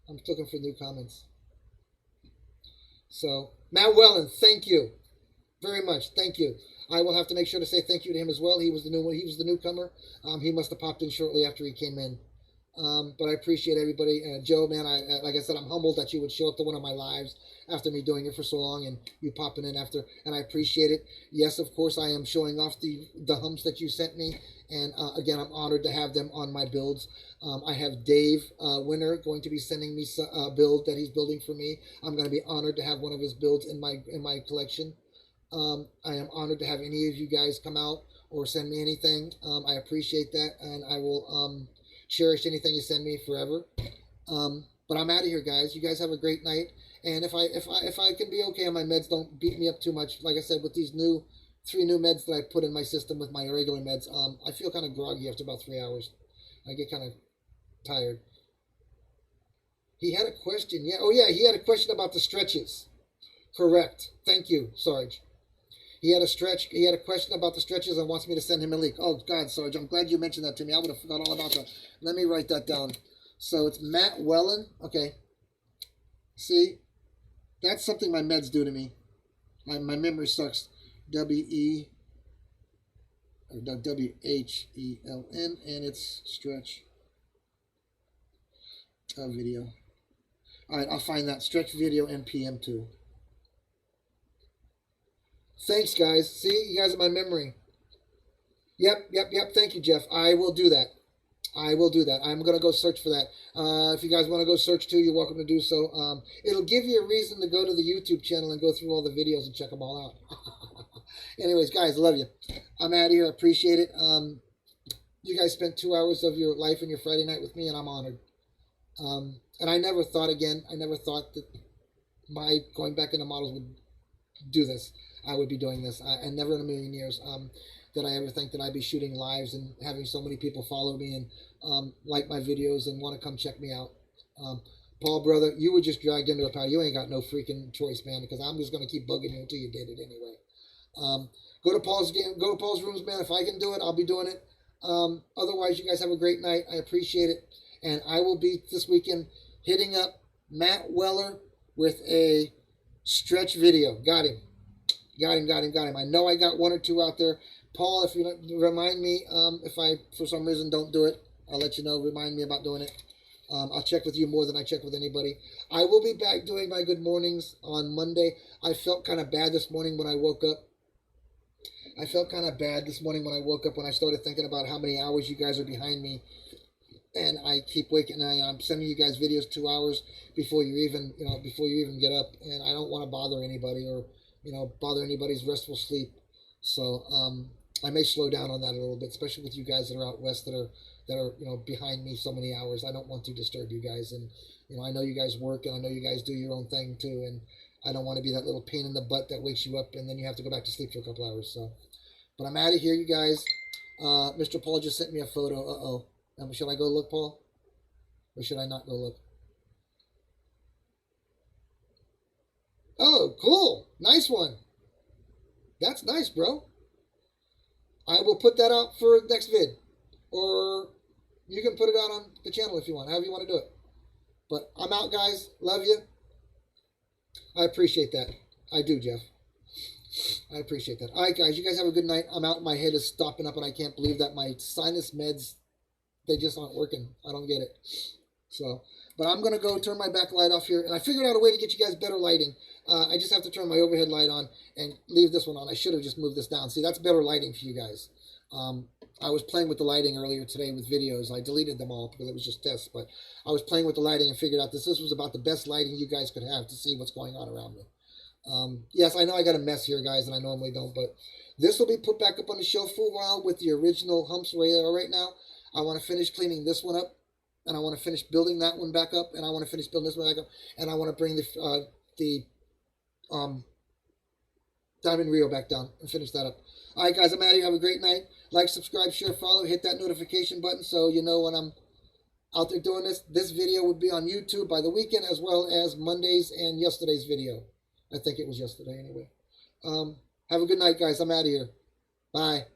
I'm looking for new comments. So Matt Wellen, thank you very much. Thank you. I will have to make sure to say thank you to him as well. He was the new one. He was the newcomer. He must have popped in shortly after he came in. But I appreciate everybody. Joe, man, like I said, I'm humbled that you would show up to one of my lives after me doing it for so long and you popping in after, and I appreciate it. Yes, of course, I am showing off the humps that you sent me, and again, I'm honored to have them on my builds. I have Dave Winner going to be sending me a build that he's building for me. I'm going to be honored to have one of his builds in my collection. I am honored to have any of you guys come out or send me anything. I appreciate that, and I will cherish anything you send me forever. But I'm out of here, guys. You guys have a great night. And if I can be okay on my meds, don't beat me up too much. Like I said, with these 3 new meds that I put in my system with my regular meds, I feel kind of groggy after about 3 hours. I get kind of tired. He had a question. Yeah. Oh, yeah. He had a question about the stretches. Correct. Thank you, Sarge. He had a stretch. He had a question about the stretches and wants me to send him a link. Oh, God, Sarge, I'm glad you mentioned that to me. I would have forgot all about that. Let me write that down. So it's Matt Wellen. Okay. See, that's something my meds do to me. My memory sucks. W-H-E-L-N, and it's stretch video. All right, I'll find that. Stretch video NPM 2. Thanks, guys. See, you guys are my memory. Yep. Thank you, Jeff. I will do that. I'm going to go search for that. If you guys want to go search too, you're welcome to do so. It'll give you a reason to go to the YouTube channel and go through all the videos and check them all out. Anyways, guys, love you. I'm out of here. I appreciate it. You guys spent 2 hours of your life and your Friday night with me, and I'm honored. And I never thought that my going back into models would do this. I would be doing this. And never in a million years did I ever think that I'd be shooting lives and having so many people follow me and like my videos and want to come check me out. Paul, brother, you were just dragged into a pile. You ain't got no freaking choice, man, because I'm just going to keep bugging you until you did it anyway. Go to Paul's rooms, man. If I can do it, I'll be doing it. Otherwise, you guys have a great night. I appreciate it. And I will be this weekend hitting up Matt Weller with a stretch video. Got him. I know I got 1 or 2 out there. Paul, if you remind me, if I, for some reason, don't do it, I'll let you know. Remind me about doing it. I'll check with you more than I check with anybody. I will be back doing my good mornings on Monday. I felt kind of bad this morning when I woke up. When I started thinking about how many hours you guys are behind me. And I keep waking. I'm sending you guys videos 2 hours before you even get up. And I don't want to bother anybody or, bother anybody's restful sleep. So I may slow down on that a little bit, especially with you guys that are out west that are behind me so many hours. I don't want to disturb you guys, and I know you guys work, and I know you guys do your own thing too, and I don't want to be that little pain in the butt that wakes you up and then you have to go back to sleep for a couple hours. So, but I'm out of here, you guys. Mr. Paul just sent me a photo. Should I go look, Paul, or should I not go look? Oh, cool, nice one. That's nice, bro. I will put that out for next vid. Or you can put it out on the channel if you want, however you want to do it. But I'm out, guys. Love you. I appreciate that. I do, Jeff. I appreciate that. All right, guys. You guys have a good night. I'm out. My head is stopping up, and I can't believe that my sinus meds, they just aren't working. I don't get it. So, but I'm going to go turn my backlight off here. And I figured out a way to get you guys better lighting. I just have to turn my overhead light on and leave this one on. I should have just moved this down. See, that's better lighting for you guys. I was playing with the lighting earlier today with videos. I deleted them all because it was just tests. But I was playing with the lighting and figured out this was about the best lighting you guys could have to see what's going on around me. Yes, I know I got a mess here, guys, and I normally don't. But this will be put back up on the shelf for a while with the original humps where they are right now. I want to finish cleaning this one up. And I want to finish building that one back up. And I want to finish building this one back up. And I want to bring the Diamond Rio back down and finish that up. All right, guys, I'm out of here. Have a great night. Like, subscribe, share, follow. Hit that notification button so you know when I'm out there doing this. This video would be on YouTube by the weekend as well as Monday's and yesterday's video. I think it was yesterday anyway. Have a good night, guys. I'm out of here. Bye.